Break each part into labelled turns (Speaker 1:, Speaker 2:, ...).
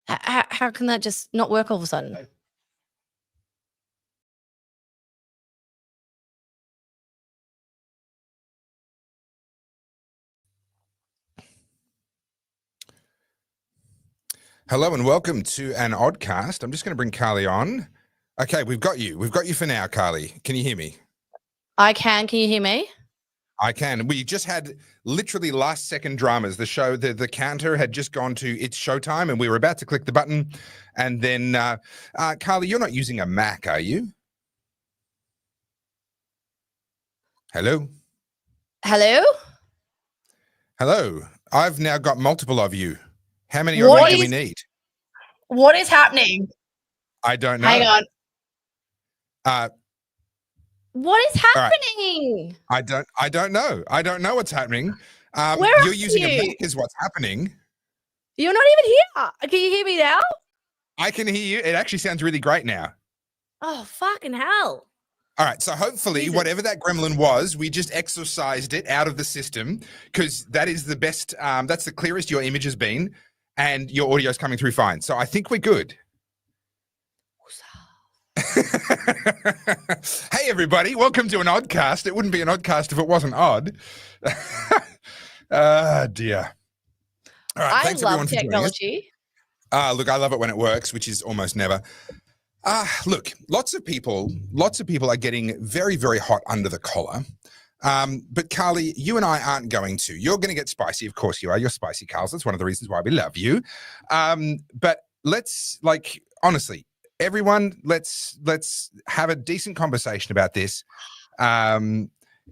Speaker 1: How can that just not work all of a sudden?
Speaker 2: Hello and welcome to an Oddcast. I'm just going to bring Carly on. Okay, we've got you. We've got you for now, Carly. Can you hear me?
Speaker 1: I can. Can you hear me?
Speaker 2: I can. We just had literally last second dramas. The show, the counter had just gone to it's showtime and we were about to click the button. And then, Carly, you're not using a Mac, are you? Hello?
Speaker 1: Hello?
Speaker 2: Hello. I've now got multiple of you. How many of you do we need?
Speaker 1: What is happening?
Speaker 2: I don't know.
Speaker 1: Hang on. What is
Speaker 2: Right.
Speaker 1: happening?
Speaker 2: I don't know. I don't know what's happening. You're using a Mac is what's happening.
Speaker 1: You're not even here. Can you hear me now?
Speaker 2: I can hear you. It actually sounds really great now.
Speaker 1: Oh, fucking hell.
Speaker 2: All right. So hopefully whatever that gremlin was, we just exorcised it out of the system because that is the best. That's the clearest your image has been and your audio is coming through fine. So I think we're good. Hey, everybody. Welcome to an Oddcast. It wouldn't be an Oddcast if it wasn't odd. Dear. All right. Thanks everyone for
Speaker 1: technology.
Speaker 2: Look, I love it when it works, which is almost never. Look, lots of people are getting very, very hot under the collar. But Carly, you and I aren't going to. You're going to get spicy. Of course you are. You're spicy, Carls. That's one of the reasons why we love you. But let's, like, honestly, everyone, let's have a decent conversation about this.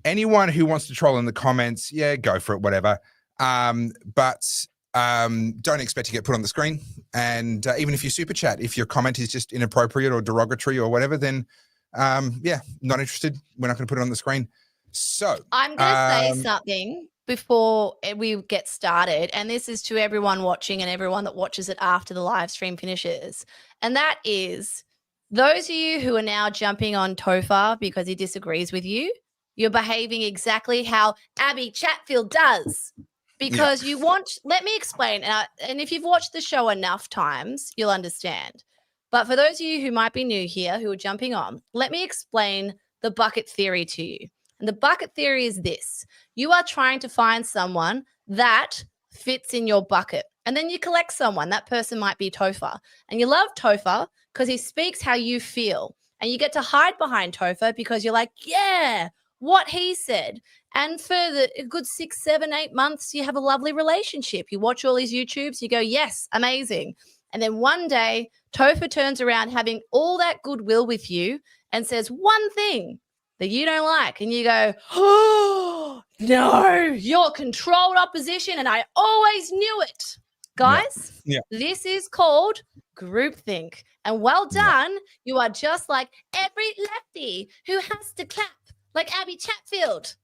Speaker 2: Anyone who wants to troll in the comments, yeah, go for it, whatever. But don't expect to get put on the screen. And even if you super chat, if your comment is just inappropriate or derogatory or whatever, then yeah, not interested. We're not going to put it on the screen. So
Speaker 1: I'm going to say something before we get started. And this is to everyone watching and everyone that watches it after the live stream finishes. And that is those of you who are now jumping on Topher because he disagrees with you, you're behaving exactly how Abby Chatfield does. Because you want, let me explain. And if you've watched the show enough times, you'll understand. But for those of you who might be new here, who are jumping on, let me explain the bucket theory to you. And the bucket theory is this. You are trying to find someone that fits in your bucket. And then you collect someone. That person might be Topher. And you love Topher because he speaks how you feel. And you get to hide behind Topher because you're like, yeah, what he said. And for a good 6, 7, 8 months, you have a lovely relationship. You watch all his YouTubes, you go, yes, amazing. And then one day, Topher turns around having all that goodwill with you and says one thing that you don't like. And you go, oh, no, you're controlled opposition. And I always knew it. Guys, This is called groupthink. And well done. You are just like every lefty who has to clap like Abby Chatfield.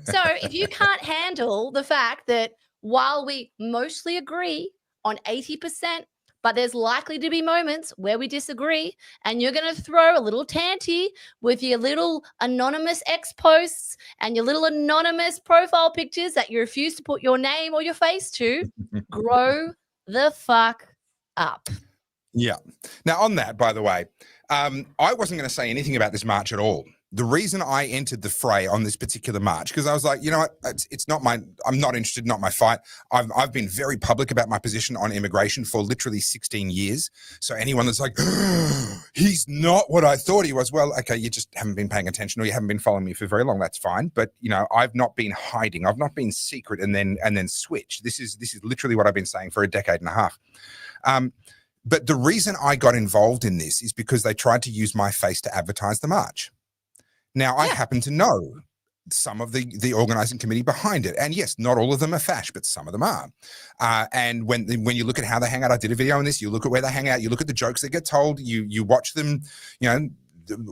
Speaker 1: So if you can't handle the fact that while we mostly agree on 80%, but there's likely to be moments where we disagree and you're going to throw a little tanty with your little anonymous X posts and your little anonymous profile pictures that you refuse to put your name or your face to, grow the fuck up.
Speaker 2: Yeah. Now on that, by the way, I wasn't going to say anything about this march at all. The reason I entered the fray on this particular march, because I was like, you know what, it's not I'm not interested, not my fight. I've been very public about my position on immigration for literally 16 years. So anyone that's like, he's not what I thought he was, well, okay, you just haven't been paying attention or you haven't been following me for very long. That's fine. But, you know, I've not been hiding. I've not been secret and then switch. This is literally what I've been saying for a decade and a half. But the reason I got involved in this is because they tried to use my face to advertise the march. Now, I happen to know some of the organizing committee behind it. And yes, not all of them are fash, but some of them are. And when you look at how they hang out, I did a video on this, you look at where they hang out, you look at the jokes that get told, you watch them, you know,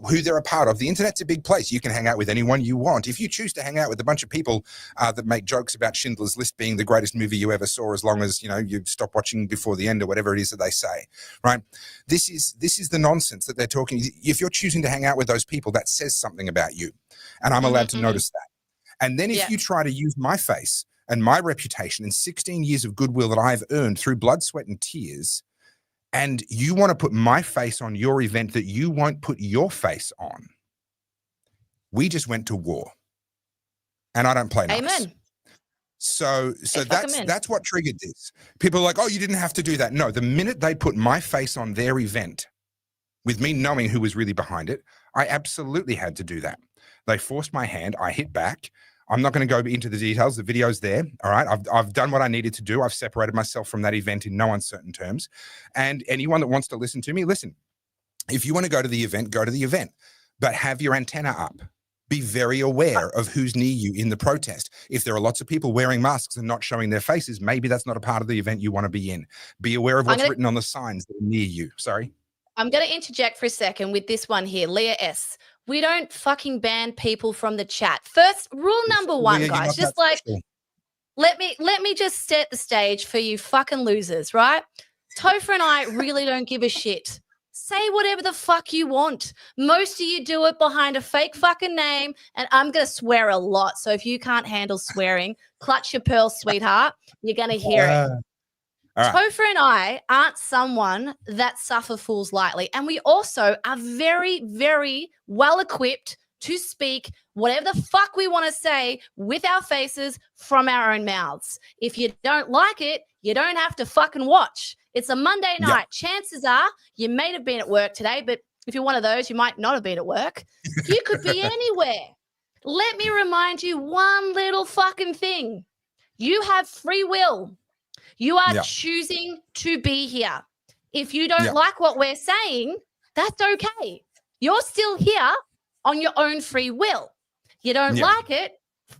Speaker 2: who they're a part of. The internet's a big place. You can hang out with anyone you want. If you choose to hang out with a bunch of people that make jokes about Schindler's List being the greatest movie you ever saw, as long as, you know, you stop watching before the end or whatever it is that they say, right? This is the nonsense that they're talking. If you're choosing to hang out with those people, that says something about you. And I'm allowed to notice that. And then if you try to use my face and my reputation and 16 years of goodwill that I've earned through blood, sweat, and tears and you want to put my face on your event that you won't put your face on, we just went to war. And I don't play nice.
Speaker 1: Amen.
Speaker 2: So that's what triggered this. People are like, oh, you didn't have to do that. No, the minute they put my face on their event, with me knowing who was really behind it, I absolutely had to do that. They forced my hand. I hit back. I'm not going to go into the details. The video's there. All right. I've done what I needed to do. I've separated myself from that event in no uncertain terms. And anyone that wants to listen to me, listen. If you want to go to the event, go to the event, but have your antenna up. Be very aware of who's near you in the protest. If there are lots of people wearing masks and not showing their faces, maybe that's not a part of the event you want to be in. Be aware of what's written on the signs that are near you. Sorry.
Speaker 1: I'm going to interject for a second with this one here. Leah S. We don't fucking ban people from the chat. First, rule number one,
Speaker 2: Leah,
Speaker 1: guys, just like, let me just set the stage for you fucking losers, right? Topher and I really don't give a shit. Say whatever the fuck you want. Most of you do it behind a fake fucking name, and I'm going to swear a lot. So if you can't handle swearing, clutch your pearls, sweetheart. You're going to hear it.
Speaker 2: Right.
Speaker 1: Topher and I aren't someone that suffer fools lightly. And we also are very, very well equipped to speak whatever the fuck we want to say with our faces from our own mouths. If you don't like it, you don't have to fucking watch. It's a Monday night. Yep. Chances are you may have been at work today, but if you're one of those, you might not have been at work. You could be anywhere. Let me remind you one little fucking thing. You have free will. You are choosing to be here. If you don't like what we're saying, that's okay. You're still here on your own free will. You don't like it,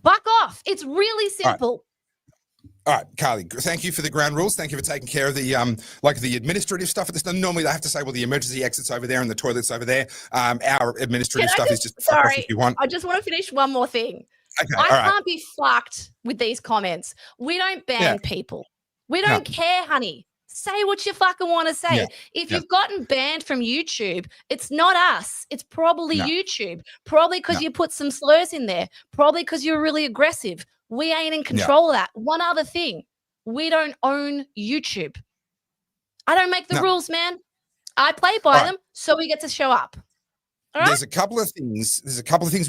Speaker 1: fuck off. It's really simple.
Speaker 2: All right, Carly, thank you for the ground rules. Thank you for taking care of the the administrative stuff. Normally they have to say, well, the emergency exit's over there and the toilet's over there. Our administrative stuff is just fuck off if you want.
Speaker 1: I just want to finish one more thing. Okay, I can't be fucked with these comments. We don't ban people. We don't care, honey. Say what you fucking want to say. If you've gotten banned from YouTube, it's not us. It's probably YouTube. Probably because you put some slurs in there. Probably because you're really aggressive. We ain't in control of that. One other thing. We don't own YouTube. I don't make the rules, man. I play by them, so we get to show up.
Speaker 2: There's a couple of things.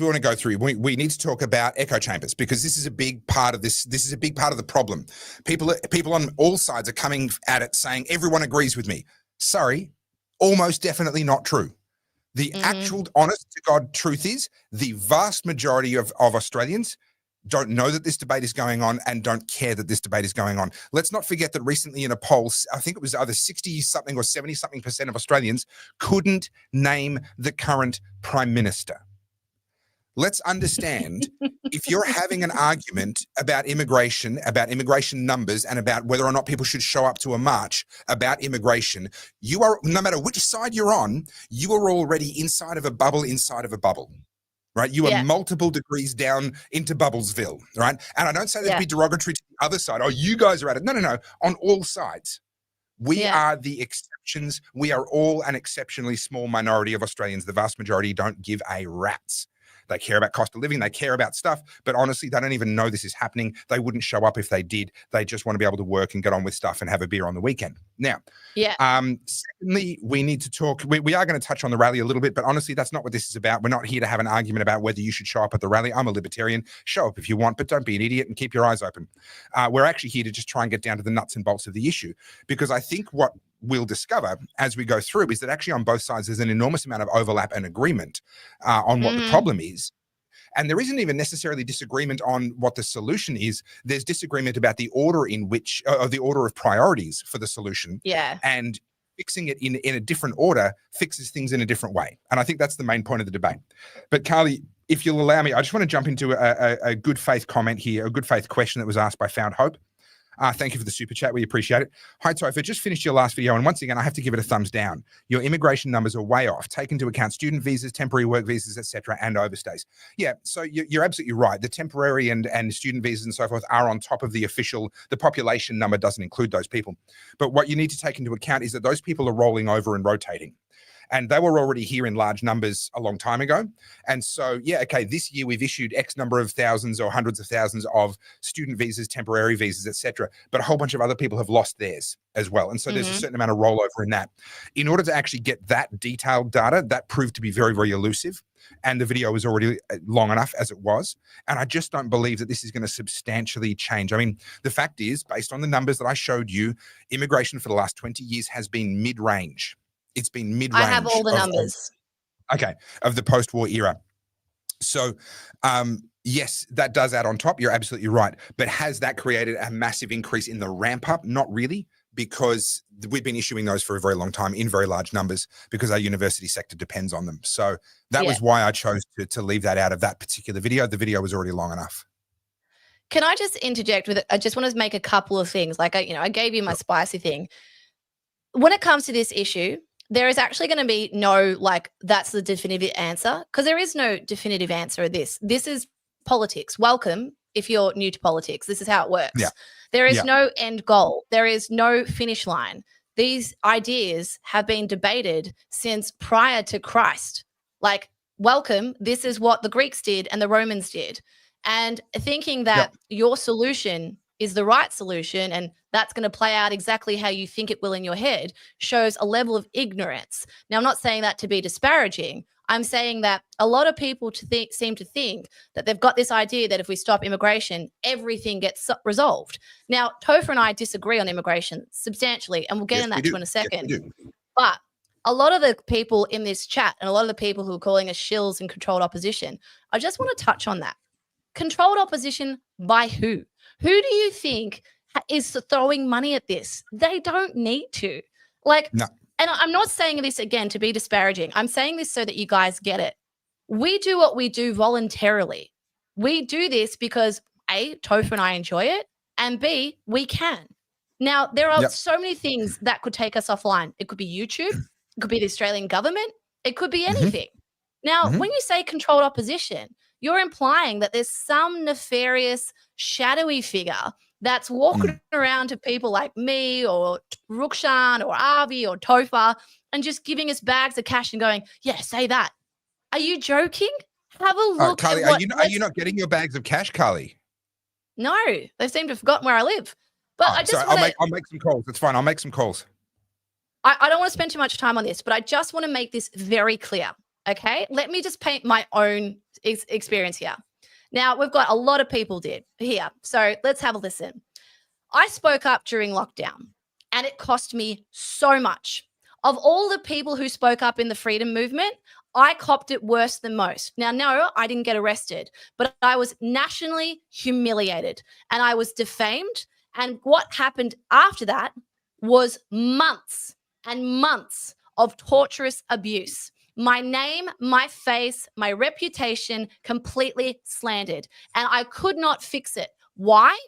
Speaker 2: We want to go through. We need to talk about echo chambers because this is a big part of this. This is a big part of the problem. People on all sides are coming at it saying everyone agrees with me. Sorry, almost definitely not true. The actual honest to God truth is the vast majority of Australians don't know that this debate is going on and don't care that this debate is going on. Let's not forget that recently in a poll, I think it was either 60-something or 70-something% of Australians couldn't name the current Prime Minister. Let's understand, if you're having an argument about immigration numbers, and about whether or not people should show up to a march about immigration, you are, no matter which side you're on, you are already inside of a bubble inside of a bubble. Right, you are multiple degrees down into Bubblesville, right? And I don't say that to be derogatory to the other side. Oh, you guys are at it. No. On all sides, we are the exceptions. We are all an exceptionally small minority of Australians. The vast majority don't give a rat's. They care about cost of living. They care about stuff. But honestly, they don't even know this is happening. They wouldn't show up if they did. They just want to be able to work and get on with stuff and have a beer on the weekend. Now, secondly, we need to talk. We are going to touch on the rally a little bit, but honestly, that's not what this is about. We're not here to have an argument about whether you should show up at the rally. I'm a libertarian. Show up if you want, but don't be an idiot and keep your eyes open. We're actually here to just try and get down to the nuts and bolts of the issue, because I think what we'll discover as we go through is that actually on both sides there's an enormous amount of overlap and agreement on what the problem is. And there isn't even necessarily disagreement on what the solution is. There's disagreement about the order in which, the order of priorities for the solution. And fixing it in a different order fixes things in a different way. And I think that's the main point of the debate. But Carly, if you'll allow me, I just want to jump into a good faith comment here, a good faith question that was asked by Found Hope. Thank you for the super chat. We appreciate it. Hi, Topher. Just finished your last video, and once again, I have to give it a thumbs down. Your immigration numbers are way off. Take into account student visas, temporary work visas, etc., and overstays. Yeah, so you're absolutely right. The temporary and student visas and so forth are on top of the population number doesn't include those people. But what you need to take into account is that those people are rolling over and rotating. And they were already here in large numbers a long time ago. And so, yeah, okay, this year we've issued X number of thousands or hundreds of thousands of student visas, temporary visas, etc. But a whole bunch of other people have lost theirs as well. And so there's a certain amount of rollover in that. In order to actually get that detailed data, that proved to be very, very elusive. And the video was already long enough as it was. And I just don't believe that this is going to substantially change. I mean, the fact is, based on the numbers that I showed you, immigration for the last 20 years has been mid-range. It's been mid-range.
Speaker 1: I have all the numbers.
Speaker 2: Of the post-war era. So, yes, that does add on top. You're absolutely right. But has that created a massive increase in the ramp up? Not really, because we've been issuing those for a very long time in very large numbers because our university sector depends on them. So that was why I chose to leave that out of that particular video. The video was already long enough.
Speaker 1: Can I just interject with it? I just want to make a couple of things. Like, I gave you my spicy thing. When it comes to this issue, there is actually going to be no, like, that's the definitive answer, because there is no definitive answer of this. This is politics. Welcome if you're new to politics. This is how it works.
Speaker 2: Yeah.
Speaker 1: There is no end goal. There is no finish line. These ideas have been debated since prior to Christ. Like, welcome, this is what the Greeks did and the Romans did. And thinking that your solution is the right solution and that's going to play out exactly how you think it will in your head shows a level of ignorance. Now, I'm not saying that to be disparaging. I'm saying that a lot of people seem to think that they've got this idea that if we stop immigration, everything gets resolved. Now, Topher and I disagree on immigration substantially, and we'll get in that in a second. Yes, but a lot of the people in this chat and a lot of the people who are calling us shills and controlled opposition, I just want to touch on that. Controlled opposition by who? Who do you think is throwing money at this? They don't need to. Like, no. And I'm not saying this, again, to be disparaging. I'm saying this so that you guys get it. We do what we do voluntarily. We do this because, A, Topher and I enjoy it, and B, we can. Now, there are so many things that could take us offline. It could be YouTube. It could be the Australian government. It could be anything. Now, when you say controlled opposition, you're implying that there's some nefarious, shadowy figure that's walking around to people like me or Rukshan or Avi or Topher and just giving us bags of cash and going, yeah, say that. Are you joking? Have a look.
Speaker 2: Carly, are you not getting your bags of cash, Carly?
Speaker 1: No, they seem to have forgotten where I live. But I just
Speaker 2: I'll make some calls. It's fine. I'll make some calls.
Speaker 1: I don't want to spend too much time on this, but I just want to make this very clear. Okay, let me just paint my own experience here. Now, we've got a lot of people here, so let's have a listen. I spoke up during lockdown, and it cost me so much. Of all the people who spoke up in the freedom movement, I copped it worse than most. Now, no, I didn't get arrested, but I was nationally humiliated, and I was defamed, and what happened after that was months and months of torturous abuse. My name, my face, my reputation completely slandered, and I could not fix it. Why?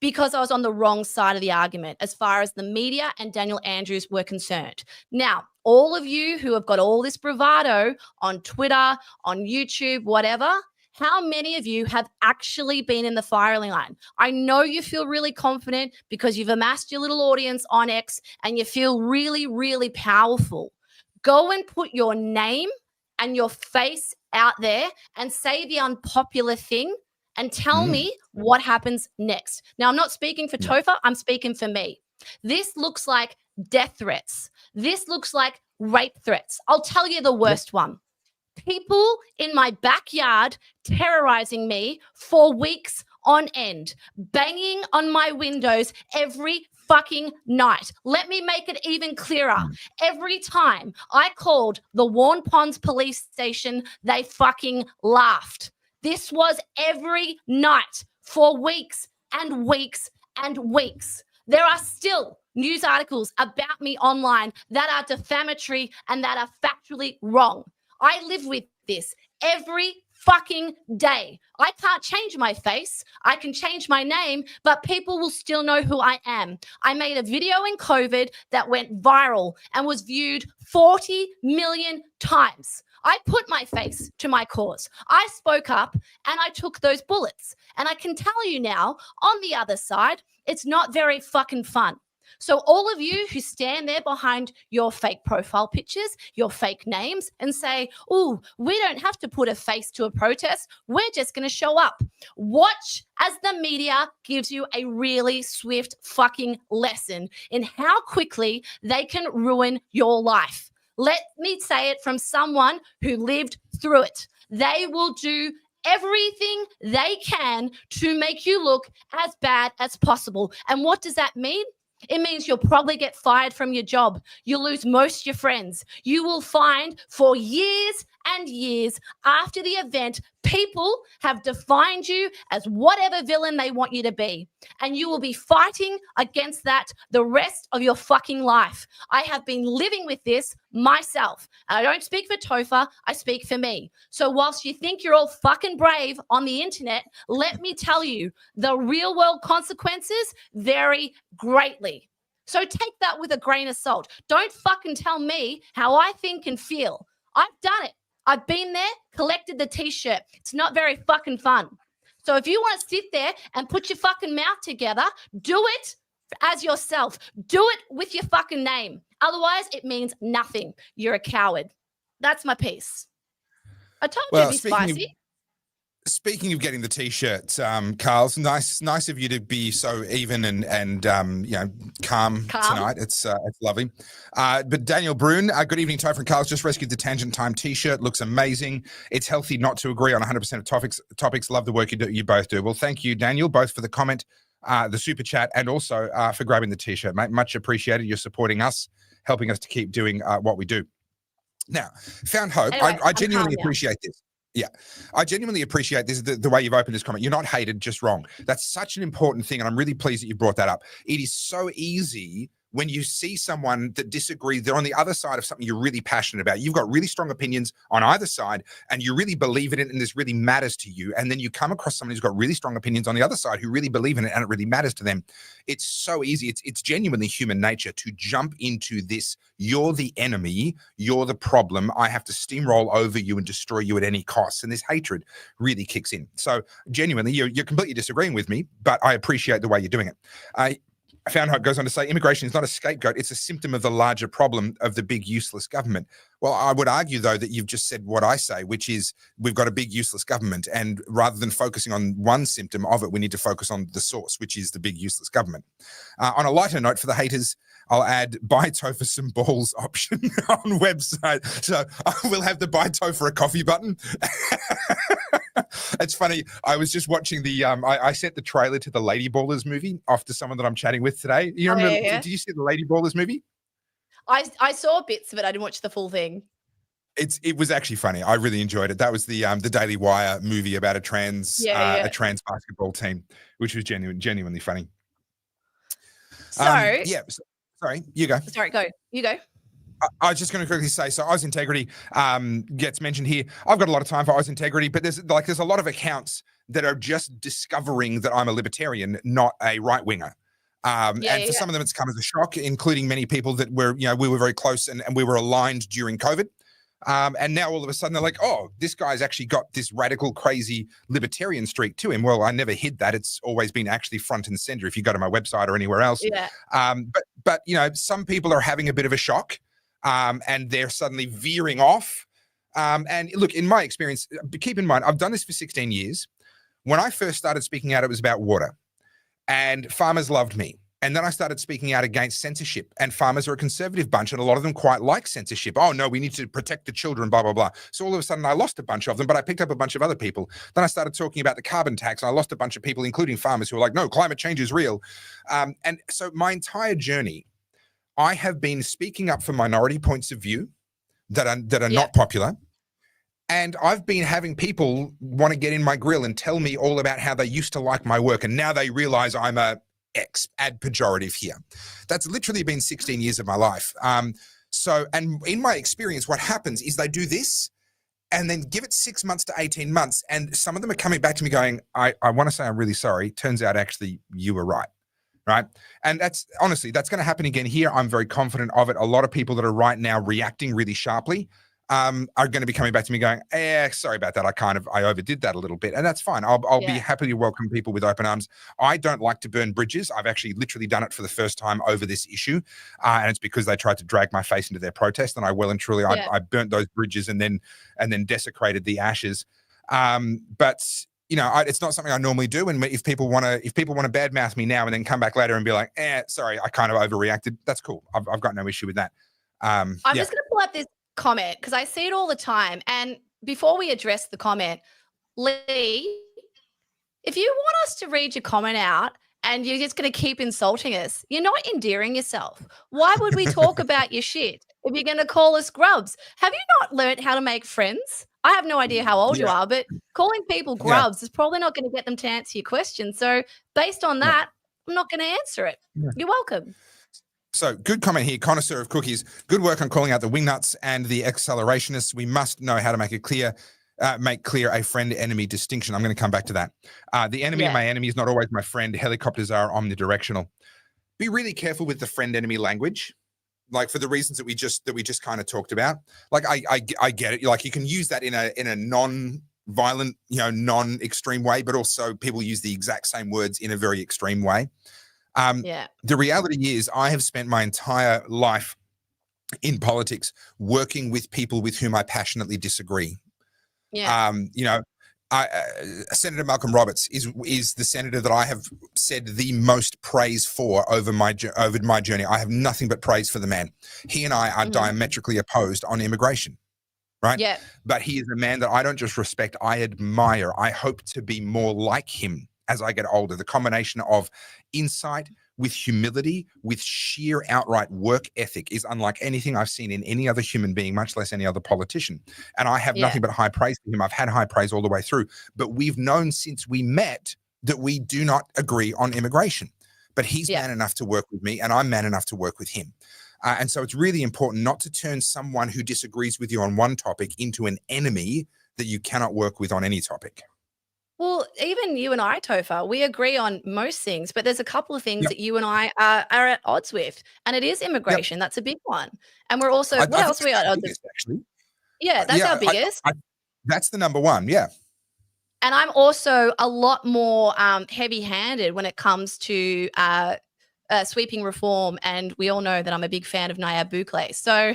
Speaker 1: Because I was on the wrong side of the argument as far as the media and Daniel Andrews were concerned. Now, all of you who have got all this bravado on Twitter, on YouTube, whatever, how many of you have actually been in the firing line? I know you feel really confident because you've amassed your little audience on X and you feel really, really powerful. Go and put your name and your face out there and say the unpopular thing and tell me what happens next. Now, I'm not speaking for Topher. I'm speaking for me. This looks like death threats. This looks like rape threats. I'll tell you the worst one. People in my backyard terrorizing me for weeks on end, banging on my windows every fucking night. Let me make it even clearer. Every time I called the Warren Ponds police station, they fucking laughed. This was every night for weeks and weeks and weeks. There are still news articles about me online that are defamatory and that are factually wrong. I live with this every fucking day. I can't change my face. I can change my name, but people will still know who I am. I made a video in COVID that went viral and was viewed 40 million times. I put my face to my cause. I spoke up and I took those bullets. And I can tell you now, on the other side, it's not very fucking fun. So all of you who stand there behind your fake profile pictures, your fake names, and say, oh, we don't have to put a face to a protest. We're just going to show up. Watch as the media gives you a really swift fucking lesson in how quickly they can ruin your life. Let me say it from someone who lived through it. They will do everything they can to make you look as bad as possible. And what does that mean? It means you'll probably get fired from your job. You'll lose most of your friends. You will find for years and years after the event, people have defined you as whatever villain they want you to be. And you will be fighting against that the rest of your fucking life. I have been living with this myself. And I don't speak for Topher, I speak for me. So whilst you think you're all fucking brave on the internet, let me tell you, the real world consequences vary greatly. So take that with a grain of salt. Don't fucking tell me how I think and feel. I've done it. I've been there, collected the t-shirt. It's not very fucking fun. So if you want to sit there and put your fucking mouth together, do it as yourself. Do it with your fucking name. Otherwise, it means nothing. You're a coward. That's my piece. I told you it'd be spicy.
Speaker 2: Speaking of getting the t-shirts, Carl, nice of you to be so even and calm tonight. It's lovely. But Daniel Brune, good evening, Topher and Carl's just rescued the Tangent Time t-shirt. Looks amazing. It's healthy not to agree on 100% of topics. Love the work you both do. Well, thank you, Daniel, both for the comment, the super chat, and also for grabbing the t-shirt, mate. Much appreciated. You're supporting us, helping us to keep doing what we do. Now, found hope.
Speaker 1: Anyway,
Speaker 2: I genuinely appreciate this. Yeah, I genuinely appreciate this, the way you've opened this comment. You're not hated, just wrong. That's such an important thing, and I'm really pleased that you brought that up. It is so easy when you see someone that disagrees, they're on the other side of something you're really passionate about. You've got really strong opinions on either side, and you really believe in it, and this really matters to you. And then you come across someone who's got really strong opinions on the other side who really believe in it, and it really matters to them. It's so easy. It's genuinely human nature to jump into this. You're the enemy. You're the problem. I have to steamroll over you and destroy you at any cost. And this hatred really kicks in. So genuinely, you're completely disagreeing with me, but I appreciate the way you're doing it. Found Hope goes on to say, immigration is not a scapegoat. It's a symptom of the larger problem of the big useless government. Well, I would argue, though, that you've just said what I say, which is we've got a big useless government. And rather than focusing on one symptom of it, we need to focus on the source, which is the big useless government. On a lighter note for the haters, I'll add buy Topher some balls option on website. So I will have the buy Topher a coffee button. It's funny. I was just watching the I sent the trailer to the Lady Ballers movie off to someone that I'm chatting with today. You remember? Yeah. Did you see the Lady Ballers movie?
Speaker 1: I saw bits of it. I didn't watch the full thing.
Speaker 2: It was actually funny. I really enjoyed it. That was the Daily Wire movie about a trans basketball team, which was genuinely funny.
Speaker 1: So
Speaker 2: sorry, you go.
Speaker 1: Sorry, go. You go.
Speaker 2: I was just going to quickly say, so Oz Integrity gets mentioned here. I've got a lot of time for Oz Integrity, but there's a lot of accounts that are just discovering that I'm a libertarian, not a right winger. And for some of them, it's come as a shock, including many people that we were very close and we were aligned during COVID. And now all of a sudden they're like, oh, this guy's actually got this radical, crazy libertarian streak to him. Well, I never hid that. It's always been actually front and center if you go to my website or anywhere else.
Speaker 1: Yeah.
Speaker 2: But some people are having a bit of a shock. And they're suddenly veering off. And look, in my experience, keep in mind, I've done this for 16 years. When I first started speaking out, it was about water. And farmers loved me. And then I started speaking out against censorship. And farmers are a conservative bunch, and a lot of them quite like censorship. Oh, no, we need to protect the children, blah, blah, blah. So all of a sudden, I lost a bunch of them, but I picked up a bunch of other people. Then I started talking about the carbon tax, and I lost a bunch of people, including farmers, who were like, no, climate change is real. And so my entire journey, I have been speaking up for minority points of view that are not popular. And I've been having people want to get in my grill and tell me all about how they used to like my work, and now they realize I'm a add pejorative here. That's literally been 16 years of my life. And in my experience, what happens is they do this and then give it 6 months to 18 months. And some of them are coming back to me going, I want to say I'm really sorry. Turns out actually you were right. Right. And that's honestly, that's going to happen again here. I'm very confident of it. A lot of people that are right now reacting really sharply are going to be coming back to me going, sorry about that. I overdid that a little bit. And that's fine. I'll be happy to welcome people with open arms. I don't like to burn bridges. I've actually literally done it for the first time over this issue. And it's because they tried to drag my face into their protest. And I well and truly, I burnt those bridges and then desecrated the ashes. But you know, it's not something I normally do. And if people want to badmouth me now and then come back later and be like, sorry, I kind of overreacted, that's cool. I've got no issue with that.
Speaker 1: I'm just going to pull up this comment because I see it all the time. And before we address the comment, Lee, if you want us to read your comment out and you're just going to keep insulting us, you're not endearing yourself. Why would we talk about your shit if you're going to call us grubs? Have you not learned how to make friends? I have no idea how old you are, but calling people grubs is probably not going to get them to answer your question. So based on that, I'm not going to answer it. You're welcome.
Speaker 2: So good comment here, connoisseur of cookies. Good work on calling out the wingnuts and the accelerationists. We must know how to make clear a friend-enemy distinction. I'm going to come back to that. The enemy of my enemy is not always my friend. Helicopters are omnidirectional. Be really careful with the friend-enemy language, like for the reasons that we just kind of talked about. Like I get it. Like you can use that in a non-violent, non-extreme way, but also people use the exact same words in a very extreme way. The reality is I have spent my entire life in politics working with people with whom I passionately disagree. Senator Malcolm Roberts is the senator that I have said the most praise for over my journey. I have nothing but praise for the man. He and I are diametrically opposed on immigration, right? Yeah. But he is a man that I don't just respect, I admire. I hope to be more like him as I get older. The combination of insight with humility, with sheer outright work ethic is unlike anything I've seen in any other human being, much less any other politician. And I have nothing but high praise for him. I've had high praise all the way through. But we've known since we met that we do not agree on immigration. But he's man enough to work with me, and I'm man enough to work with him. And so it's really important not to turn someone who disagrees with you on one topic into an enemy that you cannot work with on any topic.
Speaker 1: Well, even you and I, Topher, we agree on most things, but there's a couple of things that you and I are at odds with, and it is immigration. That's a big one. And we're also, what else are we at odds with? Actually. Yeah, that's our biggest.
Speaker 2: That's the number one, yeah.
Speaker 1: And I'm also a lot more heavy-handed when it comes to sweeping reform, and we all know that I'm a big fan of Nayab Bukele. So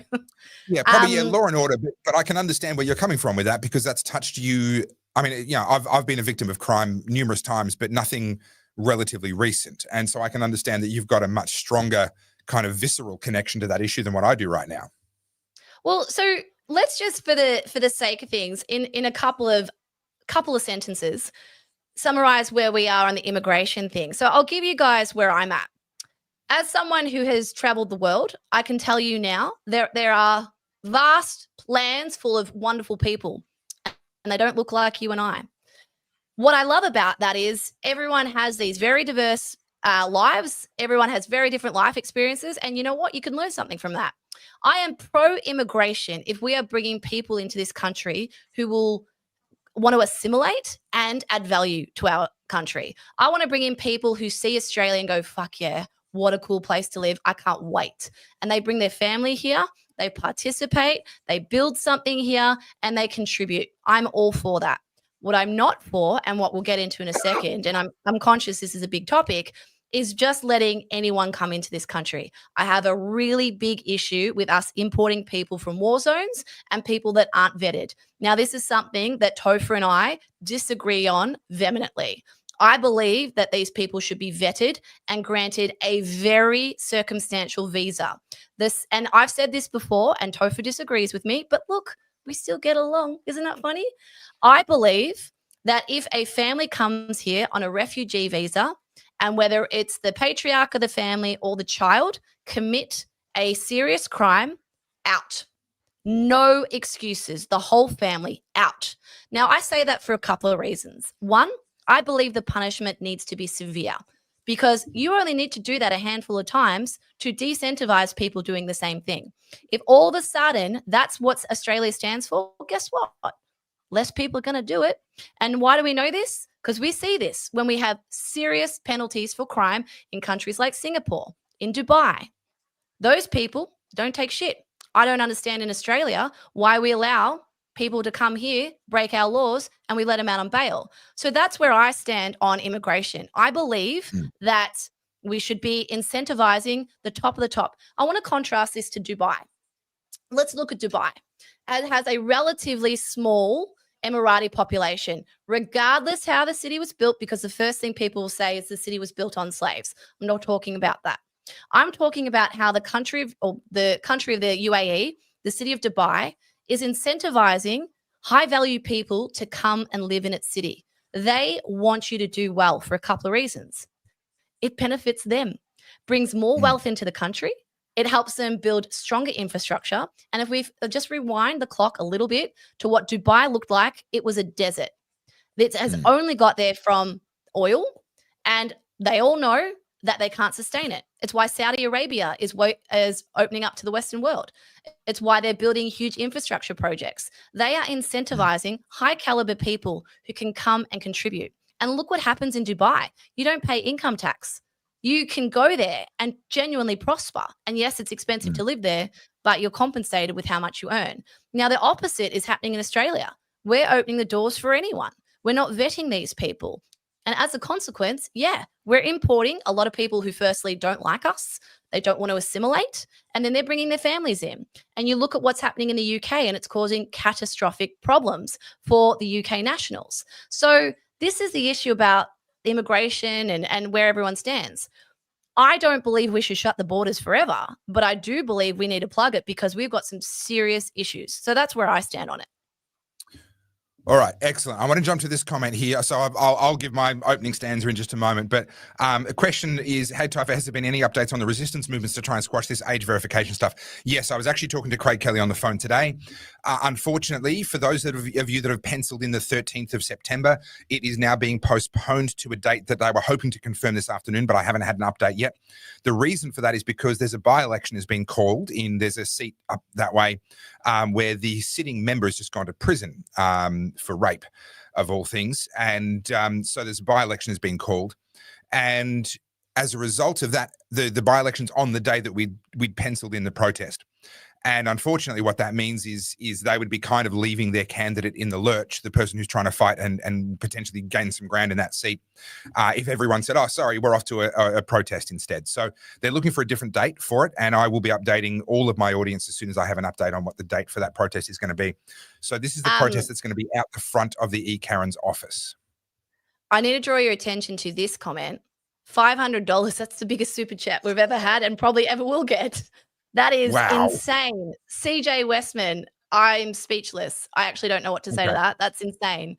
Speaker 2: yeah, probably law and order, but I can understand where you're coming from with that because that's touched you. I mean, I've been a victim of crime numerous times, but nothing relatively recent. And so I can understand that you've got a much stronger kind of visceral connection to that issue than what I do right now.
Speaker 1: Well, so let's just for the sake of things, in a couple of sentences, summarize where we are on the immigration thing. So I'll give you guys where I'm at. As someone who has traveled the world, I can tell you now there are vast lands full of wonderful people, and they don't look like you and I. What I love about that is everyone has these very diverse lives. Everyone has very different life experiences. And you know what? You can learn something from that. I am pro-immigration if we are bringing people into this country who will want to assimilate and add value to our country. I want to bring in people who see Australia and go, fuck yeah, what a cool place to live. I can't wait. And they bring their family here. They participate, they build something here, and they contribute. I'm all for that. What I'm not for, and what we'll get into in a second, and I'm conscious this is a big topic, is just letting anyone come into this country. I have a really big issue with us importing people from war zones and people that aren't vetted. Now, this is something that Topher and I disagree on vehemently. I believe that these people should be vetted and granted a very circumstantial visa. And I've said this before, and Topher disagrees with me, but look, we still get along. Isn't that funny? I believe that if a family comes here on a refugee visa, and whether it's the patriarch of the family or the child commit a serious crime, out. No excuses. The whole family, out. Now, I say that for a couple of reasons. One, I believe the punishment needs to be severe because you only need to do that a handful of times to decentivize people doing the same thing. If all of a sudden that's what Australia stands for, guess what? Less people are going to do it. And why do we know this? Because we see this when we have serious penalties for crime in countries like Singapore, in Dubai. Those people don't take shit. I don't understand in Australia why we allow people to come here, break our laws, and we let them out on bail. So that's where I stand on immigration. I believe that we should be incentivizing the top of the top. I want to contrast this to Dubai. Let's look at Dubai. It has a relatively small Emirati population, regardless how the city was built, because the first thing people will say is the city was built on slaves. I'm not talking about that. I'm talking about how the country of the UAE, the city of Dubai, is incentivizing high-value people to come and live in its city. They want you to do well for a couple of reasons. It benefits them, brings more wealth into the country. It helps them build stronger infrastructure. And if we just rewind the clock a little bit to what Dubai looked like, it was a desert. It has only got there from oil, and they all know that they can't sustain it. It's why Saudi Arabia is opening up to the Western world. It's why they're building huge infrastructure projects. They are incentivizing high caliber people who can come and contribute. And look what happens in Dubai. You don't pay income tax. You can go there and genuinely prosper. And yes, it's expensive to live there, but you're compensated with how much you earn. Now, the opposite is happening in Australia. We're opening the doors for anyone. We're not vetting these people. And as a consequence, we're importing a lot of people who firstly don't like us. They don't want to assimilate. And then they're bringing their families in. And you look at what's happening in the UK, and it's causing catastrophic problems for the UK nationals. So this is the issue about immigration and where everyone stands. I don't believe we should shut the borders forever, but I do believe we need to plug it because we've got some serious issues. So that's where I stand on it.
Speaker 2: All right, excellent. I want to jump to this comment here. So I'll give my opening stanza in just a moment. But a question is, hey, Topher, has there been any updates on the resistance movements to try and squash this age verification stuff? Yes, I was actually talking to Craig Kelly on the phone today. Unfortunately, for those of you that have penciled in the 13th of September, it is now being postponed to a date that they were hoping to confirm this afternoon, but I haven't had an update yet. The reason for that is because there's a by-election has been called in. There's a seat up that way where the sitting member has just gone to prison for rape, of all things. And so there's a by-election has been called. And as a result of that, the by-election's on the day that we'd penciled in the protest. And unfortunately, what that means is they would be kind of leaving their candidate in the lurch, the person who's trying to fight and potentially gain some ground in that seat, if everyone said, oh, sorry, we're off to a protest instead. So they're looking for a different date for it, and I will be updating all of my audience as soon as I have an update on what the date for that protest is going to be. So this is the protest that's going to be out the front of the E-Karen's office. I
Speaker 1: need to draw your attention to this comment. $500, that's the biggest super chat we've ever had and probably ever will get. That is insane. CJ Westman, I'm speechless. I actually don't know what to say to that. That's insane.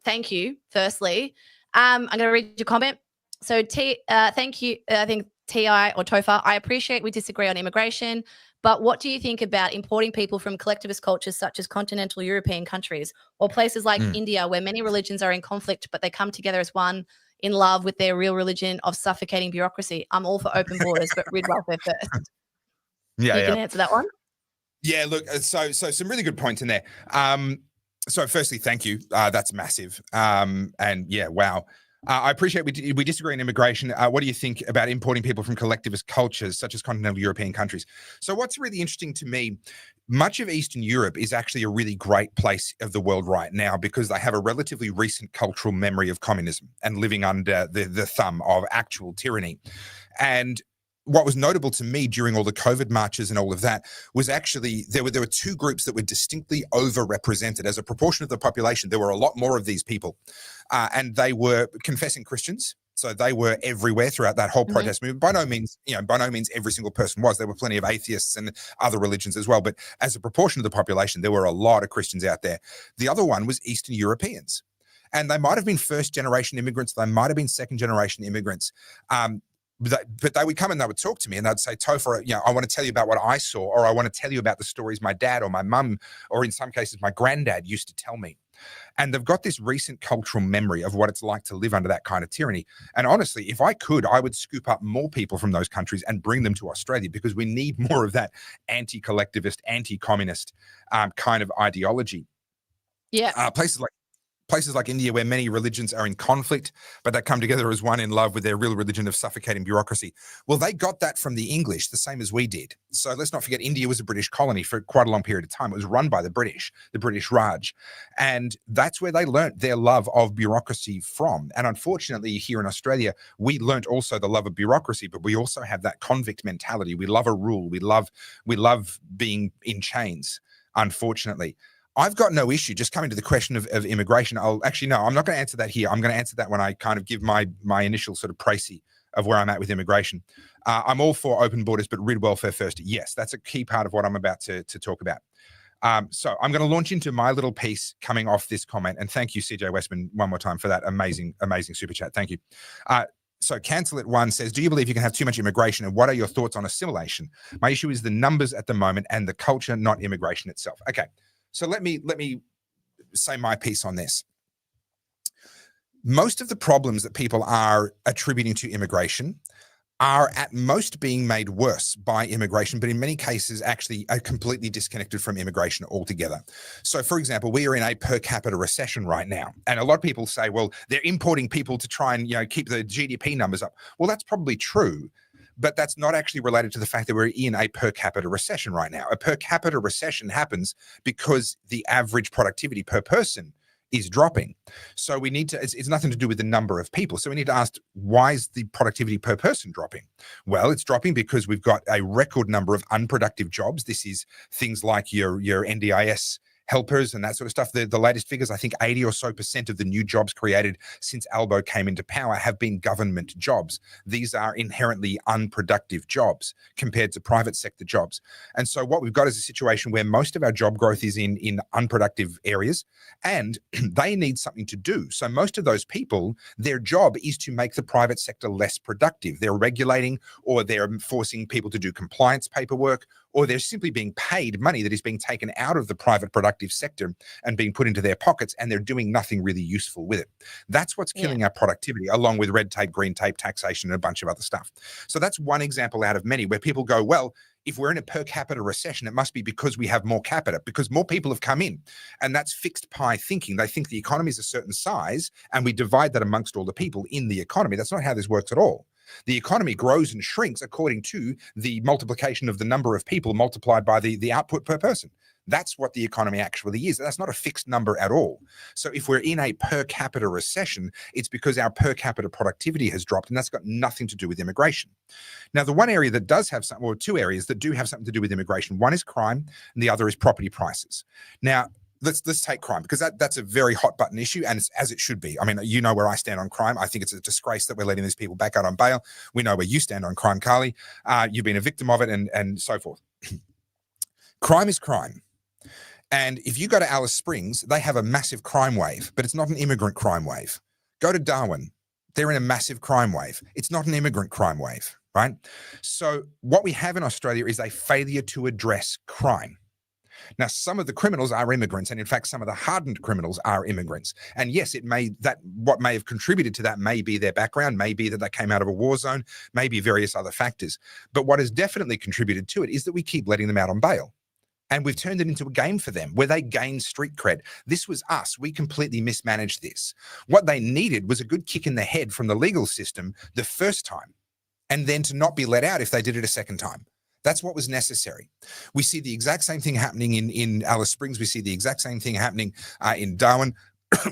Speaker 1: Thank you, firstly. I'm going to read your comment. So thank you. I think TI or Topher, I appreciate we disagree on immigration, but what do you think about importing people from collectivist cultures such as continental European countries or places like India where many religions are in conflict, but they come together as one in love with their real religion of suffocating bureaucracy? I'm all for open borders, but rid welfare first. You can answer that one.
Speaker 2: Yeah, look, so some really good points in there. So firstly, thank you. That's massive. And yeah, wow. I appreciate we disagree on immigration. What do you think about importing people from collectivist cultures such as continental European countries? So what's really interesting to me, much of Eastern Europe is actually a really great place of the world right now because they have a relatively recent cultural memory of communism and living under the thumb of actual tyranny. And what was notable to me during all the COVID marches and all of that was actually there were two groups that were distinctly overrepresented as a proportion of the population. There were a lot more of these people, and they were confessing Christians. So they were everywhere throughout that whole protest movement. By no means every single person was. There were plenty of atheists and other religions as well. But as a proportion of the population, there were a lot of Christians out there. The other one was Eastern Europeans. And they might have been first-generation immigrants. They might have been second-generation immigrants. But they would come and they would talk to me and they'd say, Topher, I want to tell you about what I saw, or I want to tell you about the stories my dad or my mum, or in some cases, my granddad used to tell me. And they've got this recent cultural memory of what it's like to live under that kind of tyranny. And honestly, if I could, I would scoop up more people from those countries and bring them to Australia because we need more of that anti-collectivist, anti-communist kind of ideology.
Speaker 1: Yeah.
Speaker 2: Places Places like India, where many religions are in conflict, but they come together as one in love with their real religion of suffocating bureaucracy. Well, they got that from the English, the same as we did. So let's not forget, India was a British colony for quite a long period of time. It was run by the British Raj. And that's where they learnt their love of bureaucracy from. And unfortunately, here in Australia, we learnt also the love of bureaucracy, but we also have that convict mentality. We love a rule. We love being in chains, unfortunately. I've got no issue just coming to the question of immigration. I'm not going to answer that here. I'm going to answer that when I kind of give my initial sort of précis of where I'm at with immigration. I'm all for open borders, but read welfare first. Yes, that's a key part of what I'm about to talk about. So I'm going to launch into my little piece coming off this comment. And thank you, CJ Westman, one more time for that amazing super chat. Thank you. So Cancel It One says, do you believe you can have too much immigration, and what are your thoughts on assimilation? My issue is the numbers at the moment and the culture, not immigration itself. Okay. So let me say my piece on this. Most of the problems that people are attributing to immigration are at most being made worse by immigration, but in many cases actually are completely disconnected from immigration altogether. So for example, we are in a per capita recession right now. And a lot of people say, well, they're importing people to try and, keep the GDP numbers up. Well, that's probably true, but that's not actually related to the fact that we're in a per capita recession right now. A per capita recession happens because the average productivity per person is dropping. So we need to, it's nothing to do with the number of people. So we need to ask, why is the productivity per person dropping? Well, it's dropping because we've got a record number of unproductive jobs. This is things like your NDIS helpers and that sort of stuff. The latest figures, I think 80% or so of the new jobs created since Albo came into power have been government jobs. These are inherently unproductive jobs compared to private sector jobs. And so what we've got is a situation where most of our job growth is in unproductive areas, and they need something to do. So most of those people, their job is to make the private sector less productive. They're regulating, or they're forcing people to do compliance paperwork, or they're simply being paid money that is being taken out of the private productive sector and being put into their pockets, and they're doing nothing really useful with it. That's what's killing our productivity, along with red tape, green tape, taxation, and a bunch of other stuff. So that's one example out of many where people go, well, if we're in a per capita recession, it must be because we have more capita, because more people have come in. And that's fixed pie thinking. They think the economy is a certain size and we divide that amongst all the people in the economy. That's not how this works at all. The economy grows and shrinks according to the multiplication of the number of people multiplied by the output per person. That's what the economy actually is. That's not a fixed number at all. So if we're in a per capita recession, it's because our per capita productivity has dropped, and that's got nothing to do with immigration. Now, the one area that does have some, or two areas that do have something to do with immigration, one is crime and the other is property prices. Now, let's take crime, because that's a very hot button issue, and it's as it should be. I mean, you know where I stand on crime. I think it's a disgrace that we're letting these people back out on bail. We know where you stand on crime, Carly. You've been a victim of it, and so forth. Crime is crime. And if you go to Alice Springs, they have a massive crime wave, but it's not an immigrant crime wave. Go to Darwin, they're in a massive crime wave. It's not an immigrant crime wave, right? So what we have in Australia is a failure to address crime. Now, some of the criminals are immigrants, and in fact, some of the hardened criminals are immigrants. And yes, what may have contributed to that may be their background, may be that they came out of a war zone, maybe various other factors. But what has definitely contributed to it is that we keep letting them out on bail. And we've turned it into a game for them where they gain street cred. This was us. We completely mismanaged this. What they needed was a good kick in the head from the legal system the first time, and then to not be let out if they did it a second time. That's what was necessary. We see the exact same thing happening in Alice Springs. We see the exact same thing happening in Darwin,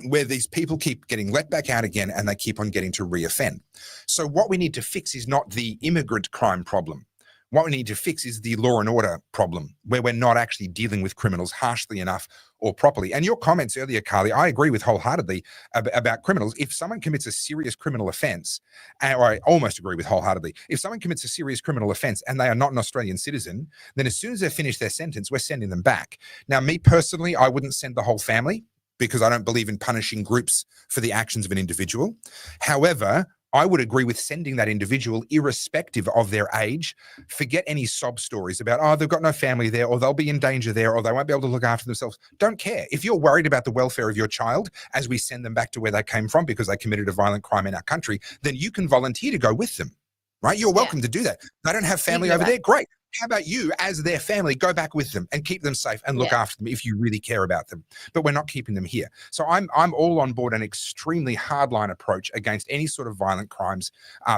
Speaker 2: where these people keep getting let back out again and they keep on getting to reoffend. So what we need to fix is not the immigrant crime problem. What we need to fix is the law and order problem, where we're not actually dealing with criminals harshly enough or properly. And your comments earlier, Carly, I agree with wholeheartedly about criminals. If someone commits a serious criminal offense, or I almost agree with wholeheartedly, if someone commits a serious criminal offense and they are not an Australian citizen, then as soon as they finish their sentence, we're sending them back. Now, me personally, I wouldn't send the whole family, because I don't believe in punishing groups for the actions of an individual. However, I would agree with sending that individual irrespective of their age. Forget any sob stories about, oh, they've got no family there, or they'll be in danger there, or they won't be able to look after themselves. Don't care. If you're worried about the welfare of your child as we send them back to where they came from because they committed a violent crime in our country, then you can volunteer to go with them, right? You're welcome to do that. They don't have family over there. Great. how about you, as their family, go back with them and keep them safe and look after them if you really care about them? But we're not keeping them here. So I'm all on board an extremely hardline approach against any sort of violent crimes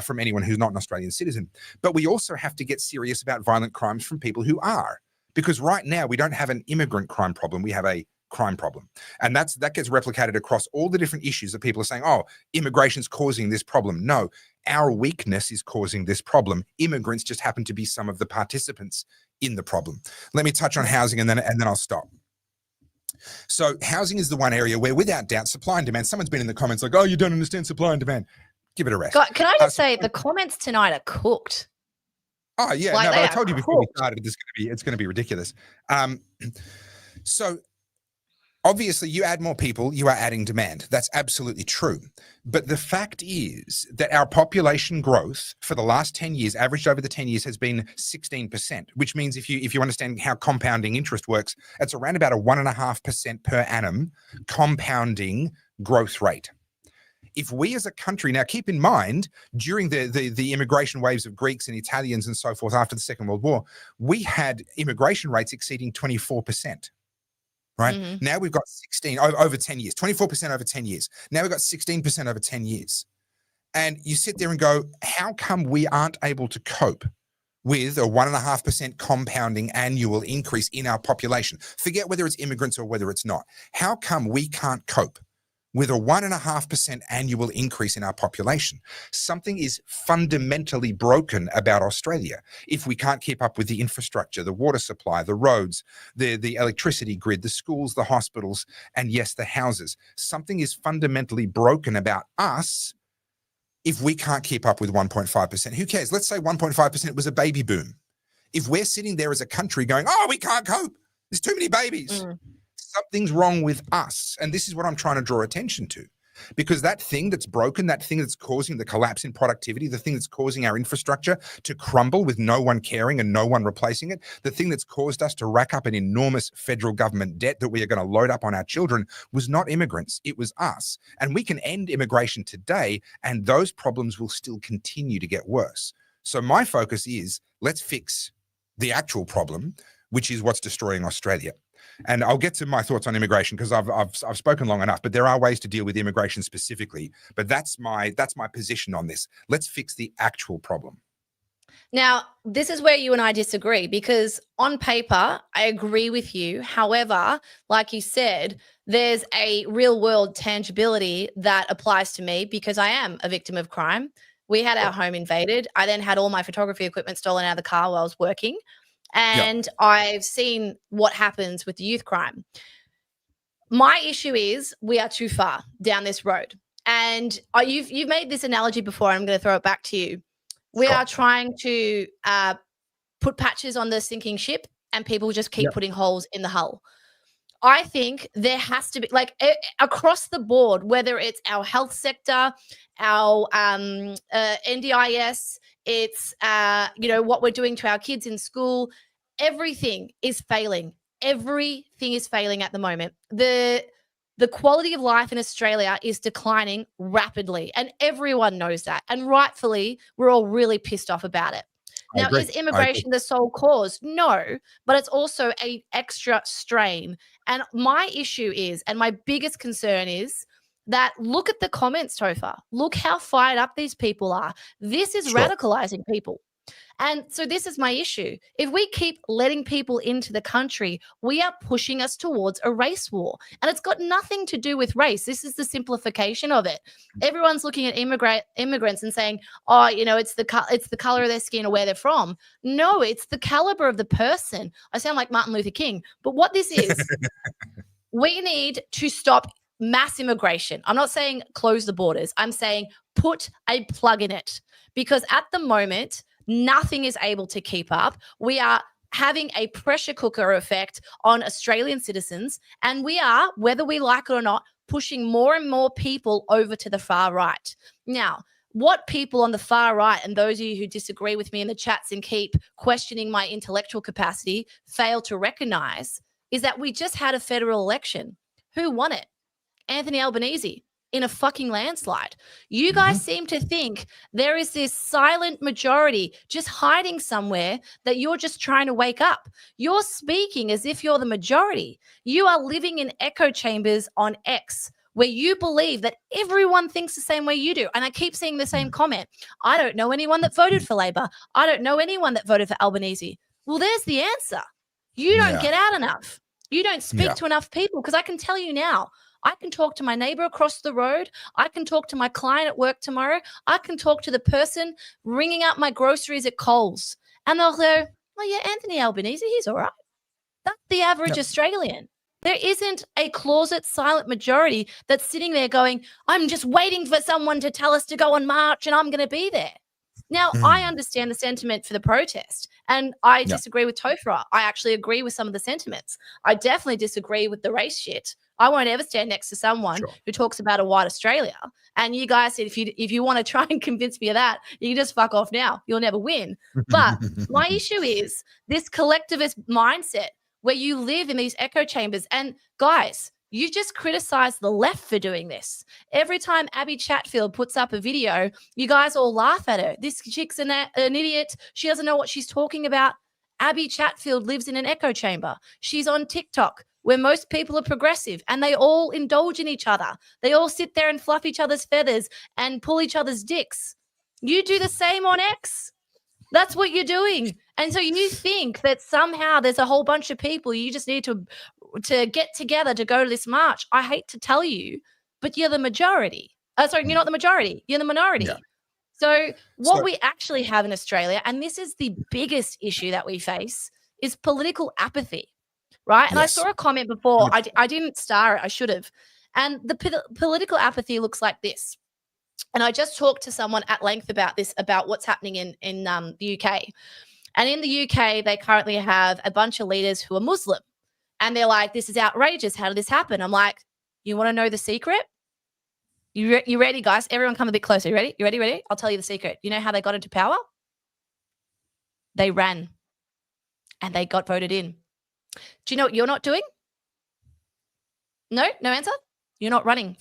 Speaker 2: from anyone who's not an Australian citizen. But we also have to get serious about violent crimes from people who are, because right now we don't have an immigrant crime problem. We have a crime problem. And that gets replicated across all the different issues that people are saying, oh, immigration's causing this problem. No, our weakness is causing this problem. Immigrants just happen to be some of the participants in the problem. Let me touch on housing and then I'll stop. So housing is the one area where, without doubt, supply and demand, someone's been in the comments like, oh, you don't understand supply and demand. Give it a rest.
Speaker 1: God, can I just say the comments tonight are cooked.
Speaker 2: Oh yeah,
Speaker 1: like,
Speaker 2: no, but I told you before we started, it's going to be ridiculous. So obviously, you add more people, you are adding demand. That's absolutely true. But the fact is that our population growth for the last 10 years, averaged over the 10 years, has been 16%, which means if you understand how compounding interest works, it's around about a 1.5% per annum compounding growth rate. If we as a country, now keep in mind, during the immigration waves of Greeks and Italians and so forth after the Second World War, we had immigration rates exceeding 24%. Right? Mm-hmm. Now we've got 16 over 10 years, 24% over 10 years. Now we've got 16% over 10 years. And you sit there and go, how come we aren't able to cope with a 1.5% compounding annual increase in our population? Forget whether it's immigrants or whether it's not. How come we can't cope with a 1.5% annual increase in our population? Something is fundamentally broken about Australia if we can't keep up with the infrastructure, the water supply, the roads, the electricity grid, the schools, the hospitals, and yes, the houses. Something is fundamentally broken about us if we can't keep up with 1.5%. Who cares? Let's say 1.5% was a baby boom. If we're sitting there as a country going, oh, we can't cope, there's too many babies. Something's wrong with us. And this is what I'm trying to draw attention to, because that thing that's broken, that thing that's causing the collapse in productivity, the thing that's causing our infrastructure to crumble with no one caring and no one replacing it, the thing that's caused us to rack up an enormous federal government debt that we are going to load up on our children was not immigrants. It was us. And we can end immigration today, and those problems will still continue to get worse. So my focus is, let's fix the actual problem, which is what's destroying Australia. And I'll get to my thoughts on immigration because I've spoken long enough, but there are ways to deal with immigration specifically. But that's my position on this. Let's fix the actual problem.
Speaker 1: Now, this is where you and I disagree, because on paper, I agree with you. However, like you said, there's a real world tangibility that applies to me because I am a victim of crime. We had our home invaded. I then had all my photography equipment stolen out of the car while I was working. And I've seen what happens with youth crime. My issue is we are too far down this road. And you've made this analogy before. I'm going to throw it back to you. We are trying to put patches on the sinking ship, and people just keep putting holes in the hull. I think there has to be, like, across the board, whether it's our health sector, our NDIS, it's what we're doing to our kids in school. Everything is failing. Everything is failing at the moment. The quality of life in Australia is declining rapidly, and everyone knows that. And rightfully, we're all really pissed off about it. Now, is immigration the sole cause? No, but it's also an extra strain. And my issue is, and my biggest concern is, that look at the comments, Topher. Look how fired up these people are. This is radicalizing people. And so this is my issue. If we keep letting people into the country, we are pushing us towards a race war. And it's got nothing to do with race. This is the simplification of it. Everyone's looking at immigrants and saying, oh, it's the color of their skin or where they're from. No, it's the caliber of the person. I sound like Martin Luther King. But what this is, we need to stop mass immigration. I'm not saying close the borders. I'm saying put a plug in it, because at the moment, nothing is able to keep up. We are having a pressure cooker effect on Australian citizens, and we are, whether we like it or not, pushing more and more people over to the far right. Now, what people on the far right, and those of you who disagree with me in the chats and keep questioning my intellectual capacity, fail to recognize is that we just had a federal election. Who won it? Anthony Albanese. in a fucking landslide. You guys seem to think there is this silent majority just hiding somewhere that you're just trying to wake up. You're speaking as if you're the majority. You are living in echo chambers on X, where you believe that everyone thinks the same way you do. And I keep seeing the same comment. I don't know anyone that voted for Labor. I don't know anyone that voted for Albanese. Well, there's the answer. You don't get out enough. You don't speak to enough people, because I can tell you now, I can talk to my neighbor across the road. I can talk to my client at work tomorrow. I can talk to the person ringing out my groceries at Coles. And they'll go, oh, yeah, Anthony Albanese, he's all right. That's the average Australian. There isn't a closet silent majority that's sitting there going, I'm just waiting for someone to tell us to go on march and I'm going to be there. Now, I understand the sentiment for the protest, and I disagree with Topher. I actually agree with some of the sentiments. I definitely disagree with the race shit. I won't ever stand next to someone who talks about a white Australia. And you guys said, if you want to try and convince me of that, you can just fuck off now. You'll never win. But my issue is this collectivist mindset where you live in these echo chambers. And guys, you just criticize the left for doing this. Every time Abby Chatfield puts up a video, you guys all laugh at her. This chick's an idiot. She doesn't know what she's talking about. Abby Chatfield lives in an echo chamber. She's on TikTok, where most people are progressive, and they all indulge in each other. They all sit there and fluff each other's feathers and pull each other's dicks. You do the same on X. That's what you're doing. And so you think that somehow there's a whole bunch of people you just need to get together to go to this march. I hate to tell you, but you're the majority. Sorry, you're not the majority. You're the minority. Yeah. So what we actually have in Australia, and this is the biggest issue that we face, is political apathy, right? And I saw a comment before. I didn't star it. I should have. And the political apathy looks like this. And I just talked to someone at length about this, about what's happening in the UK. And in the UK, they currently have a bunch of leaders who are Muslim. And they're like, this is outrageous. How did this happen? I'm like, you want to know the secret? You ready, guys? Everyone come a bit closer. You ready? You ready? I'll tell you the secret. You know how they got into power? They ran. And they got voted in. Do you know what you're not doing? No answer? You're not running.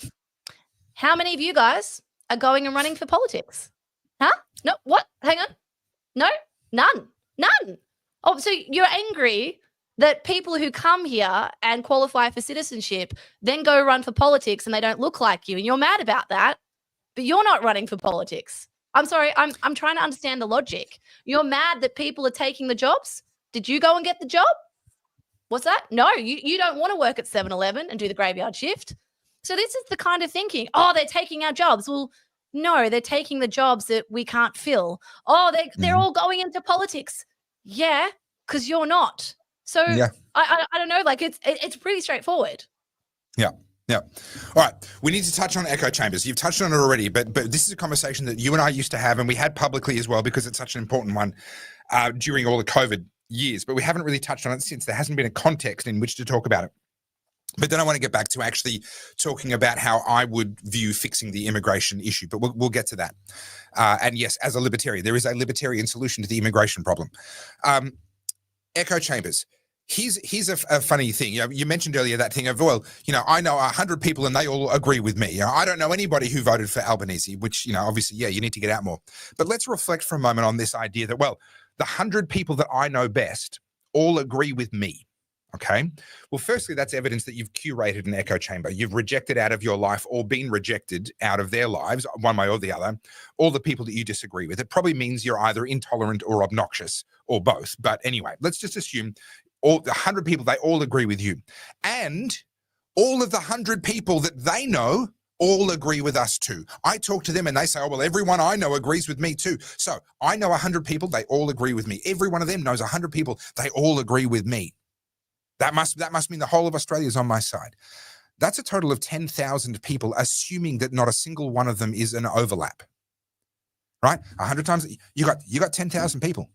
Speaker 1: How many of you guys are going and running for politics? Huh? No, what? Hang on. No, none. Oh, so you're angry that people who come here and qualify for citizenship then go run for politics and they don't look like you, and you're mad about that, but you're not running for politics. I'm sorry, I'm trying to understand the logic. You're mad that people are taking the jobs? Did you go and get the job? What's that? No, you don't want to work at 7-Eleven and do the graveyard shift. So this is the kind of thinking, oh, they're taking our jobs. Well, no, they're taking the jobs that we can't fill. Oh, they're all going into politics. Yeah, because you're not. So I don't know, like it's pretty straightforward. Yeah.
Speaker 2: All right. We need to touch on echo chambers. You've touched on it already, but this is a conversation that you and I used to have, and we had publicly as well, because it's such an important one during all the COVID years, but we haven't really touched on it since. There hasn't been a context in which to talk about it. But then I want to get back to actually talking about how I would view fixing the immigration issue, but we'll get to that. And yes, as a libertarian, there is a libertarian solution to the immigration problem. Echo chambers. Here's a funny thing. You mentioned earlier that thing of, well, I know 100 people and they all agree with me. I don't know anybody who voted for Albanese, which, obviously, you need to get out more. But let's reflect for a moment on this idea that, well, the 100 people that I know best all agree with me. Okay. Well, firstly, that's evidence that you've curated an echo chamber. You've rejected out of your life, or been rejected out of their lives, one way or the other, all the people that you disagree with. It probably means you're either intolerant or obnoxious, or both. But anyway, let's just assume all the 100 people, they all agree with you. And all of the 100 people that they know all agree with us too. I talk to them and they say, oh, well, everyone I know agrees with me too. So I know 100 people, they all agree with me. Every one of them knows 100 people, they all agree with me. That must mean the whole of Australia is on my side. That's a total of 10,000 people, assuming that not a single one of them is an overlap. Right? 100 times, you got 10,000 people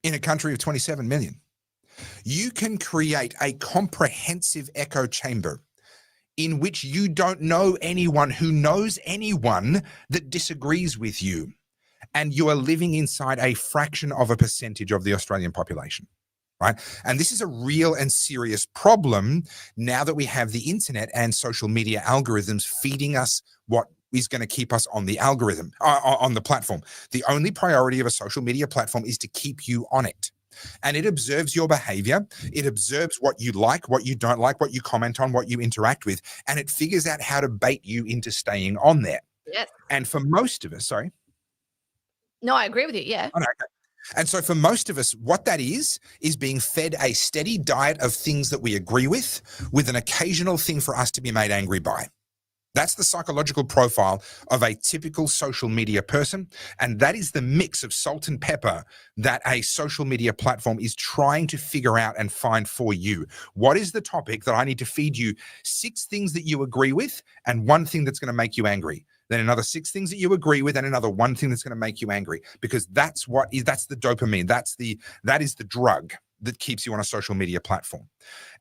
Speaker 2: in a country of 27 million. You can create a comprehensive echo chamber in which you don't know anyone who knows anyone that disagrees with you. And you are living inside a fraction of a percentage of the Australian population. right? And this is a real and serious problem now that we have the internet and social media algorithms feeding us what is going to keep us on the algorithm, on the platform. The only priority of a social media platform is to keep you on it. And it observes your behavior. It observes what you like, what you don't like, what you comment on, what you interact with, and it figures out how to bait you into staying on there.
Speaker 1: Yes.
Speaker 2: And for most of us, sorry.
Speaker 1: No, I agree with you. Yeah.
Speaker 2: Oh, no, okay. And so for most of us, what that is being fed a steady diet of things that we agree with an occasional thing for us to be made angry by. That's the psychological profile of a typical social media person. And that is the mix of salt and pepper that a social media platform is trying to figure out and find for you. What is the topic that I need to feed you 6 things that you agree with and 1 thing that's going to make you angry? Then another 6 things that you agree with and another 1 thing that's going to make you angry, because that's the dopamine. That is the drug that keeps you on a social media platform.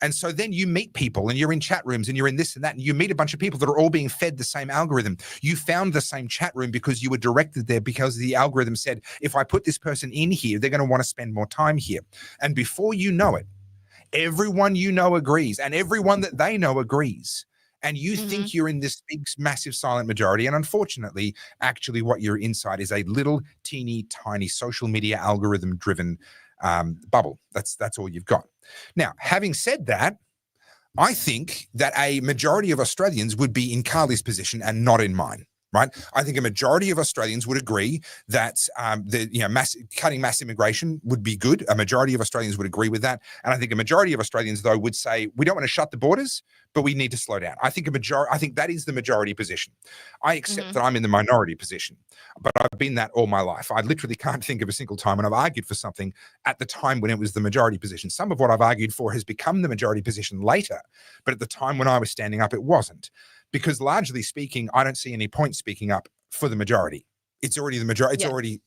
Speaker 2: And so then you meet people and you're in chat rooms and you're in this and that, and you meet a bunch of people that are all being fed the same algorithm. You found the same chat room because you were directed there because the algorithm said, if I put this person in here, they're going to want to spend more time here. And before you know it, everyone you know agrees and everyone that they know agrees. And you think you're in this big, massive silent majority. And unfortunately, actually what you're inside is a little teeny tiny social media algorithm driven bubble. That's all you've got. Now, having said that, I think that a majority of Australians would be in Carly's position and not in mine. Right, I think a majority of Australians would agree that cutting mass immigration would be good. A majority of Australians would agree with that, and I think a majority of Australians, though, would say we don't want to shut the borders, but we need to slow down. I think that is the majority position. I accept that I'm in the minority position, but I've been that all my life. I literally can't think of a single time when I've argued for something at the time when it was the majority position. Some of what I've argued for has become the majority position later, but at the time when I was standing up, it wasn't. Because largely speaking, I don't see any point speaking up for the majority. It's already the majority. It's already,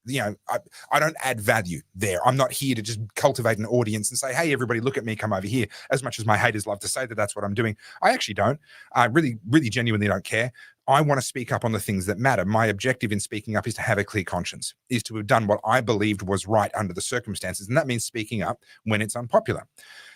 Speaker 2: I don't add value there. I'm not here to just cultivate an audience and say, hey, everybody, look at me, come over here. As much as my haters love to say that that's what I'm doing, I actually don't. I really, really genuinely don't care. I want to speak up on the things that matter. My objective in speaking up is to have a clear conscience, is to have done what I believed was right under the circumstances. And that means speaking up when it's unpopular.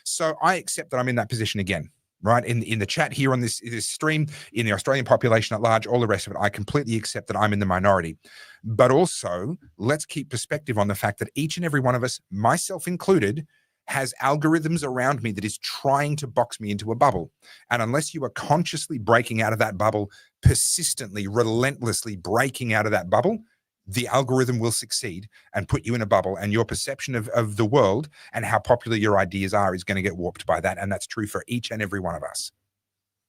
Speaker 2: So I accept that I'm in that position again. Right, in the chat here on this stream, in the Australian population at large, all the rest of it, I completely accept that I'm in the minority. But also, let's keep perspective on the fact that each and every one of us, myself included, has algorithms around me that is trying to box me into a bubble. And unless you are consciously breaking out of that bubble, persistently, relentlessly breaking out of that bubble, the algorithm will succeed and put you in a bubble, and your perception of the world and how popular your ideas are is going to get warped by that. And that's true for each and every one of us.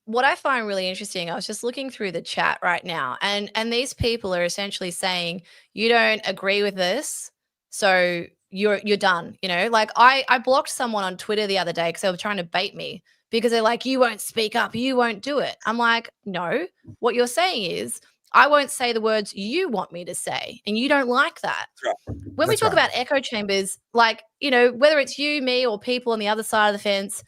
Speaker 1: What I find really interesting, I was just looking through the chat right now, and these people are essentially saying, you don't agree with this, so you're done. Like I blocked someone on Twitter the other day because they were trying to bait me because they're like, you won't speak up, you won't do it. I'm like, no, what you're saying is I won't say the words you want me to say, and you don't like that. When we talk about echo chambers, like, whether it's you, me, or people on the other side of the fence,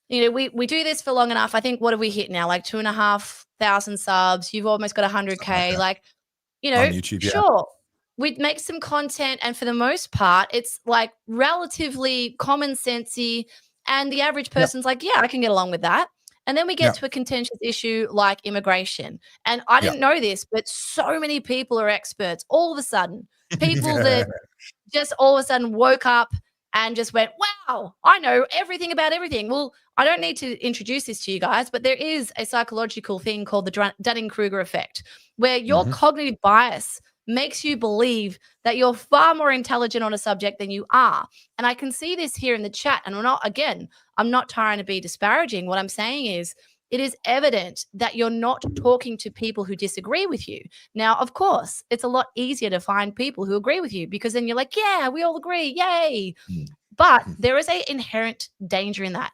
Speaker 1: we do this for long enough. I think, what have we hit now? Like 2,500 subs. You've almost got 100K. Like,
Speaker 2: on YouTube,
Speaker 1: sure, we'd make some content, and for the most part, it's like relatively common sensey, and the average person's like, yeah, I can get along with that. And then we get to a contentious issue like immigration. And I didn't know this, but so many people are experts all of a sudden. People that just all of a sudden woke up and just went, wow, I know everything about everything. Well, I don't need to introduce this to you guys, but there is a psychological thing called the Dunning-Kruger effect, where your cognitive bias makes you believe that you're far more intelligent on a subject than you are. And I can see this here in the chat. And I'm not trying to be disparaging. What I'm saying is, it is evident that you're not talking to people who disagree with you. Now, of course, it's a lot easier to find people who agree with you, because then you're like, yeah, we all agree. Yay. But there is an inherent danger in that.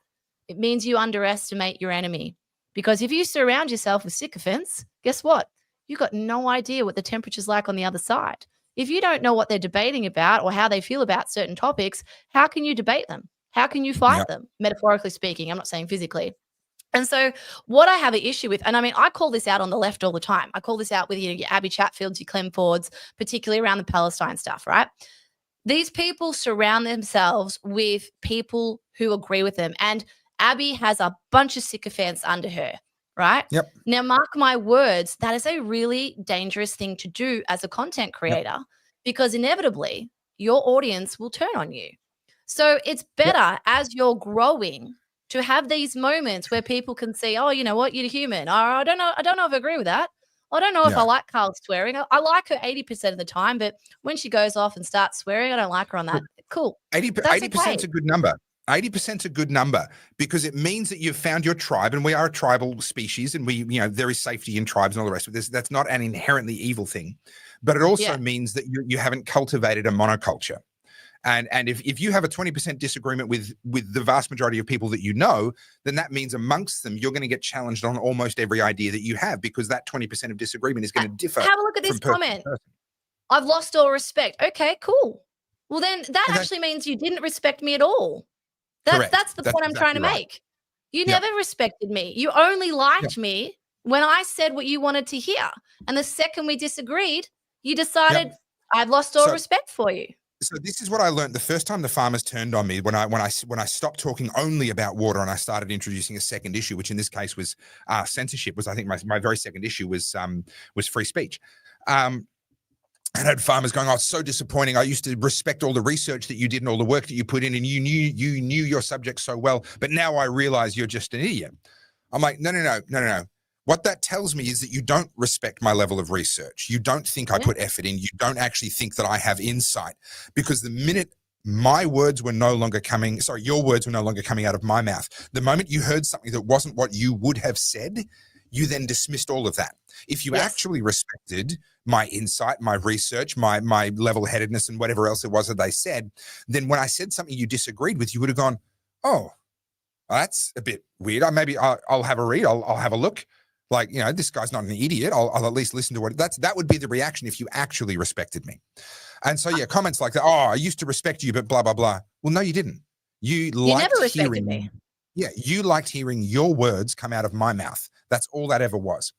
Speaker 1: It means you underestimate your enemy, because if you surround yourself with sycophants, guess what? You've got no idea what the temperature's like on the other side. If you don't know what they're debating about or how they feel about certain topics, how can you debate them? How can you fight them? Metaphorically speaking, I'm not saying physically. And so what I have an issue with, and I mean, I call this out on the left all the time. I call this out with your Abby Chatfields, your Clem Fords, particularly around the Palestine stuff, right? these people surround themselves with people who agree with them. And Abby has a bunch of sycophants under her, right?
Speaker 2: Yep.
Speaker 1: Now, mark my words, that is a really dangerous thing to do as a content creator because inevitably your audience will turn on you. So it's better as you're growing to have these moments where people can see, oh, you know what, you're human. Or I don't know if I agree with that. I don't know if I like Carl swearing. I like her 80% of the time, but when she goes off and starts swearing, I don't like her on that. Cool.
Speaker 2: 80% is a good number. 80% is a good number because it means that you've found your tribe, and we are a tribal species, and we, there is safety in tribes and all the rest of this. That's not an inherently evil thing, but it also means that you haven't cultivated a monoculture. And if you have a 20% disagreement with the vast majority of people that you know, then that means amongst them, you're going to get challenged on almost every idea that you have, because that 20% of disagreement is going to differ.
Speaker 1: Have a look at this comment. I've lost all respect. Okay, cool. Well, then that actually means you didn't respect me at all. That's the point I'm trying to make. You never respected me. You only liked me when I said what you wanted to hear. And the second we disagreed, you decided I've lost all respect for you.
Speaker 2: So this is what I learned the first time the farmers turned on me, when I stopped talking only about water and I started introducing a second issue, which in this case was censorship. Was, I think, my very second issue was free speech. And had farmers going, "Oh, it's so disappointing. I used to respect all the research that you did and all the work that you put in, and you knew your subject so well, but now I realize you're just an idiot." I'm like, no. What that tells me is that you don't respect my level of research. You don't think I put effort in. You don't actually think that I have insight, because the minute your words were no longer coming out of my mouth, the moment you heard something that wasn't what you would have said, you then dismissed all of that. If you actually respected my insight, my research, my level-headedness, and whatever else it was that they said, then when I said something you disagreed with, you would have gone, "Oh, well, that's a bit weird. I'll have a read. I'll have a look. Like, this guy's not an idiot. I'll at least listen to what that would be the reaction if you actually respected me." And so, comments like that, "Oh, I used to respect you, but blah, blah, blah." Well, no, you didn't. You
Speaker 1: never respected me.
Speaker 2: Yeah, you liked hearing your words come out of my mouth. That's all that ever was.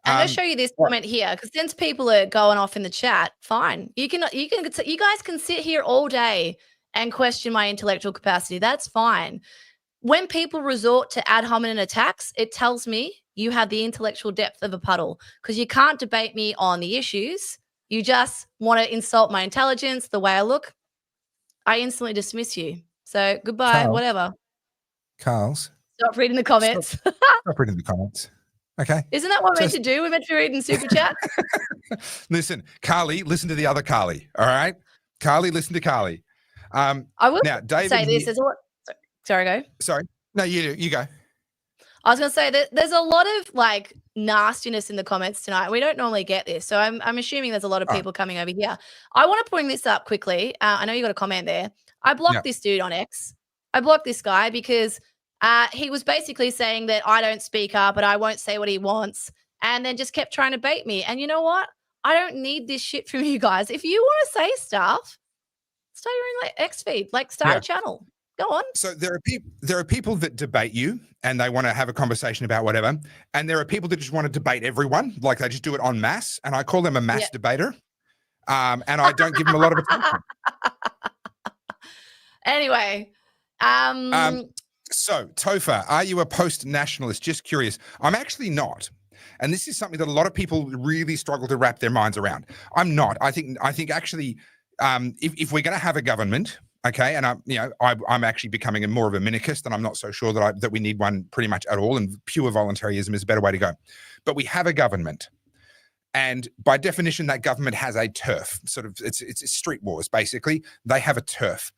Speaker 1: I'm going to show you this comment here, because since people are going off in the chat, fine. You guys can sit here all day and question my intellectual capacity. That's fine. When people resort to ad hominem attacks, it tells me you have the intellectual depth of a puddle, because you can't debate me on the issues. You just want to insult my intelligence, the way I look. I instantly dismiss you. So goodbye, whatever.
Speaker 2: Carls.
Speaker 1: Stop reading the comments.
Speaker 2: Stop reading the comments. Okay.
Speaker 1: Isn't that what we're meant to do? We're meant to be reading super chat.
Speaker 2: Listen, Carly, listen to the other Carly. All right. Carly, listen to Carly.
Speaker 1: I will
Speaker 2: now, David,
Speaker 1: say this as what. Sorry, go.
Speaker 2: Sorry. No, you go.
Speaker 1: I was going to say that there's a lot of nastiness in the comments tonight. We don't normally get this. So I'm assuming there's a lot of people coming over here. I want to bring this up quickly. I know you got a comment there. I blocked this dude on X. I blocked this guy because he was basically saying that I don't speak up, but I won't say what he wants, and then just kept trying to bait me. And you know what? I don't need this shit from you guys. If you want to say stuff, start your own X feed. Start a channel. Go on.
Speaker 2: So there are people that debate you and they want to have a conversation about whatever, and there are people that just want to debate everyone, like they just do it en masse, and I call them a mass debater, and I don't give them a lot of attention.
Speaker 1: Anyway,
Speaker 2: so Topher, are you a post-nationalist? Just curious. I'm actually not. And this is something that a lot of people really struggle to wrap their minds around. I'm not. I think actually, if we're going to have a government, okay, and I'm actually becoming more of a minarchist, and I'm not so sure that we need one pretty much at all, and pure voluntarism is a better way to go. But we have a government, and by definition, that government has a turf. Sort of, it's street wars basically. They have a turf.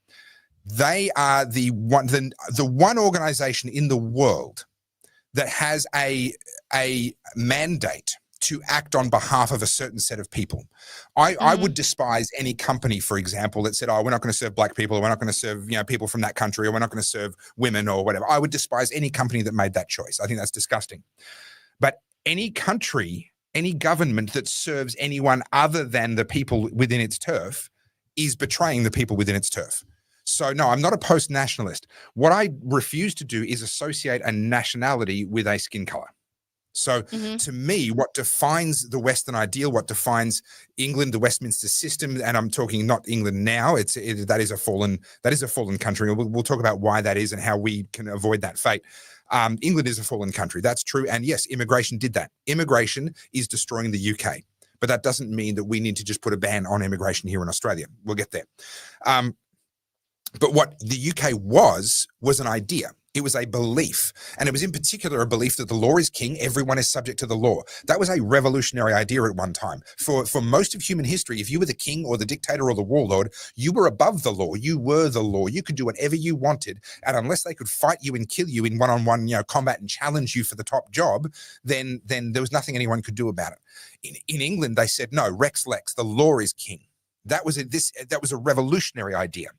Speaker 2: They are the one organization in the world that has a mandate to act on behalf of a certain set of people. I would despise any company, for example, that said, "Oh, we're not going to serve black people, or we're not going to serve people from that country, or we're not going to serve women," or whatever. I would despise any company that made that choice. I think that's disgusting. But any country, any government that serves anyone other than the people within its turf is betraying the people within its turf. So no, I'm not a post-nationalist. What I refuse to do is associate a nationality with a skin color. So to me, what defines the Western ideal, what defines England, the Westminster system, and I'm talking not England now, that is a fallen country. We'll talk about why that is and how we can avoid that fate. England is a fallen country. That's true. And yes, immigration did that. Immigration is destroying the UK. But that doesn't mean that we need to just put a ban on immigration here in Australia. We'll get there. But what the UK was an idea. It was a belief. And it was in particular a belief that the law is king, everyone is subject to the law. That was a revolutionary idea at one time. For most of human history, if you were the king or the dictator or the warlord, you were above the law. You were the law. You could do whatever you wanted. And unless they could fight you and kill you in one-on-one, combat and challenge you for the top job, then there was nothing anyone could do about it. In England, they said, no, Rex Lex, the law is king. That was a revolutionary idea.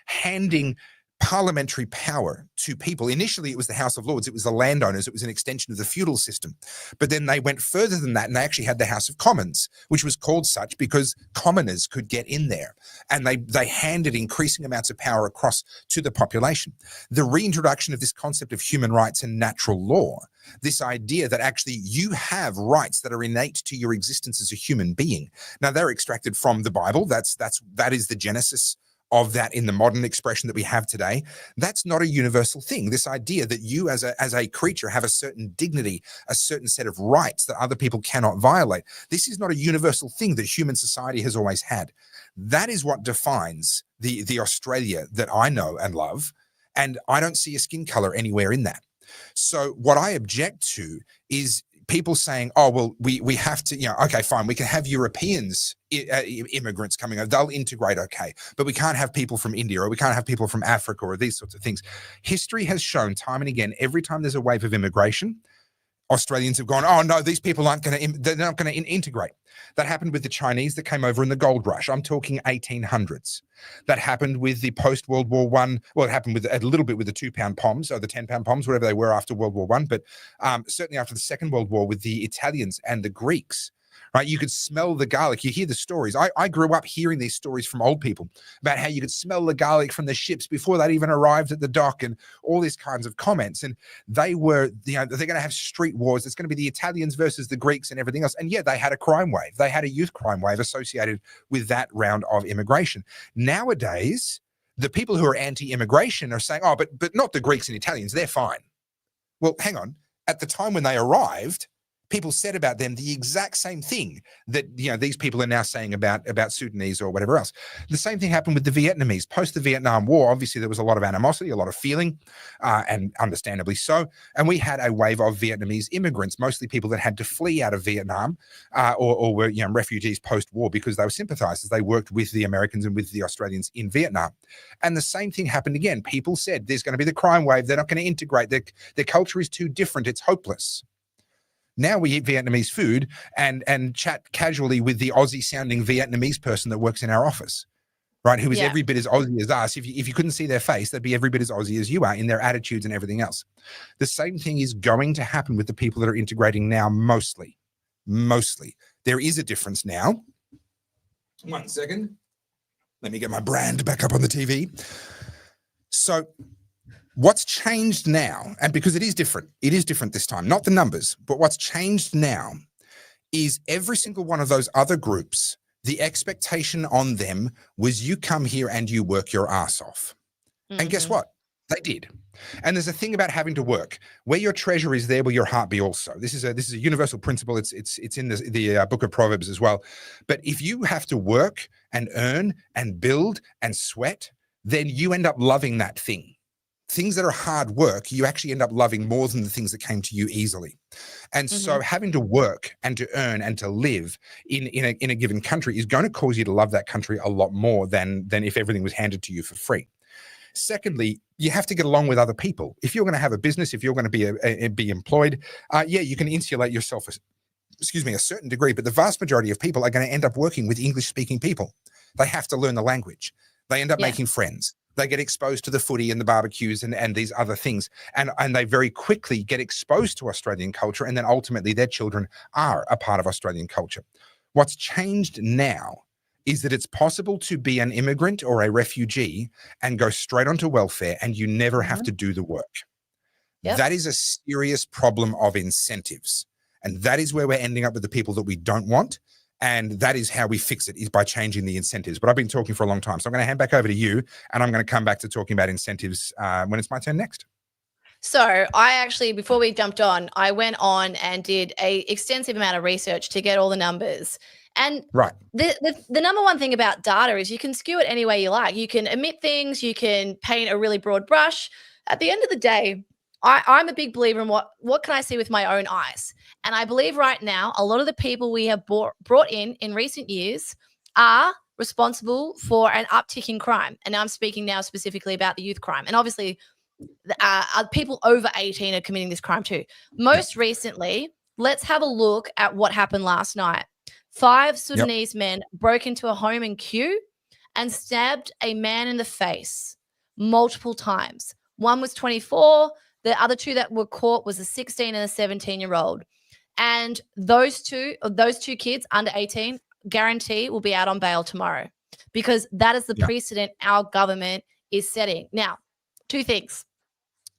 Speaker 2: Handing parliamentary power to people. Initially, it was the House of Lords. It was the landowners. It was an extension of the feudal system. But then they went further than that, and they actually had the House of Commons, which was called such because commoners could get in there. And they handed increasing amounts of power across to the population. The reintroduction of this concept of human rights and natural law, this idea that actually you have rights that are innate to your existence as a human being. Now, they're extracted from the Bible. That is the genesis of that in the modern expression that we have today. That's not a universal thing. This idea that you as a creature have a certain dignity, a certain set of rights that other people cannot violate. This is not a universal thing that human society has always had. That is what defines the Australia that I know and love. And I don't see a skin color anywhere in that. So what I object to is people saying, oh, well, we have to, okay, fine, we can have Europeans, immigrants coming over, they'll integrate, okay, but we can't have people from India or we can't have people from Africa or these sorts of things. History has shown time and again, every time there's a wave of immigration, Australians have gone, oh no, these people they're not going to integrate. That happened with the Chinese that came over in the gold rush. I'm talking 1800s. That happened with the post-World War I. Well, it happened with a little bit with the 2-pound poms or the 10-pound poms, whatever they were after World War I. But certainly after the Second World War with the Italians and the Greeks, right? You could smell the garlic. You hear the stories. I grew up hearing these stories from old people about how you could smell the garlic from the ships before they'd even arrived at the dock and all these kinds of comments. And they were, they're going to have street wars. It's going to be the Italians versus the Greeks and everything else. And yeah, they had a crime wave. They had a youth crime wave associated with that round of immigration. Nowadays, the people who are anti-immigration are saying, oh, but not the Greeks and Italians. They're fine. Well, hang on. At the time when they arrived, people said about them the exact same thing that these people are now saying about Sudanese or whatever else. The same thing happened with the Vietnamese. Post the Vietnam War, obviously there was a lot of animosity, a lot of feeling, and understandably so. And we had a wave of Vietnamese immigrants, mostly people that had to flee out of Vietnam or were refugees post-war because they were sympathizers. They worked with the Americans and with the Australians in Vietnam. And the same thing happened again. People said there's going to be the crime wave. They're not going to integrate. Their culture is too different. It's hopeless. Now we eat Vietnamese food and chat casually with the Aussie-sounding Vietnamese person that works in our office, right? Who is every bit as Aussie as us. If you couldn't see their face, they'd be every bit as Aussie as you are in their attitudes and everything else. The same thing is going to happen with the people that are integrating now mostly. Mostly. There is a difference now. 1 second. Let me get my brand back up on the TV. So what's changed now, and because it is different this time, not the numbers, but what's changed now is every single one of those other groups, the expectation on them was you come here and you work your ass off. And guess what? They did. And there's a thing about having to work. Where your treasure is, there will your heart be also. This is a universal principle. It's in the book of Proverbs as well. But if you have to work and earn and build and sweat, then you end up loving that thing. Things that are hard work, you actually end up loving more than the things that came to you easily. And so having to work and to earn and to live in a given country is going to cause you to love that country a lot more than if everything was handed to you for free. Secondly, you have to get along with other people. If you're going to have a business, if you're going to be employed, you can insulate yourself, a certain degree, but the vast majority of people are going to end up working with English-speaking people. They have to learn the language. They end up making friends. They get exposed to the footy and the barbecues and these other things. And they very quickly get exposed to Australian culture. And then ultimately their children are a part of Australian culture. What's changed now is that it's possible to be an immigrant or a refugee and go straight onto welfare and you never have to do the work. That is a serious problem of incentives. And that is where we're ending up with the people that we don't want. And that is how we fix it, is by changing the incentives. But I've been talking for a long time. So I'm going to hand back over to you, and I'm going to come back to talking about incentives when it's my turn next.
Speaker 1: So I actually, before we jumped on, I went on and did a extensive amount of research to get all the numbers. And
Speaker 2: right,
Speaker 1: the number one thing about data is you can skew it any way you like. You can omit things, you can paint a really broad brush. At the end of the day, I'm a big believer in what can I see with my own eyes. And I believe right now, a lot of the people we have brought in recent years are responsible for an uptick in crime. And I'm speaking now specifically about the youth crime. And obviously, people over 18 are committing this crime too. Most recently, let's have a look at what happened last night. 5 Sudanese men broke into a home in Kew and stabbed a man in the face multiple times. One was 24. The other 2 that were caught was a 16 and a 17-year-old. And those two kids under 18, guarantee will be out on bail tomorrow, because that is the precedent our government is setting. Now, 2 things.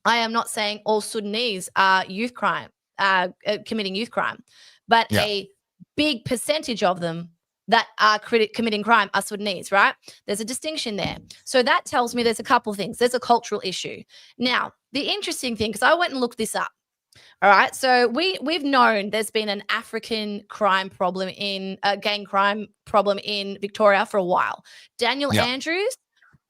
Speaker 1: I am not saying all Sudanese are committing youth crime, but a big percentage of them that are committing crime are Sudanese, right? There's a distinction there. So that tells me there's a couple of things. There's a cultural issue. Now, the interesting thing, because I went and looked this up. All right. So we've known there's been an African crime problem gang crime problem in Victoria for a while. Daniel Andrews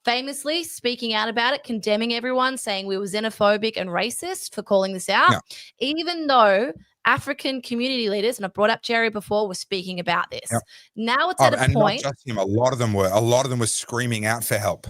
Speaker 1: famously speaking out about it, condemning everyone, saying we were xenophobic and racist for calling this out, even though African community leaders, and I brought up Jerry before, were speaking about this. Now it's at a point.
Speaker 2: Not just him. A lot of them were screaming out for help.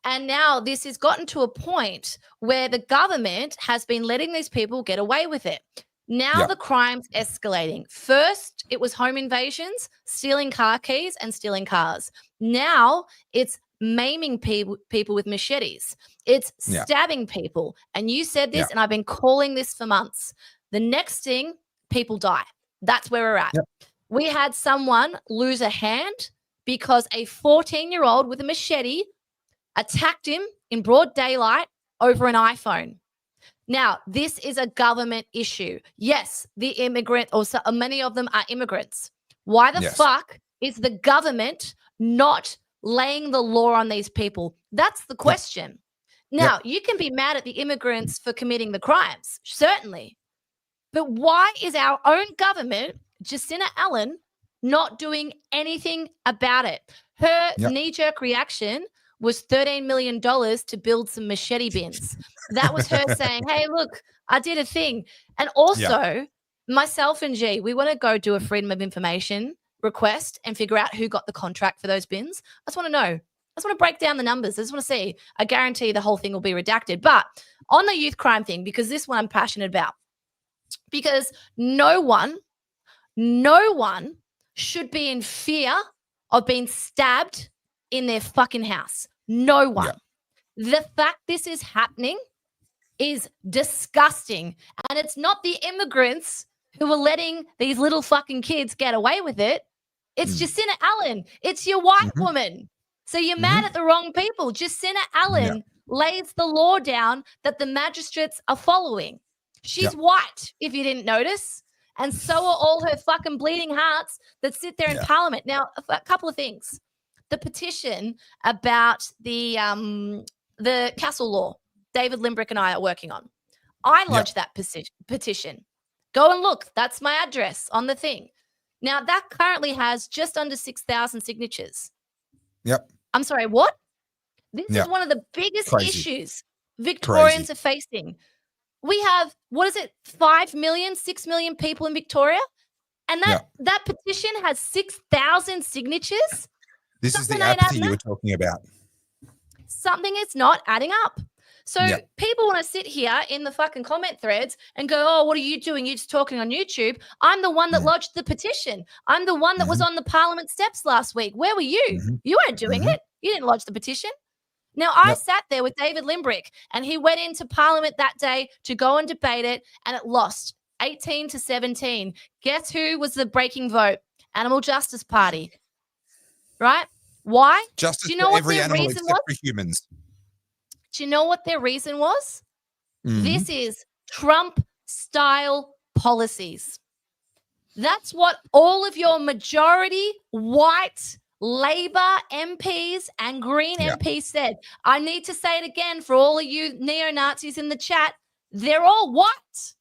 Speaker 1: And now this has gotten to a point where the government has been letting these people get away with it. Now the crime's escalating. First, it was home invasions, stealing car keys and stealing cars. Now it's maiming people with machetes. It's stabbing people. And you said this, and I've been calling this for months. The next thing, people die. That's where we're at. We had someone lose a hand because a 14-year-old with a machete attacked him in broad daylight over an iPhone. Now, this is a government issue. Yes, the immigrant, or many of them are immigrants. Why the fuck is the government not laying the law on these people? That's the question. Now, you can be mad at the immigrants for committing the crimes, certainly. But why is our own government, Jacinta Allen, not doing anything about it? Her knee-jerk reaction was $13 million to build some machete bins. That was her saying, hey, look, I did a thing. And also, myself and G, we want to go do a Freedom of Information request and figure out who got the contract for those bins. I just want to know. I just want to break down the numbers. I just want to see. I guarantee the whole thing will be redacted. But on the youth crime thing, because this one I'm passionate about, because no one should be in fear of being stabbed in their fucking house. No one. The fact this is happening is disgusting. And it's not the immigrants who are letting these little fucking kids get away with it. It's Jacinta Allen. It's your white woman. So you're mad at the wrong people. Jacinta Allen lays the law down that the magistrates are following. She's white, if you didn't notice. And so are all her fucking bleeding hearts that sit there in Parliament. Now, a couple of things. The petition about the Castle Law, David Limbrick and I are working on. I lodged that petition. Go and look. That's my address on the thing. Now, that currently has just under 6,000 signatures. I'm sorry, what? This is one of the biggest issues Victorians are facing. We have, 5 million, 6 million people in Victoria? And that petition has 6,000 signatures?
Speaker 2: This is the apathy you were talking about.
Speaker 1: Something is not adding up. So people want to sit here in the fucking comment threads and go, oh, what are you doing? You're just talking on YouTube. I'm the one that lodged the petition. I'm the one that was on the Parliament steps last week. Where were you? You weren't doing it. You didn't lodge the petition. Now, I sat there with David Limbrick, and he went into Parliament that day to go and debate it, and it lost 18-17. Guess who was the breaking vote? Animal Justice Party. Right? Why?
Speaker 2: Justice
Speaker 1: Do you know
Speaker 2: for
Speaker 1: what
Speaker 2: every
Speaker 1: their
Speaker 2: animal
Speaker 1: reason
Speaker 2: except
Speaker 1: was?
Speaker 2: for humans.
Speaker 1: Do you know what their reason was? This is Trump-style policies. That's what all of your majority white Labor MPs and Green MPs said. I need to say it again for all of you neo-Nazis in the chat. They're all white.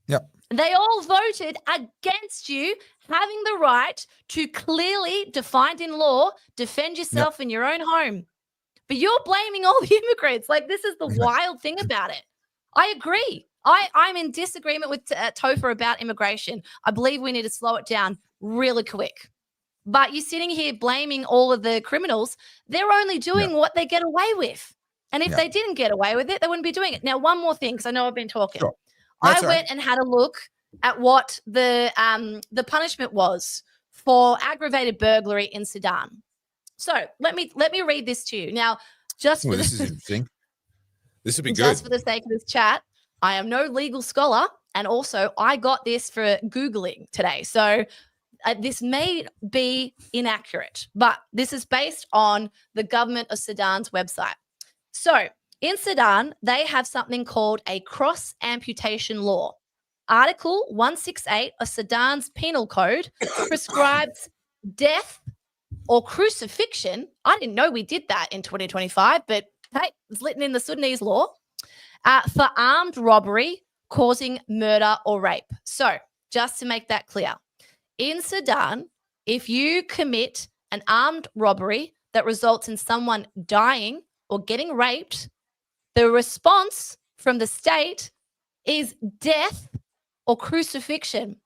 Speaker 2: Yep.
Speaker 1: They all voted against you having the right to clearly, defined in law, defend yourself in your own home. But you're blaming all the immigrants. Like, this is the wild thing about it. I agree. I'm in disagreement with Topher about immigration. I believe we need to slow it down really quick. But you're sitting here blaming all of the criminals. They're only doing what they get away with. And if they didn't get away with it, they wouldn't be doing it. Now, one more thing, because I know I've been talking.
Speaker 2: Sure.
Speaker 1: I went and had a look at what the punishment was for aggravated burglary in Sudan. So let me read this to you. Now, just for
Speaker 2: this is interesting. This would be good.
Speaker 1: Just for the sake of this chat, I am no legal scholar, and also I got this for Googling today. So this may be inaccurate, but this is based on the government of Sudan's website. So in Sudan, they have something called a cross amputation law. Article 168 of Sudan's penal code prescribes death or crucifixion. I didn't know we did that in 2025, but hey, it's written in the Sudanese law for armed robbery causing murder or rape. So just to make that clear, in Sudan, if you commit an armed robbery that results in someone dying or getting raped, the response from the state is death or crucifixion.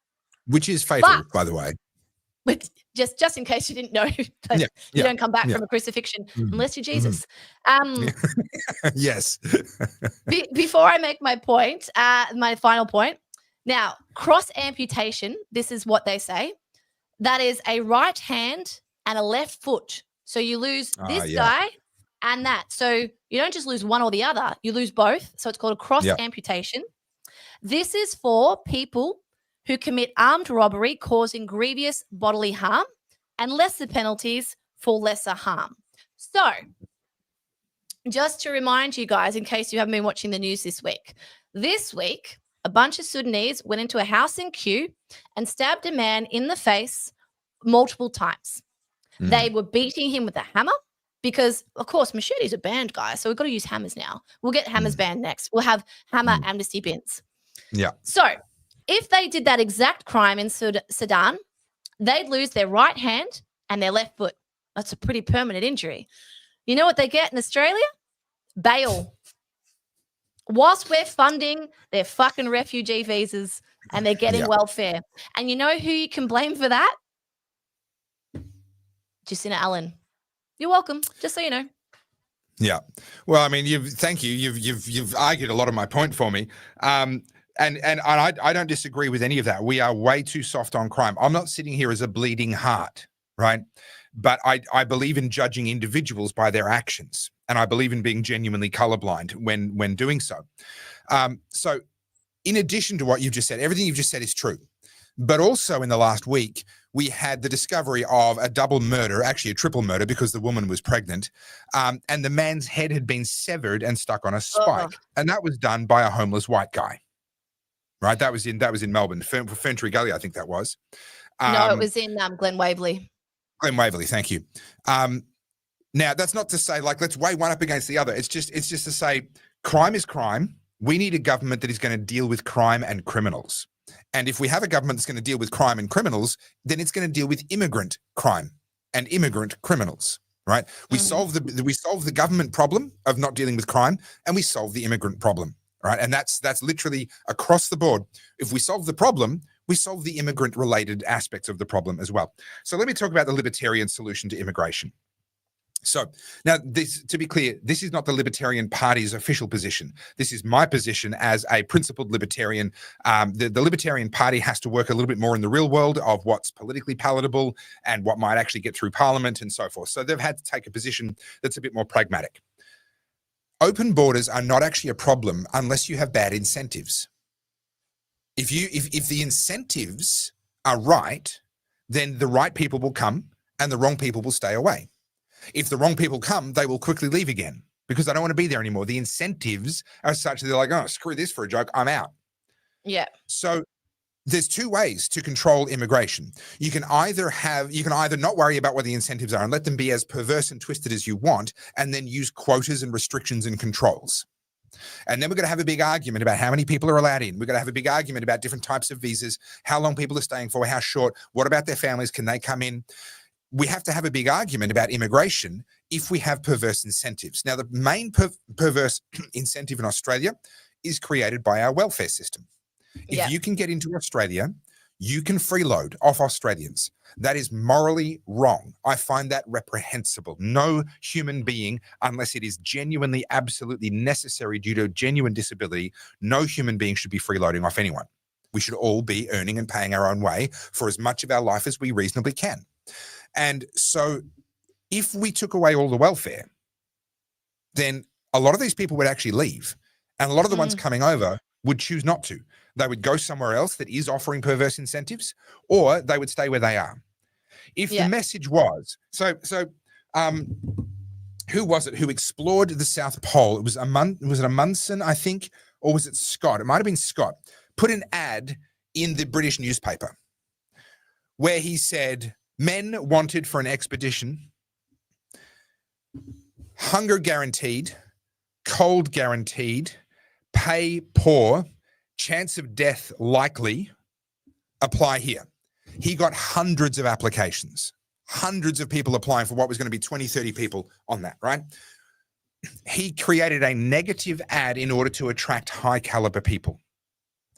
Speaker 2: Which is fatal, by the way.
Speaker 1: But just in case you didn't know, you don't come back from a crucifixion unless you're Jesus.
Speaker 2: Yes.
Speaker 1: Before I make my point, my final point. Now, cross amputation, this is what they say. That is a right hand and a left foot. So you lose this guy and that. So you don't just lose one or the other, you lose both. So it's called a cross amputation. This is for people who commit armed robbery causing grievous bodily harm and lesser penalties for lesser harm. So just to remind you guys, in case you haven't been watching the news this week, a bunch of Sudanese went into a house in Kew and stabbed a man in the face multiple times. They were beating him with a hammer because, of course, machetes are banned, guys. So we've got to use hammers now. We'll get hammers banned next. We'll have hammer amnesty bins. Yeah. So if they did that exact crime in Sudan, they'd lose their right hand and their left foot. That's a pretty permanent injury. You know what they get in Australia? Bail. Whilst we're funding their fucking refugee visas and they're getting welfare. And you know who you can blame for that? Jacinta Allen. You're welcome, just so you know.
Speaker 2: Yeah. Well, I mean, thank you. You've argued a lot of my point for me. And I don't disagree with any of that. We are way too soft on crime. I'm not sitting here as a bleeding heart, right? But I believe in judging individuals by their actions. And I believe in being genuinely colorblind when doing so. So in addition to what you've just said, everything you've just said is true. But also in the last week, we had the discovery of a double murder, actually a triple murder because the woman was pregnant. And the man's head had been severed and stuck on a spike. And that was done by a homeless white guy. Right? That was in Melbourne, Ferntree Gully, I think that was.
Speaker 1: No, it was in Glen Waverley.
Speaker 2: Glen Waverley, thank you. Now, that's not to say, like, let's weigh one up against the other. It's just to say crime is crime. We need a government that is going to deal with crime and criminals. And if we have a government that's going to deal with crime and criminals, then it's going to deal with immigrant crime and immigrant criminals, right? We solve the government problem of not dealing with crime, and we solve the immigrant problem, right? And that's literally across the board. If we solve the problem, we solve the immigrant-related aspects of the problem as well. So let me talk about the libertarian solution to immigration. So now, to be clear, this is not the Libertarian Party's official position. This is my position as a principled libertarian. The Libertarian Party has to work a little bit more in the real world of what's politically palatable and what might actually get through Parliament and so forth. So they've had to take a position that's a bit more pragmatic. Open borders are not actually a problem unless you have bad incentives. If the incentives are right, then the right people will come and the wrong people will stay away. If the wrong people come, they will quickly leave again because they don't want to be there anymore. The incentives are such that they're like, oh, screw this for a joke, I'm out.
Speaker 1: Yeah.
Speaker 2: So there's two ways to control immigration. You can either not worry about what the incentives are and let them be as perverse and twisted as you want, and then use quotas and restrictions and controls. And then we're going to have a big argument about how many people are allowed in. We're going to have a big argument about different types of visas, how long people are staying for, how short, what about their families, can they come in? We have to have a big argument about immigration if we have perverse incentives. Now, the main perverse incentive in Australia is created by our welfare system. If you can get into Australia, you can freeload off Australians. That is morally wrong. I find that reprehensible. No human being, unless it is genuinely, absolutely necessary due to genuine disability, no human being should be freeloading off anyone. We should all be earning and paying our own way for as much of our life as we reasonably can. And so if we took away all the welfare, then a lot of these people would actually leave. And a lot of the ones coming over would choose not to. They would go somewhere else that is offering perverse incentives, or they would stay where they are. If the message was, who was it who explored the South Pole? It was was it Amundsen, I think, or was it Scott? It might have been Scott. Put an ad in the British newspaper where he said, men wanted for an expedition, hunger guaranteed, cold guaranteed, pay poor, chance of death likely, apply here. He got hundreds of applications, hundreds of people applying for what was going to be 20, 30 people on that, right? He created a negative ad in order to attract high caliber people.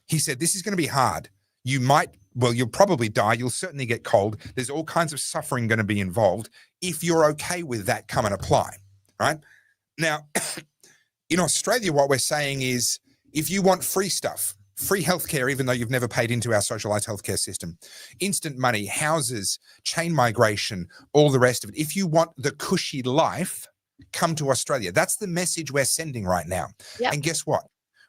Speaker 2: He said, this is going to be hard. You'll probably die. You'll certainly get cold. There's all kinds of suffering going to be involved. If you're okay with that, come and apply, right? Now, in Australia, what we're saying is, if you want free stuff, free healthcare, even though you've never paid into our socialized healthcare system, instant money, houses, chain migration, all the rest of it. If you want the cushy life, come to Australia. That's the message we're sending right now. Yep. And guess what?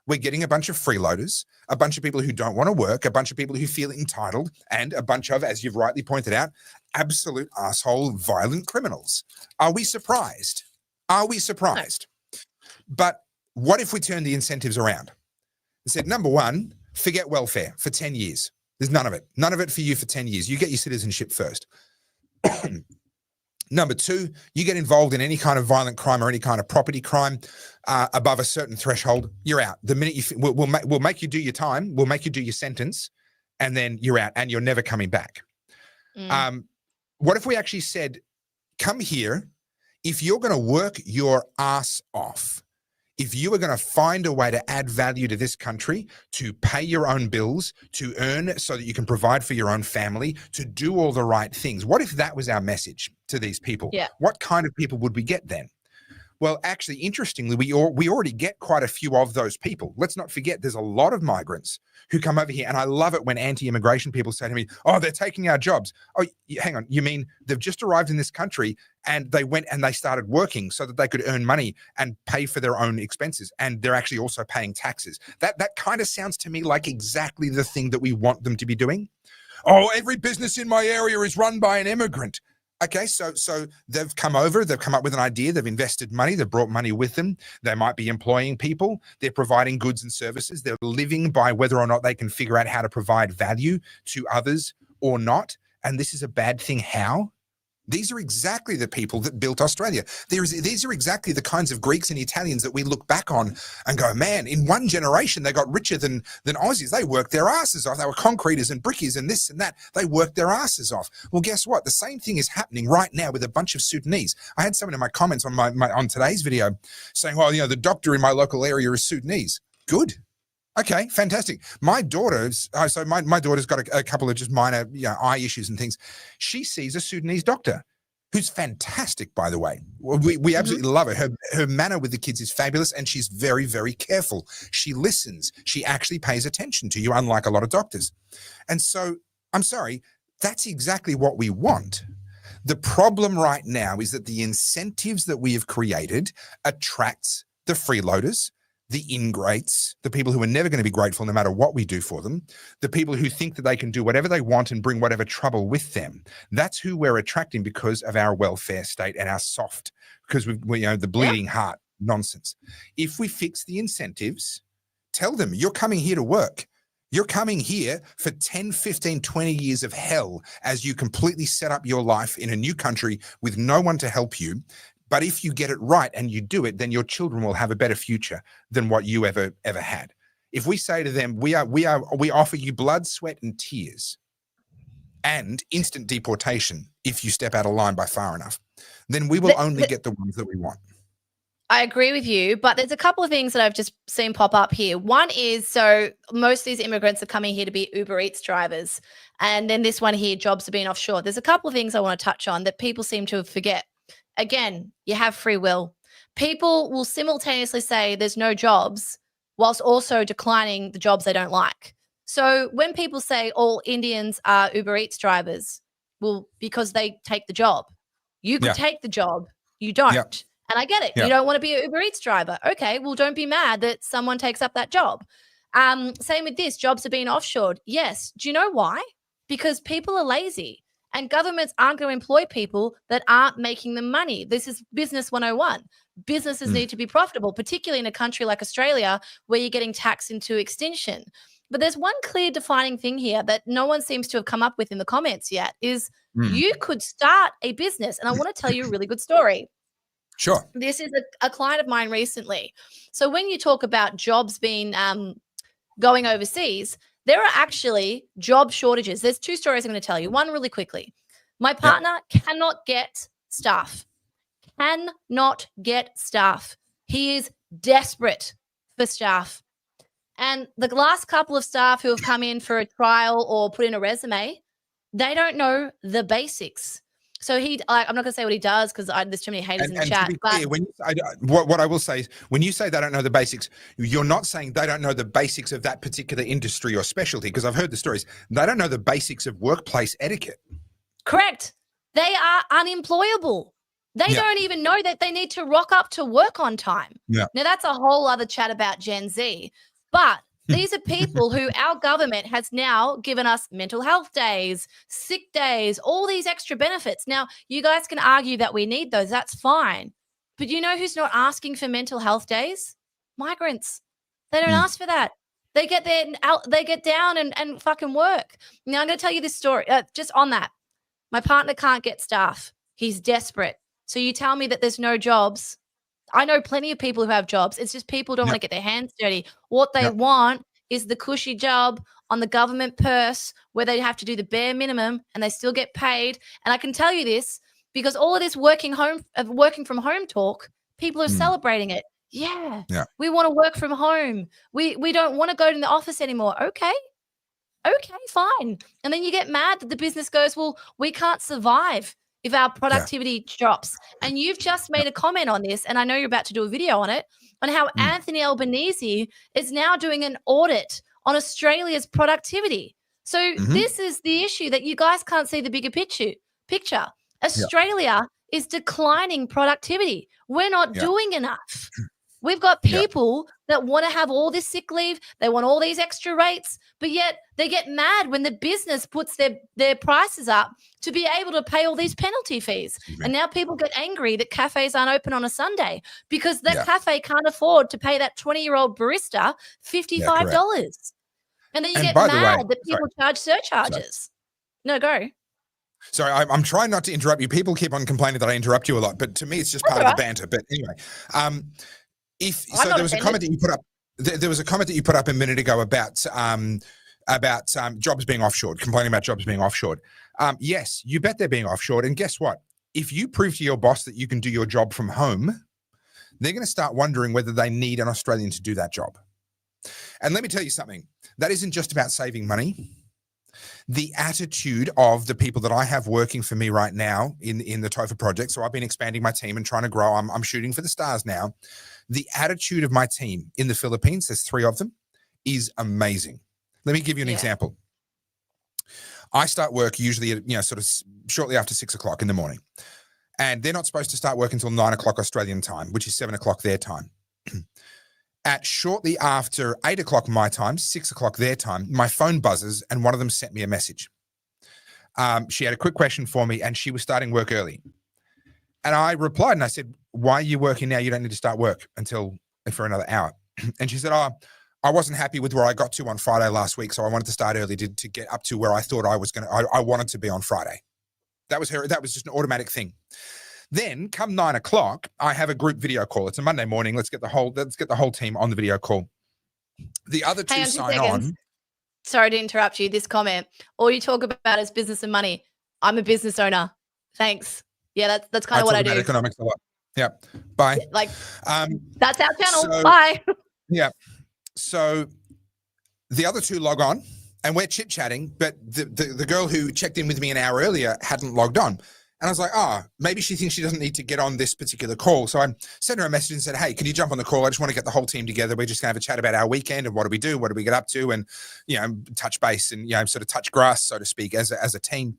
Speaker 2: We're getting a bunch of freeloaders, a bunch of people who don't want to work, a bunch of people who feel entitled, and a bunch of, as you've rightly pointed out, absolute asshole, violent criminals. Are we surprised? Are we surprised? No. But what if we turn the incentives around? They said, number one, forget welfare for 10 years. There's none of it. None of it for you for 10 years. You get your citizenship first. Number two, you get involved in any kind of violent crime or any kind of property crime above a certain threshold, you're out. The minute we'll make you do your time, we'll make you do your sentence, and then you're out and you're never coming back. What if we actually said, come here, if you're going to work your ass off, if you are going to find a way to add value to this country, to pay your own bills, to earn so that you can provide for your own family, to do all the right things, what if that was our message to these people? Yeah. What kind of people would we get then? Well, actually, interestingly, we already get quite a few of those people. Let's not forget, there's a lot of migrants who come over here. And I love it when anti-immigration people say to me, oh, they're taking our jobs. Oh, hang on. You mean they've just arrived in this country and they went and they started working so that they could earn money and pay for their own expenses. And they're actually also paying taxes. That kind of sounds to me like exactly the thing that we want them to be doing. Oh, every business in my area is run by an immigrant. Okay, so they've come over, they've come up with an idea, they've invested money, they've brought money with them. They might be employing people, they're providing goods and services, they're living by whether or not they can figure out how to provide value to others or not. And this is a bad thing. How? These are exactly the people that built Australia. These are exactly the kinds of Greeks and Italians that we look back on and go, man, in one generation, they got richer than Aussies. They worked their asses off. They were concreters and brickies and this and that. They worked their asses off. Well, guess what? The same thing is happening right now with a bunch of Sudanese. I had someone in my comments on on today's video saying, well, the doctor in my local area is Sudanese. Good. Okay, fantastic. My daughter's got a couple of just minor eye issues and things. She sees a Sudanese doctor who's fantastic, by the way. We absolutely love her. Her manner with the kids is fabulous, and she's very, very careful. She listens. She actually pays attention to you, unlike a lot of doctors. And so, I'm sorry, that's exactly what we want. The problem right now is that the incentives that we have created attracts the freeloaders, the ingrates, the people who are never going to be grateful no matter what we do for them, the people who think that they can do whatever they want and bring whatever trouble with them. That's who we're attracting because of our welfare state and our soft, because we the bleeding heart nonsense. If we fix the incentives, tell them you're coming here to work. You're coming here for 10, 15, 20 years of hell as you completely set up your life in a new country with no one to help you. But if you get it right and you do it, then your children will have a better future than what you ever had. If we say to them, we offer you blood, sweat, and tears and instant deportation if you step out of line by far enough, then we will only get the ones that we want.
Speaker 1: I agree with you, but there's a couple of things that I've just seen pop up here. One is, so most of these immigrants are coming here to be Uber Eats drivers. And then this one here, jobs are being offshore. There's a couple of things I want to touch on that people seem to forget. Again, you have free will. People will simultaneously say there's no jobs whilst also declining the jobs they don't like. So when people say all Indians are Uber Eats drivers, well, because they take the job. You could take the job. You don't. Yeah. And I get it. Yeah. You don't want to be an Uber Eats driver. Okay, well, don't be mad that someone takes up that job. Same with this. Jobs are being offshored. Yes. Do you know why? Because people are lazy and governments aren't going to employ people that aren't making them money. This is business 101. Businesses need to be profitable, particularly in a country like Australia where you're getting taxed into extinction. But there's one clear defining thing here that no one seems to have come up with in the comments yet is you could start a business. And I want to tell you a really good story.
Speaker 2: Sure.
Speaker 1: This is a client of mine recently. So when you talk about jobs being going overseas, there are actually job shortages. There's two stories I'm going to tell you. One really quickly. My partner cannot get staff. Cannot get staff. He is desperate for staff. And the last couple of staff who have come in for a trial or put in a resume, they don't know the basics. So I'm not going to say what he does because there's too many haters in the chat.
Speaker 2: To be clear, what I will say is when you say they don't know the basics, you're not saying they don't know the basics of that particular industry or specialty, because I've heard the stories. They don't know the basics of workplace etiquette.
Speaker 1: Correct. They are unemployable. They don't even know that they need to rock up to work on time. Yeah. Now, that's a whole other chat about Gen Z. But these are people who our government has now given us mental health days, sick days, all these extra benefits. Now, you guys can argue that we need those. That's fine. But you know who's not asking for mental health days? Migrants. They don't ask for that. They get there, they get down and fucking work. Now, I'm going to tell you this story. Just on that, my partner can't get staff. He's desperate. So you tell me that there's no jobs. I know plenty of people who have jobs. It's just people don't want to get their hands dirty. What they want is the cushy job on the government purse where they have to do the bare minimum and they still get paid. And I can tell you this because all of this working from home talk, people are celebrating it. Yeah. We want to work from home. We don't want to go to the office anymore. Okay, fine. And then you get mad that the business goes, well, we can't survive if our productivity drops. And you've just made a comment on this, and I know you're about to do a video on it, on how Anthony Albanese is now doing an audit on Australia's productivity. So this is the issue that you guys can't see the bigger picture. Australia is declining productivity. We're not doing enough. We've got people that want to have all this sick leave. They want all these extra rates, but yet they get mad when the business puts their prices up to be able to pay all these penalty fees. And now people get angry that cafes aren't open on a Sunday because that cafe can't afford to pay that 20-year-old barista $55. And then you get mad that people charge surcharges. No, go.
Speaker 2: Sorry, I'm trying not to interrupt you. People keep on complaining that I interrupt you a lot, but to me, it's just part of the banter. But anyway, there was a comment that you put up. There was a comment that you put up a minute ago about jobs being offshored, complaining about jobs being offshored. Yes, you bet they're being offshored. And guess what? If you prove to your boss that you can do your job from home, they're going to start wondering whether they need an Australian to do that job. And let me tell you something. That isn't just about saving money. The attitude of the people that I have working for me right now in the Topher project, so I've been expanding my team and trying to grow. I'm shooting for the stars now. The attitude of my team in the Philippines, there's 3 of them, is amazing. Let me give you an example. I start work usually at, sort of shortly after 6 o'clock in the morning. And they're not supposed to start work until 9 o'clock Australian time, which is 7 o'clock their time. At shortly after 8 o'clock my time, 6 o'clock their time, my phone buzzes and one of them sent me a message. She had a quick question for me and she was starting work early. And I replied and I said, why are you working now? You don't need to start work for another hour. And she said, I wasn't happy with where I got to on Friday last week, so I wanted to start early to get up to where I thought I was going to, I wanted to be on Friday. That was just an automatic thing. Then come 9 o'clock, I have a group video call. It's a Monday morning. Let's get the whole team on the video call. The other two sign on.
Speaker 1: Sorry to interrupt you. This comment, all you talk about is business and money. I'm a business owner. Thanks. Yeah, that's kind of what I do.
Speaker 2: Economics a lot. Yeah. Bye.
Speaker 1: Like, that's our channel. Bye.
Speaker 2: Yeah. So the other two log on and we're chit chatting, but the girl who checked in with me an hour earlier hadn't logged on. And I was like, maybe she thinks she doesn't need to get on this particular call. So I sent her a message and said, hey, can you jump on the call? I just want to get the whole team together. We're just going to have a chat about our weekend and what do we do? What do we get up to? And, touch base and, sort of touch grass, so to speak, as a team.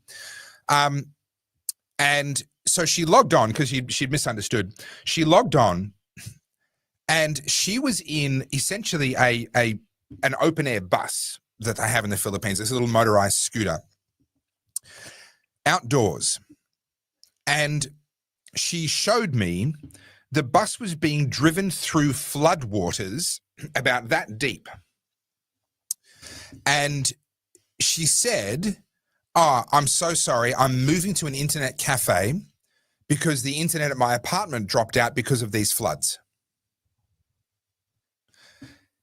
Speaker 2: And so she logged on because she'd misunderstood. She logged on and she was in essentially an open air bus that they have in the Philippines. It's a little motorized scooter outdoors. And she showed me the bus was being driven through floodwaters about that deep. And she said, I'm so sorry. I'm moving to an internet cafe because the internet at my apartment dropped out because of these floods.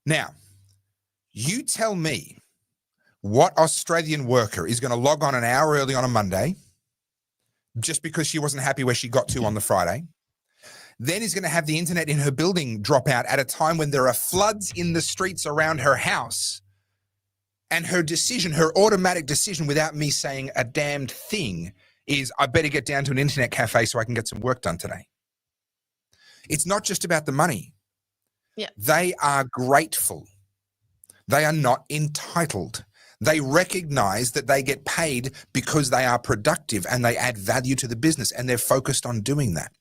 Speaker 2: Now, you tell me what Australian worker is going to log on an hour early on a Monday just because she wasn't happy where she got to on the Friday, then is going to have the internet in her building drop out at a time when there are floods in the streets around her house. And her decision, her automatic decision without me saying a damned thing is, I better get down to an internet cafe so I can get some work done today. It's not just about the money.
Speaker 1: Yeah.
Speaker 2: They are grateful. They are not entitled. They recognize that they get paid because they are productive and they add value to the business, and they're focused on doing that.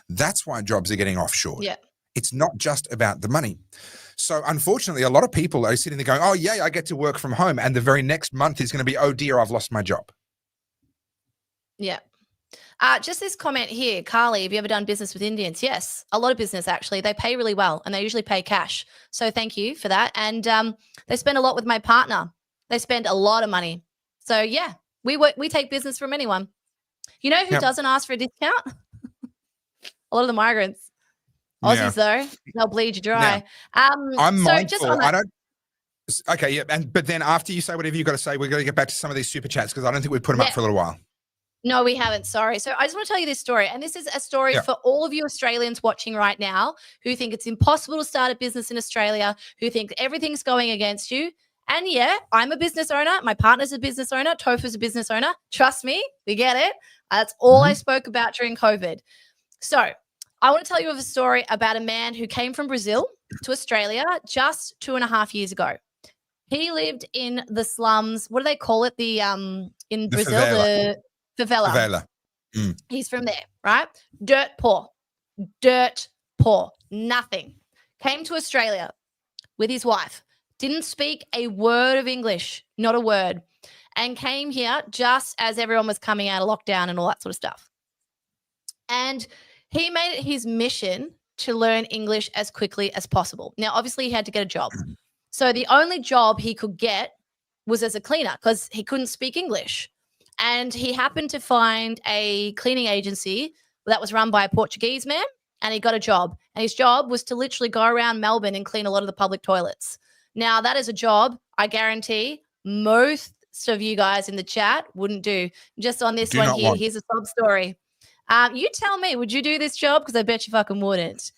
Speaker 2: That's why jobs are getting offshored.
Speaker 1: Yeah.
Speaker 2: It's not just about the money. So unfortunately, a lot of people are sitting there going, oh, yeah, I get to work from home. And the very next month is going to be, oh, dear, I've lost my job.
Speaker 1: Yeah. Just this comment here, Carly, have you ever done business with Indians? Yes, a lot of business, actually. They pay really well and they usually pay cash. So thank you for that. And they spend a lot with my partner. They spend a lot of money. So, yeah, we take business from anyone. You know who doesn't ask for a discount? A lot of the migrants. Aussies, though, they'll bleed you dry.
Speaker 2: I'm
Speaker 1: so
Speaker 2: mindful.
Speaker 1: Just on that,
Speaker 2: okay, yeah. But then after you say whatever you got to say, we're going to get back to some of these super chats because I don't think we've put them up for a little while.
Speaker 1: No, we haven't. Sorry. So I just want to tell you this story. And this is a story for all of you Australians watching right now who think it's impossible to start a business in Australia, who think everything's going against you. And yeah, I'm a business owner. My partner's a business owner. Topher's a business owner. Trust me, we get it. That's all I spoke about during COVID. So I want to tell you of a story about a man who came from Brazil to Australia just 2.5 years ago. He lived in the slums. What do they call it? In Brazil,
Speaker 2: favela.
Speaker 1: The favela.
Speaker 2: Favela.
Speaker 1: He's from there, right? Dirt poor, nothing. Came to Australia with his wife. Didn't speak a word of English, not a word, and came here just as everyone was coming out of lockdown and all that sort of stuff. And he made it his mission to learn English as quickly as possible. Now, obviously, he had to get a job. So the only job he could get was as a cleaner because he couldn't speak English. And he happened to find a cleaning agency that was run by a Portuguese man, and he got a job. And his job was to literally go around Melbourne and clean a lot of the public toilets. Now, that is a job I guarantee most of you guys in the chat wouldn't do. Just on this one here, here's a sob story. You tell me, would you do this job? Because I bet you fucking wouldn't.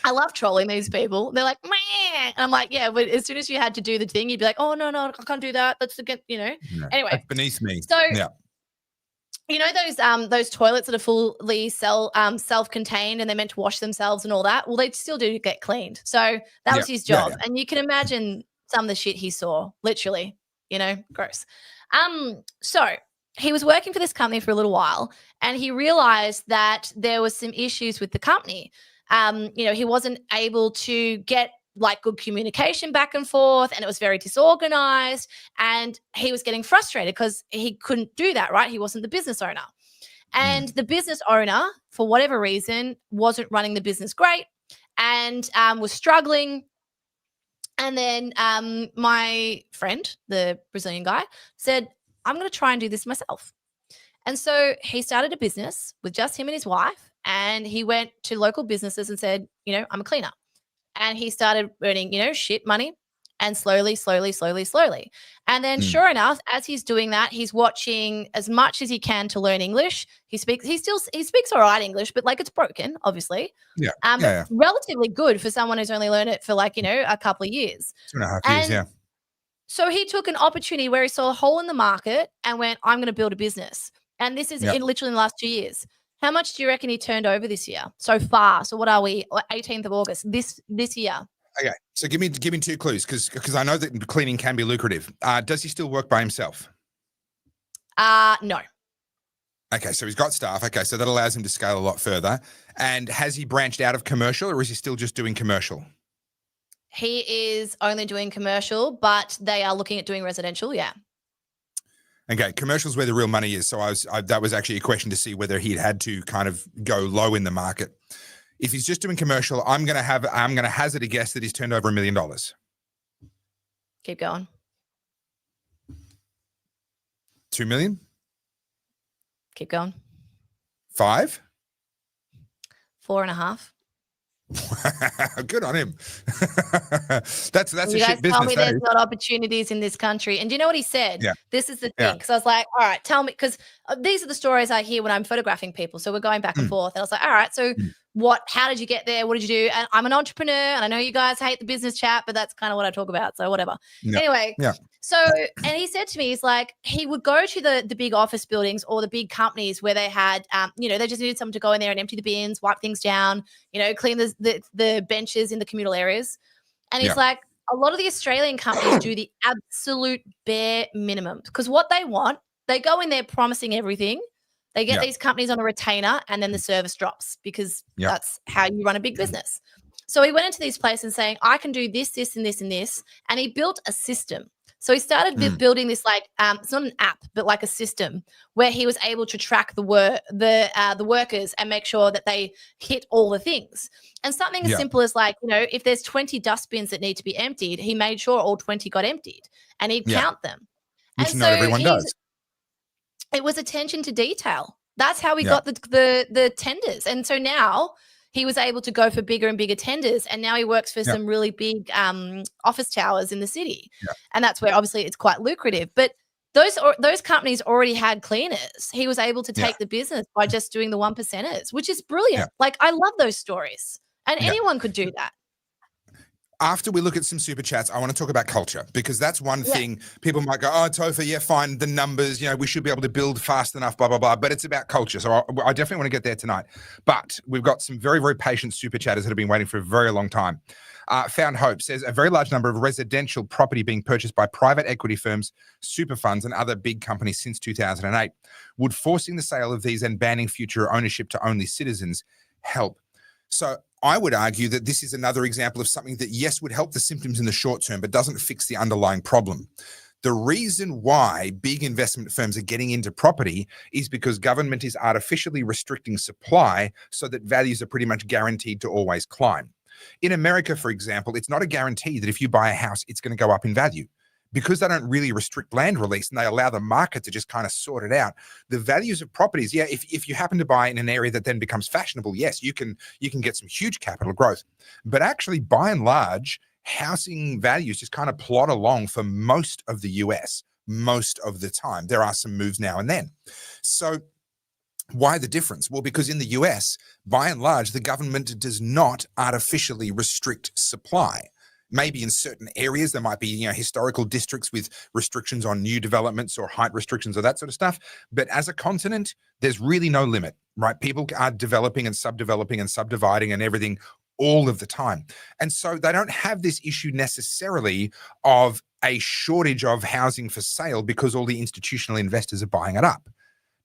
Speaker 1: I love trolling these people. They're like, meh. And I'm like, yeah, but as soon as you had to do the thing, you'd be like, oh, no, I can't do that. That's against, Anyway.
Speaker 2: That's beneath me.
Speaker 1: So, you know those toilets that are fully self-contained and they're meant to wash themselves and all that? Well, they still do get cleaned. So that was his job. And you can imagine some of the shit he saw, literally, gross. So he was working for this company for a little while and he realized that there was some issues with the company. He wasn't able to get good communication back and forth, and it was very disorganized, and he was getting frustrated because he couldn't do that, right? He wasn't the business owner. And the business owner, for whatever reason, wasn't running the business great and was struggling. And then my friend, the Brazilian guy, said, I'm going to try and do this myself. And so he started a business with just him and his wife. And he went to local businesses and said, I'm a cleaner. And he started earning, shit money, and slowly. And then sure enough, as he's doing that, he's watching as much as he can to learn English. He speaks all right English, but like it's broken, obviously.
Speaker 2: Yeah.
Speaker 1: But relatively good for someone who's only learned it for like, a couple of years.
Speaker 2: 2.5 years, yeah.
Speaker 1: So he took an opportunity where he saw a hole in the market and went, I'm going to build a business. And this is literally in the last 2 years. How much do you reckon he turned over this year so far? So what are we? 18th of August this year.
Speaker 2: Okay, so give me 2 clues because I know that cleaning can be lucrative. Does he still work by himself?
Speaker 1: No.
Speaker 2: Okay, so he's got staff. Okay, so that allows him to scale a lot further. And has he branched out of commercial, or is he still just doing commercial?
Speaker 1: He is only doing commercial, but they are looking at doing residential. Yeah.
Speaker 2: Okay, commercial's where the real money is. So that was actually a question to see whether he'd had to kind of go low in the market. If he's just doing commercial, I'm gonna hazard a guess that he's turned over $1 million.
Speaker 1: Keep going.
Speaker 2: 2 million?
Speaker 1: Keep going.
Speaker 2: 5?
Speaker 1: 4.5.
Speaker 2: Good on him. that's a
Speaker 1: you
Speaker 2: shit
Speaker 1: guys tell me
Speaker 2: business.
Speaker 1: there's not opportunities in this country. And do you know what he said?
Speaker 2: Yeah.
Speaker 1: This is the thing. Because I was like, all right, tell me, because these are the stories I hear when I'm photographing people. So we're going back and forth. And I was like, all right, so how did you get there? What did you do? And I'm an entrepreneur, and I know you guys hate the business chat, but that's kind of what I talk about. So whatever.
Speaker 2: Yeah.
Speaker 1: Anyway. Yeah. So, and he said to me, he's like, he would go to the big office buildings or the big companies where they had, they just needed someone to go in there and empty the bins, wipe things down, clean the benches in the communal areas. And he's like, a lot of the Australian companies do the absolute bare minimum because what they want, they go in there promising everything. They get these companies on a retainer and then the service drops because that's how you run a big business. So he went into these places saying, I can do this, this, and this, and this. And he built a system. So he started building this it's not an app, but like a system where he was able to track the workers and make sure that they hit all the things. And something as simple as if there's 20 dustbins that need to be emptied, he made sure all 20 got emptied and he'd count them.
Speaker 2: Which not everyone does.
Speaker 1: It was attention to detail. That's how we got the tenders. And so now he was able to go for bigger and bigger tenders, and now he works for some really big office towers in the city. And that's where obviously it's quite lucrative. But those companies already had cleaners. He was able to take the business by just doing the 1%ers, which is brilliant. Like, I love those stories, and anyone could do that.
Speaker 2: After we look at some super chats, I want to talk about culture, because that's one thing people might go, oh, Topher, fine, the numbers, we should be able to build fast enough, blah, blah, blah. But it's about culture. So I definitely want to get there tonight. But we've got some very, very patient super chatters that have been waiting for a very long time. Found Hope says a very large number of residential property being purchased by private equity firms, super funds, and other big companies since 2008. Would forcing the sale of these and banning future ownership to only citizens help? So I would argue that this is another example of something that, yes, would help the symptoms in the short term, but doesn't fix the underlying problem. The reason why big investment firms are getting into property is because government is artificially restricting supply so that values are pretty much guaranteed to always climb. In America, for example, it's not a guarantee that if you buy a house, it's going to go up in value. Because they don't really restrict land release and they allow the market to just kind of sort it out. The values of properties, if you happen to buy in an area that then becomes fashionable, yes, you can get some huge capital growth. But actually, by and large, housing values just kind of plod along for most of the US, most of the time. There are some moves now and then. So why the difference? Well, because in the US, by and large, the government does not artificially restrict supply. Maybe in certain areas, there might be, historical districts with restrictions on new developments or height restrictions or that sort of stuff. But as a continent, there's really no limit, right? People are developing and subdividing and everything all of the time. And so they don't have this issue necessarily of a shortage of housing for sale because all the institutional investors are buying it up.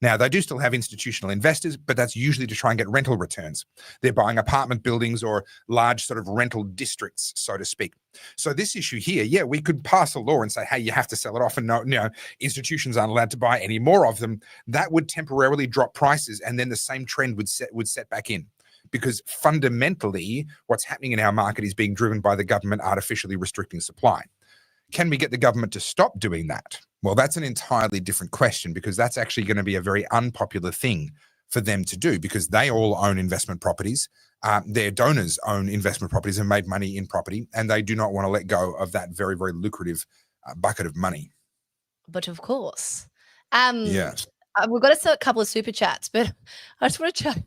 Speaker 2: Now, they do still have institutional investors, but that's usually to try and get rental returns. They're buying apartment buildings or large sort of rental districts, so to speak. So this issue here, we could pass a law and say, hey, you have to sell it off and no, institutions aren't allowed to buy any more of them. That would temporarily drop prices, and then the same trend would set back in. because fundamentally what's happening in our market is being driven by the government artificially restricting supply. Can we get the government to stop doing that? Well, that's an entirely different question, because that's actually going to be a very unpopular thing for them to do, because they all own investment properties. Their donors own investment properties and made money in property, and they do not want to let go of that very, very lucrative bucket of money.
Speaker 1: But of course.
Speaker 2: Yes.
Speaker 1: We've got a couple of super chats, but I just want to check.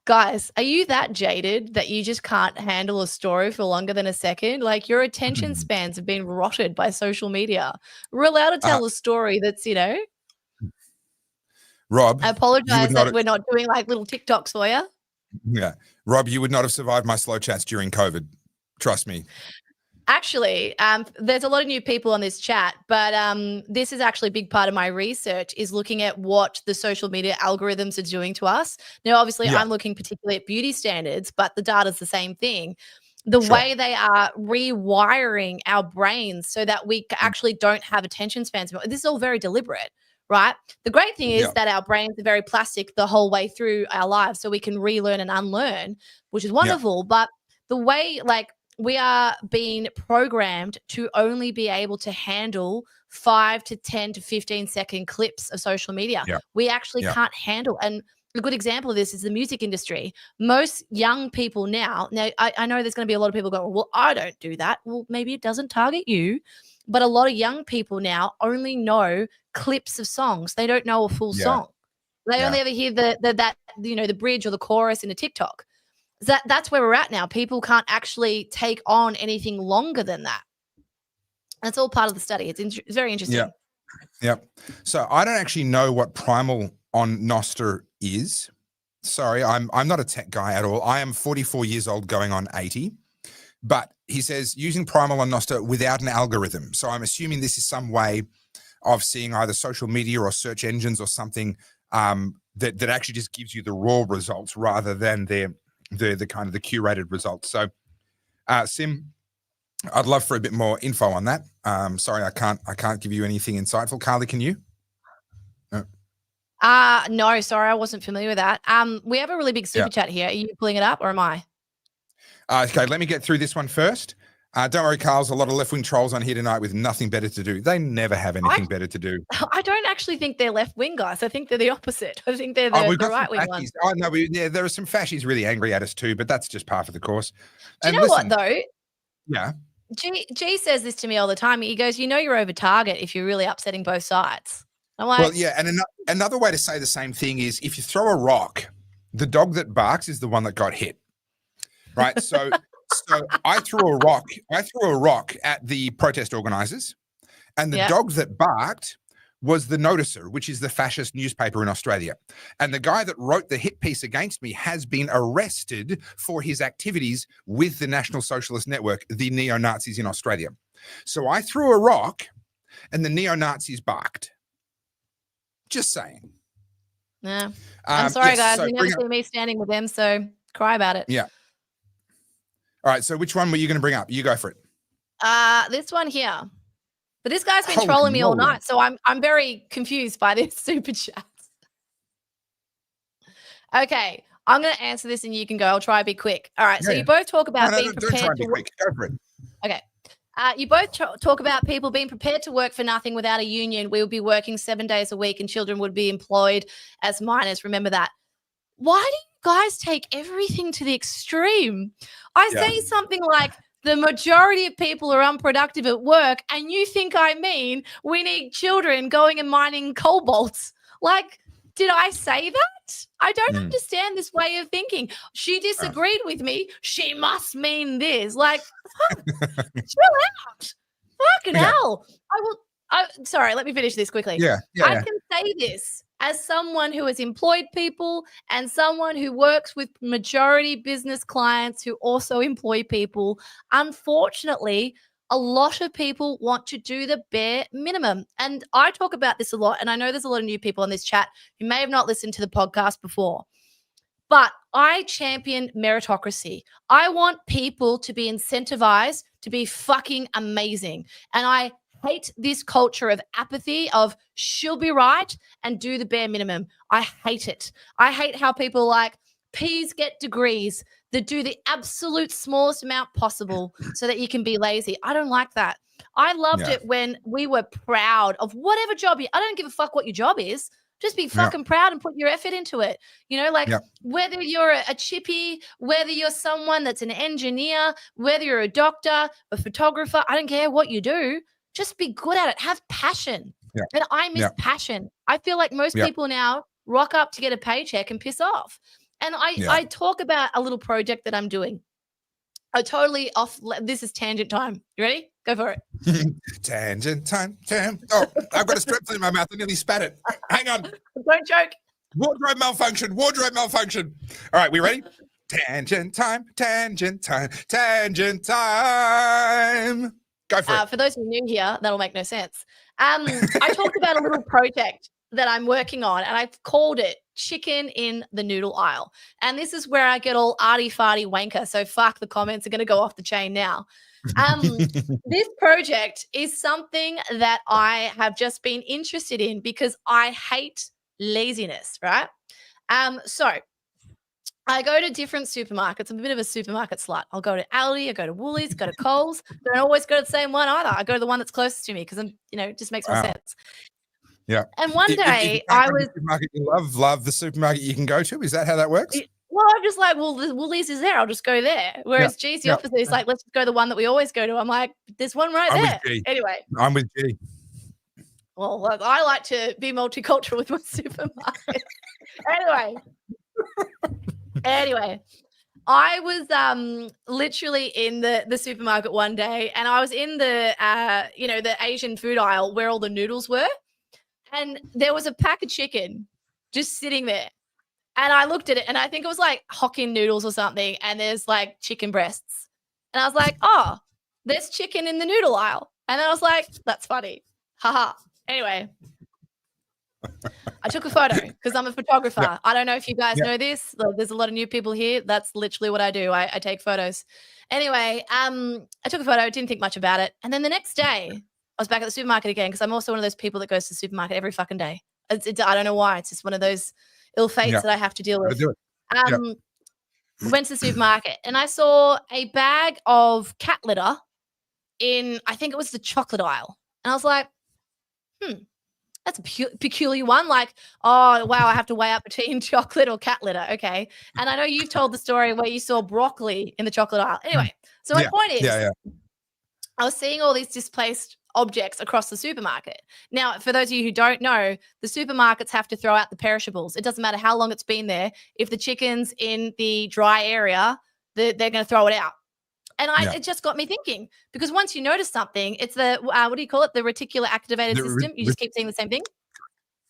Speaker 1: Guys, are you that jaded that you just can't handle a story for longer than a second? Like, your attention spans have been rotted by social media. We're allowed to tell a story that's,
Speaker 2: Rob,
Speaker 1: I apologize that we're not doing like little TikToks for you.
Speaker 2: Yeah. Rob, you would not have survived my slow chats during COVID. Trust me.
Speaker 1: Actually, there's a lot of new people on this chat, but this is actually a big part of my research, is looking at what the social media algorithms are doing to us. Now, obviously, I'm looking particularly at beauty standards, but the data's the same thing. The way they are rewiring our brains so that we actually don't have attention spans. This is all very deliberate, right? The great thing is that our brains are very plastic the whole way through our lives, so we can relearn and unlearn, which is wonderful. But the way, like, we are being programmed to only be able to handle 5 to 10 to 15-second clips of social media. We actually can't handle. And a good example of this is the music industry. Most young people now I know there's going to be a lot of people going, well, I don't do that. Well, maybe it doesn't target you, but a lot of young people now only know clips of songs. They don't know a full song. They only ever hear the bridge or the chorus in a TikTok. That's where we're at now. People can't actually take on anything longer than that. That's all part of the study. It's very interesting.
Speaker 2: Yep. So I don't actually know what primal on Nostr is. Sorry, I'm not a tech guy at all. I am 44 years old going on 80. But he says using primal on Nostr without an algorithm. So I'm assuming this is some way of seeing either social media or search engines or something that actually just gives you the raw results rather than the kind of the curated results. So Sim, I'd love for a bit more info on that. Sorry, I can't give you anything insightful. Carly, can you?
Speaker 1: No, sorry, I wasn't familiar with that. We have a really big super chat here. Are you pulling it up or am I?
Speaker 2: Okay, let me get through this one first. Don't worry, Carl's a lot of left-wing trolls on here tonight with nothing better to do. They never have anything better to do.
Speaker 1: I don't actually think they're left-wing guys. I think they're the opposite. I think they're the right-wing ones.
Speaker 2: Oh, no, there are some fascists really angry at us too, but that's just part of the course.
Speaker 1: Do you know what, though?
Speaker 2: Yeah.
Speaker 1: G says this to me all the time. He goes, you're over target if you're really upsetting both sides. I'm like,
Speaker 2: well, yeah, and another way to say the same thing is if you throw a rock, the dog that barks is the one that got hit, right? So I threw a rock at the protest organizers, and the dog that barked was the Noticer, which is the fascist newspaper in Australia. And the guy that wrote the hit piece against me has been arrested for his activities with the National Socialist Network, the neo-Nazis in Australia. So I threw a rock and the neo-Nazis barked. Just saying.
Speaker 1: Yeah. I'm sorry, guys. So you never see me standing with them, so cry about it.
Speaker 2: Yeah. All right. So which one were you going to bring up? You go for it.
Speaker 1: This one here. But this guy's been trolling me all night, so I'm very confused by this super chat. Okay, I'm going to answer this and you can go. I'll try to be quick. All right, so you both talk about being prepared
Speaker 2: don't try to be quick. Go for it.
Speaker 1: Okay. You both talk about people being prepared to work for nothing without a union. We would be working 7 days a week and children would be employed as minors. Remember that. Why do you guys take everything to the extreme? I say something like, the majority of people are unproductive at work, and you think I mean we need children going and mining cobalts. Like, did I say that? I don't understand this way of thinking. She disagreed with me. She must mean this. Like, chill out. Fucking hell. Sorry, let me finish this quickly. I can say this as someone who has employed people and someone who works with majority business clients who also employ people. Unfortunately, a lot of people want to do the bare minimum. And I talk about this a lot, and I know there's a lot of new people on this chat who may have not listened to the podcast before. But I champion meritocracy. I want people to be incentivized to be fucking amazing. And I hate this culture of apathy of she'll be right and do the bare minimum. I hate it. I hate how people are like, Please get degrees that do the absolute smallest amount possible so that you can be lazy. I don't like that. I loved it when we were proud of whatever job I don't give a fuck what your job is. Just be fucking proud and put your effort into it. You know, like whether you're a chippy, whether you're someone that's an engineer, whether you're a doctor, a photographer, I don't care what you do. Just be good at it. Have passion. And I miss passion. I feel like most people now rock up to get a paycheck and piss off. And I talk about a little project that I'm doing. This is tangent time. You ready? Go for it.
Speaker 2: Tangent time. Oh, I've got a strep in my mouth. I nearly spat it. Hang on.
Speaker 1: Don't joke.
Speaker 2: Wardrobe malfunction. Wardrobe malfunction. All right, we ready? Tangent time. Tangent time. Tangent time. Go for it.
Speaker 1: For those who are new here, that'll make no sense. I talked about a little project that I'm working on, and I've called it Chicken in the Noodle Aisle. And this is where I get all arty-farty wanker, so fuck the comments are going to go off the chain now. This project is something that I have just been interested in because I hate laziness, right? So I go to different supermarkets. I'm a bit of a supermarket slut. I'll go to Aldi, I go to Woolies, go to Coles. Don't always go to the same one either. I go to the one that's closest to me because it just makes more sense.
Speaker 2: Yeah.
Speaker 1: And one day I was
Speaker 2: supermarket you love the supermarket you can go to. Is that how that works?
Speaker 1: Well, I'm just like, well, the Woolies is there. I'll just go there. Whereas G's the opposite. It's like, let's go to the one that we always go to. I'm like, there's one right there. Anyway.
Speaker 2: I'm with G.
Speaker 1: Well, look, I like to be multicultural with my supermarket. Anyway, I was literally in the supermarket one day, and I was in the the Asian food aisle where all the noodles were. And there was a pack of chicken just sitting there. And I looked at it, and I think it was like Hokkien noodles or something, and there's like chicken breasts. And I was like, oh, there's chicken in the noodle aisle. And then I was like, that's funny. Haha. Anyway, I took a photo because I'm a photographer. Yep. I don't know if you guys know this. There's a lot of new people here. That's literally what I do. I take photos. Anyway, I took a photo, didn't think much about it. And then the next day, I was back at the supermarket again because I'm also one of those people that goes to the supermarket every fucking day. I don't know why. It's just one of those ill fates that I have to deal with. Went to the supermarket and I saw a bag of cat litter in, I think it was the chocolate aisle. And I was like, that's a peculiar one. Like, oh, wow, I have to weigh up between chocolate or cat litter. Okay. And I know you've told the story where you saw broccoli in the chocolate aisle. Anyway, so my point is, I was seeing all these displaced objects across the supermarket. Now, for those of you who don't know, the supermarkets have to throw out the perishables. It doesn't matter how long it's been there. If the chicken's in the dry area, they're going to throw it out. And it just got me thinking, because once you notice something, it's the, what do you call it? The reticular activated system. You just keep seeing the same thing.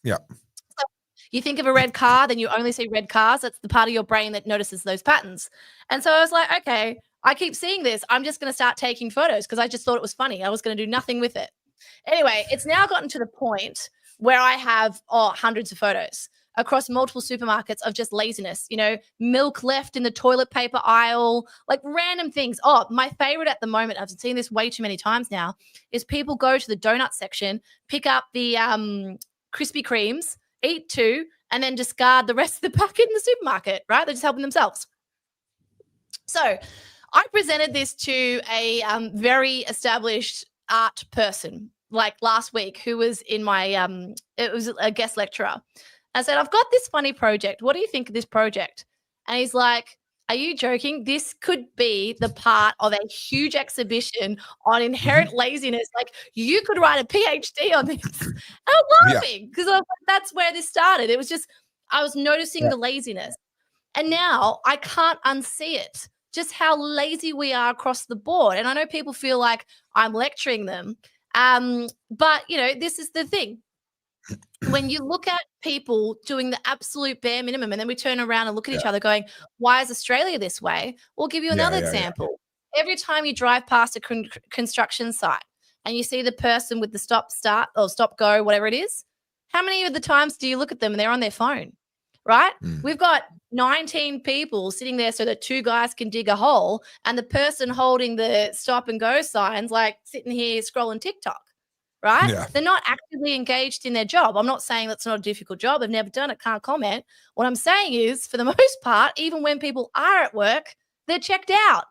Speaker 2: Yeah.
Speaker 1: So you think of a red car, then you only see red cars. That's the part of your brain that notices those patterns. And so I was like, okay, I keep seeing this. I'm just going to start taking photos because I just thought it was funny. I was going to do nothing with it. Anyway, it's now gotten to the point where I have hundreds of photos across multiple supermarkets of just laziness, milk left in the toilet paper aisle, like random things. Oh, my favorite at the moment, I've seen this way too many times now, is people go to the donut section, pick up the Krispy Kremes, eat two, and then discard the rest of the packet in the supermarket, right? They're just helping themselves. So I presented this to a very established art person like last week who was in my, it was a guest lecturer. I said, I've got this funny project. What do you think of this project? And he's like, are you joking? This could be the part of a huge exhibition on inherent laziness. Like, you could write a PhD on this. And I'm laughing because that's where this started. It was just, I was noticing the laziness. And now I can't unsee it, just how lazy we are across the board. And I know people feel like I'm lecturing them. But, this is the thing. When you look at people doing the absolute bare minimum and then we turn around and look at each other going, why is Australia this way? We'll give you another example. Every time you drive past a construction site and you see the person with the stop, start or stop, go, whatever it is, how many of the times do you look at them and they're on their phone, right? We've got 19 people sitting there so that two guys can dig a hole and the person holding the stop and go signs like sitting here scrolling TikTok. right?
Speaker 2: Yeah.
Speaker 1: They're not actively engaged in their job. I'm not saying that's not a difficult job. I've never done it, can't comment. What I'm saying is, for the most part, even when people are at work, they're checked out.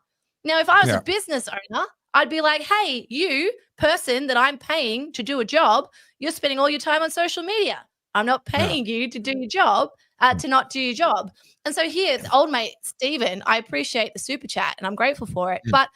Speaker 1: Now, if I was
Speaker 2: Yeah.
Speaker 1: a business owner, I'd be like, hey, you person that I'm paying to do a job, you're spending all your time on social media. I'm not paying you to do your job, to not do your job. And so here, old mate Stephen, I appreciate the super chat and I'm grateful for it. But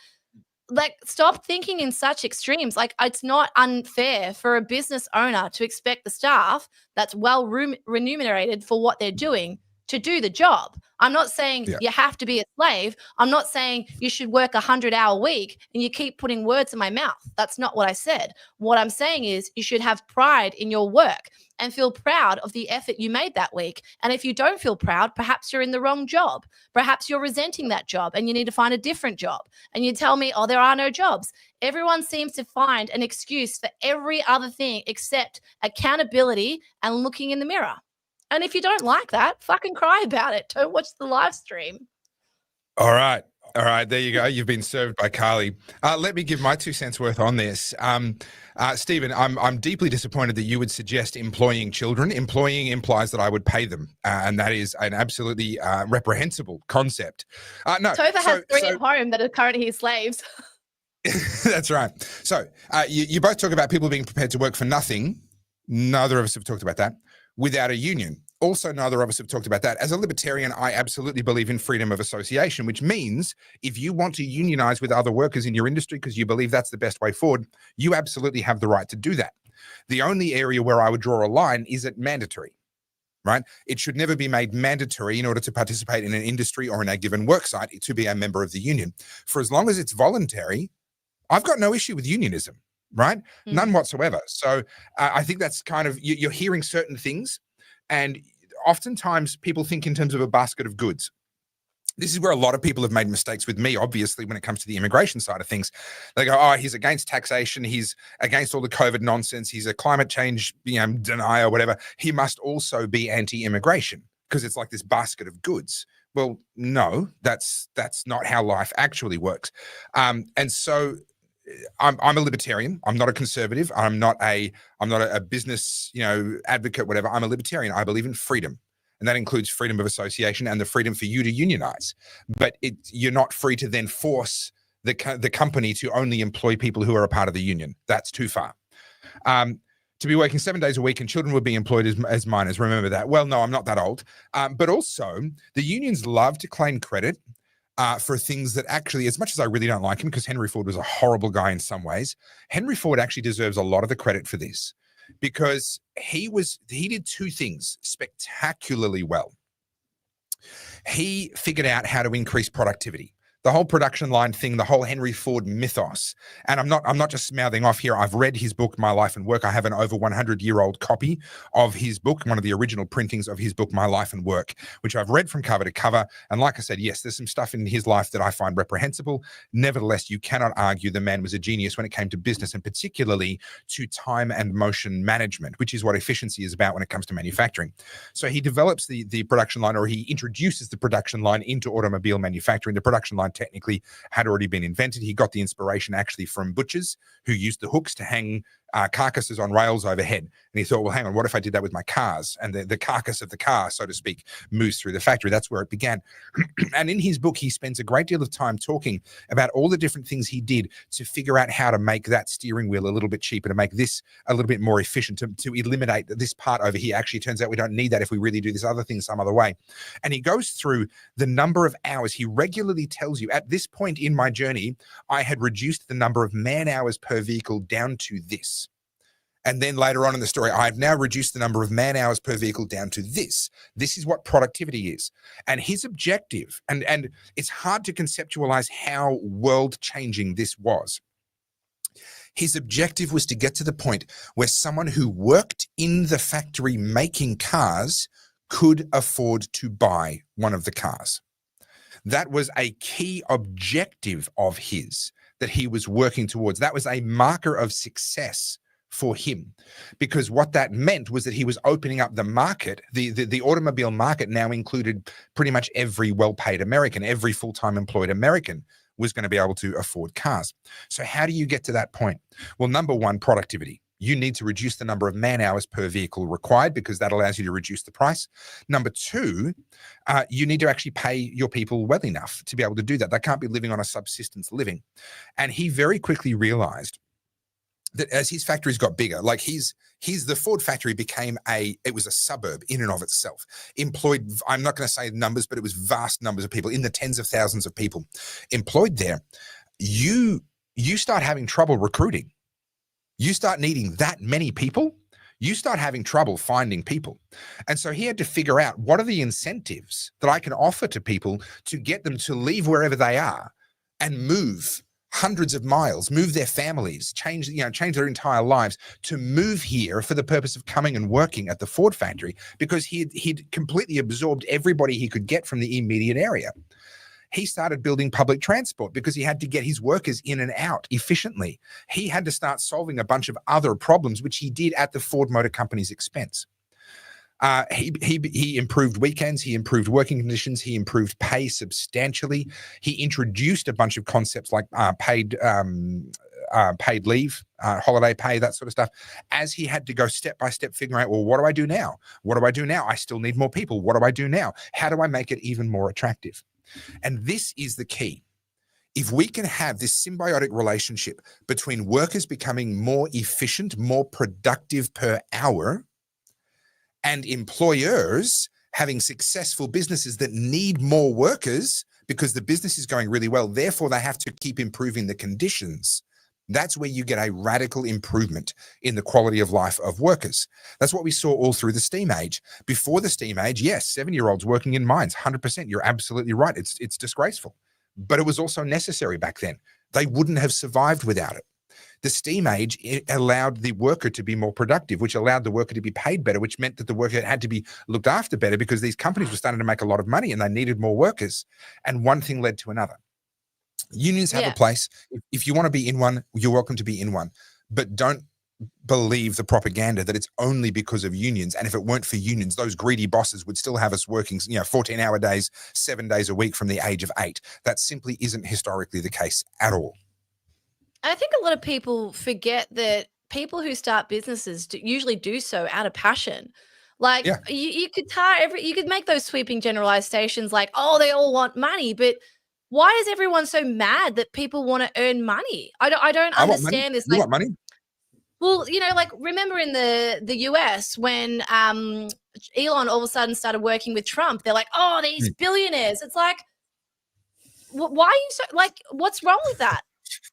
Speaker 1: like, stop thinking in such extremes. Like, it's not unfair for a business owner to expect the staff that's well remunerated for what they're doing to do the job. I'm not saying you have to be a slave. I'm not saying you should work 100-hour week and you keep putting words in my mouth. That's not what I said. What I'm saying is you should have pride in your work and feel proud of the effort you made that week. And if you don't feel proud, perhaps you're in the wrong job. Perhaps you're resenting that job and you need to find a different job. And you tell me, oh, there are no jobs. Everyone seems to find an excuse for every other thing except accountability and looking in the mirror. And if you don't like that, fucking cry about it. Don't watch the live stream.
Speaker 2: All right. There you go. You've been served by Carly. Let me give my 2 cents worth on this. Stephen, I'm deeply disappointed that you would suggest employing children. Employing implies that I would pay them, and that is an absolutely reprehensible concept. No,
Speaker 1: Topher has 3 at home that are currently his slaves.
Speaker 2: That's right. So you both talk about people being prepared to work for nothing. Neither of us have talked about that. Without a union. Also, neither of us have talked about that. As a libertarian, I absolutely believe in freedom of association, which means if you want to unionize with other workers in your industry because you believe that's the best way forward, you absolutely have the right to do that. The only area where I would draw a line is at mandatory, right? It should never be made mandatory in order to participate in an industry or in a given work site to be a member of the union. For as long as it's voluntary, I've got no issue with unionism. Right? None whatsoever. So I think that's kind of, you're hearing certain things, and oftentimes people think in terms of a basket of goods. This is where a lot of people have made mistakes with me, obviously, when it comes to the immigration side of things. They go, oh, he's against taxation. He's against all the COVID nonsense. He's a climate change denier, whatever. He must also be anti-immigration because it's like this basket of goods. Well, no, that's not how life actually works. And so I'm a libertarian. I'm not a conservative. I'm not a business, advocate, whatever. I'm a libertarian. I believe in freedom. And that includes freedom of association and the freedom for you to unionize. But you're not free to then force the company to only employ people who are a part of the union. That's too far. To be working 7 days a week and children would be employed as minors. Remember that. Well, no, I'm not that old. But also, the unions love to claim credit for things that actually, as much as I really don't like him, because Henry Ford was a horrible guy in some ways, Henry Ford actually deserves a lot of the credit for this, because he did 2 things spectacularly well. He figured out how to increase productivity. The whole production line thing, the whole Henry Ford mythos. And I'm not just mouthing off here. I've read his book, My Life and Work. I have an over 100-year-old copy of his book, one of the original printings of his book, My Life and Work, which I've read from cover to cover. And like I said, yes, there's some stuff in his life that I find reprehensible. Nevertheless, you cannot argue the man was a genius when it came to business, and particularly to time and motion management, which is what efficiency is about when it comes to manufacturing. So he develops the production line, or he introduces the production line into automobile manufacturing. The production line technically had already been invented. He got the inspiration actually from butchers who used the hooks to hang carcasses on rails overhead. And he thought, well, hang on, what if I did that with my cars? And the carcass of the car, so to speak, moves through the factory. That's where it began. And in his book, he spends a great deal of time talking about all the different things he did to figure out how to make that steering wheel a little bit cheaper, to make this a little bit more efficient, to eliminate this part over here. Actually, it turns out we don't need that if we really do this other thing some other way. And he goes through the number of hours. He regularly tells you, at this point in my journey, I had reduced the number of man hours per vehicle down to this. And then later on in the story, I've now reduced the number of man hours per vehicle down to this. This is what productivity is. And his objective, and it's hard to conceptualize how world-changing this was. His objective was to get to the point where someone who worked in the factory making cars could afford to buy one of the cars. That was a key objective of his that he was working towards. That was a marker of success for him, because what that meant was that he was opening up the market. The automobile market now included pretty much every well-paid American. Every full-time employed American was going to be able to afford cars. So how do you get to that point? Well, number one, productivity. You need to reduce the number of man hours per vehicle required because that allows you to reduce the price. Number two, you need to actually pay your people well enough to be able to do that. They can't be living on a subsistence living. And he very quickly realized that as his factories got bigger, like the Ford factory became it was a suburb in and of itself, employed, I'm not going to say numbers, but it was vast numbers of people, in the tens of thousands of people employed there. You start having trouble recruiting. You start needing that many people, you start having trouble finding people. And so he had to figure out, what are the incentives that I can offer to people to get them to leave wherever they are and move hundreds of miles, move their families, change their entire lives to move here for the purpose of coming and working at the Ford factory, because he'd completely absorbed everybody he could get from the immediate area. He started building public transport because he had to get his workers in and out efficiently. He had to start solving a bunch of other problems, which he did at the Ford Motor Company's expense. He improved weekends, he improved working conditions, he improved pay substantially. He introduced a bunch of concepts like paid leave, holiday pay, that sort of stuff, as he had to go step by step figuring out, well, what do I do now? What do I do now? I still need more people. What do I do now? How do I make it even more attractive? And this is the key. If we can have this symbiotic relationship between workers becoming more efficient, more productive per hour, and employers having successful businesses that need more workers because the business is going really well, therefore they have to keep improving the conditions, that's where you get a radical improvement in the quality of life of workers. That's what we saw all through the steam age. Before the steam age, yes, 7-year-olds working in mines, 100%. You're absolutely right. It's disgraceful. But it was also necessary back then. They wouldn't have survived without it. The steam age, it allowed the worker to be more productive, which allowed the worker to be paid better, which meant that the worker had to be looked after better because these companies were starting to make a lot of money and they needed more workers. And one thing led to another. Unions have a place. If you want to be in one, you're welcome to be in one. But don't believe the propaganda that it's only because of unions. And if it weren't for unions, those greedy bosses would still have us working, 14-hour days, 7 days a week from the age of 8. That simply isn't historically the case at all.
Speaker 1: I think a lot of people forget that people who start businesses usually do so out of passion. Like you could make those sweeping generalizations like, oh, they all want money, but why is everyone so mad that people want to earn money? I don't understand this.
Speaker 2: You want money?
Speaker 1: Well, like remember in the US when Elon all of a sudden started working with Trump, they're like, oh, these billionaires. It's like, why are you so like, what's wrong with that?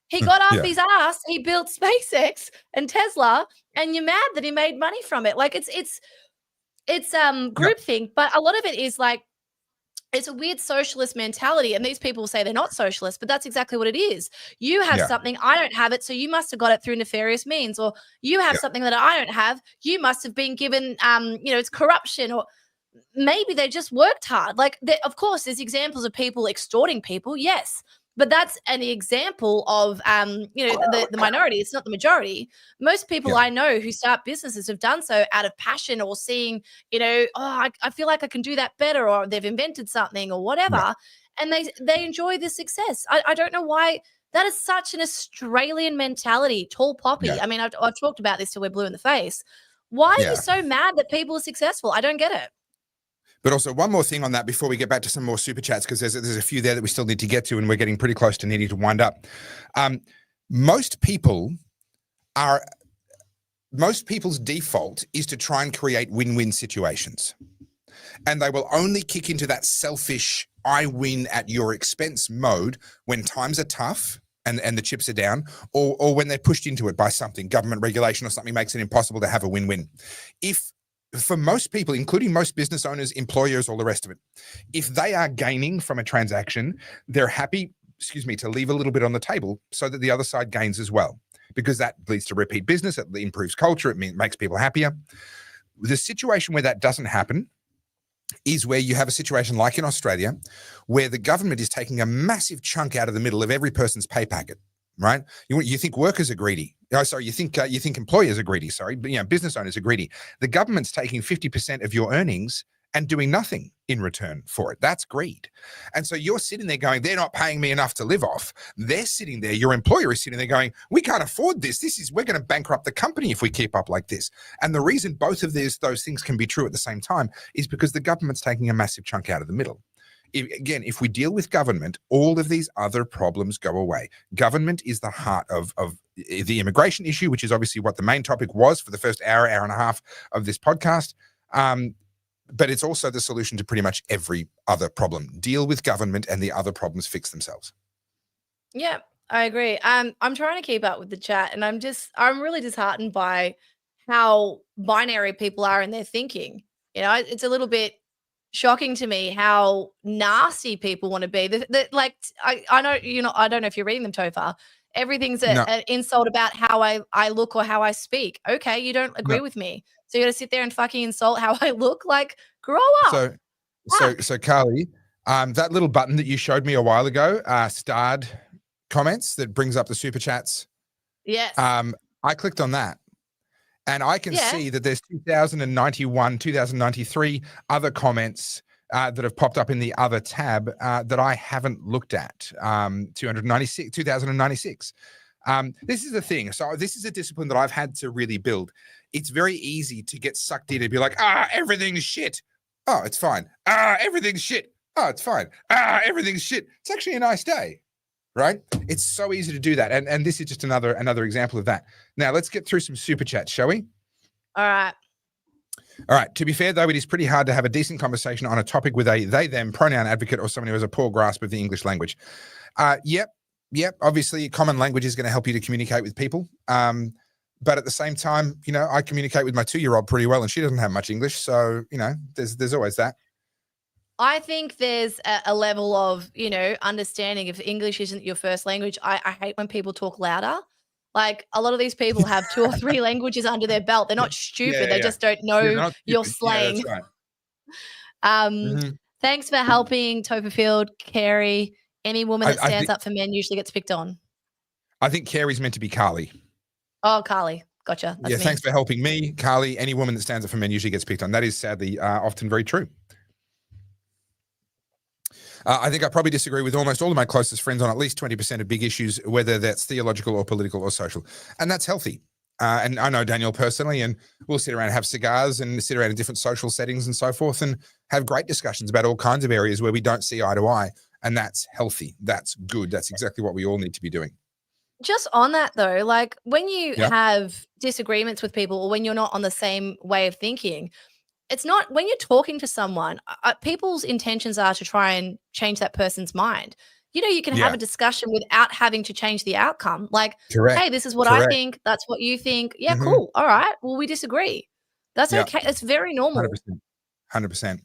Speaker 1: He got off his ass, he built SpaceX and Tesla, and you're mad that he made money from it. Like it's groupthink, but a lot of it is like, it's a weird socialist mentality. And these people say they're not socialist, but that's exactly what it is. You have something, I don't have it, so you must have got it through nefarious means. Or you have something that I don't have, you must have been given, it's corruption, or maybe they just worked hard. Like, of course, there's examples of people extorting people, yes. But that's an example of, the minority. It's not the majority. Most people I know who start businesses have done so out of passion or seeing, I feel like I can do that better, or they've invented something or whatever. And they enjoy the success. I don't know why. That is such an Australian mentality, tall poppy. I mean, I've talked about this till we're blue in the face. Why are you so mad that people are successful? I don't get it.
Speaker 2: But also one more thing on that before we get back to some more super chats, because there's a few there that we still need to get to, and we're getting pretty close to needing to wind up. Most people's default is to try and create win-win situations. And they will only kick into that selfish, I win at your expense mode when times are tough and the chips are down, or when they're pushed into it by something, government regulation or something makes it impossible to have a win-win. For most people, including most business owners, employers, all the rest of it, if they are gaining from a transaction, they're happy, to leave a little bit on the table so that the other side gains as well, because that leads to repeat business, it improves culture, it makes people happier. The situation where that doesn't happen is where you have a situation like in Australia, where the government is taking a massive chunk out of the middle of every person's pay packet. Right? You think workers are greedy. Oh, sorry, you think employers are greedy. Sorry, but business owners are greedy. The government's taking 50% of your earnings and doing nothing in return for it. That's greed. And so you're sitting there going, they're not paying me enough to live off. They're sitting there, your employer is sitting there going, we can't afford this. We're going to bankrupt the company if we keep up like this. And the reason both of those things can be true at the same time is because the government's taking a massive chunk out of the middle. If we deal with government, all of these other problems go away. Government is the heart of the immigration issue, which is obviously what the main topic was for the first hour and a half of this podcast. But it's also the solution to pretty much every other problem. Deal with government and the other problems fix themselves.
Speaker 1: Yeah, I agree. I'm trying to keep up with the chat, and I'm really disheartened by how binary people are in their thinking. You know, it's a little bit shocking to me how nasty people want to be. Like, I know, you know, I don't know if you're reading them, Topher. Everything's an insult about how I look or how I speak. Okay, you don't agree with me. So you got to sit there and fucking insult how I look? Like, grow up.
Speaker 2: So Carly, that little button that you showed me a while ago, starred comments that brings up the super chats.
Speaker 1: Yes.
Speaker 2: I clicked on that. And I can see that there's 2091, 2093 other comments that have popped up in the other tab that I haven't looked at. 2096. This is the thing. So this is a discipline that I've had to really build. It's very easy to get sucked in and be like, everything's shit. Oh, it's fine. Everything's shit. Oh, it's fine. Everything's shit. It's actually a nice day. Right? It's so easy to do that. And this is just another example of that. Now let's get through some super chats, shall we?
Speaker 1: All right.
Speaker 2: To be fair, though, it is pretty hard to have a decent conversation on a topic with a they, them pronoun advocate or someone who has a poor grasp of the English language. Yep. Obviously, common language is going to help you to communicate with people. But at the same time, you know, I communicate with my 2-year-old pretty well and she doesn't have much English. So, you know, there's always that.
Speaker 1: I think there's a level of, you know, understanding if English isn't your first language. I hate when people talk louder. Like, a lot of these people have 2 or 3 languages under their belt. They're not stupid. They just don't know your slang.
Speaker 2: Yeah, that's right.
Speaker 1: Thanks for helping, Topherfield, Carey. Any woman that stands up for men usually gets picked on.
Speaker 2: I think Carey's meant to be Carly.
Speaker 1: Oh, Carly. Gotcha. That's me.
Speaker 2: Thanks for helping me, Carly. Any woman that stands up for men usually gets picked on. That is sadly often very true. I think I probably disagree with almost all of my closest friends on at least 20% of big issues, whether that's theological or political or social. And that's healthy. And I know Daniel personally, and we'll sit around and have cigars and sit around in different social settings and so forth and have great discussions about all kinds of areas where we don't see eye to eye. And that's healthy. That's good. That's exactly what we all need to be doing.
Speaker 1: Just on that though, like when you have disagreements with people or when you're not on the same way of thinking, it's not when you're talking to someone, people's intentions are to try and change that person's mind. You know, you can have a discussion without having to change the outcome. Like, hey, this is what I think. That's what you think. Yeah, cool. All right. Well, we disagree. That's okay. It's very normal.
Speaker 2: 100%.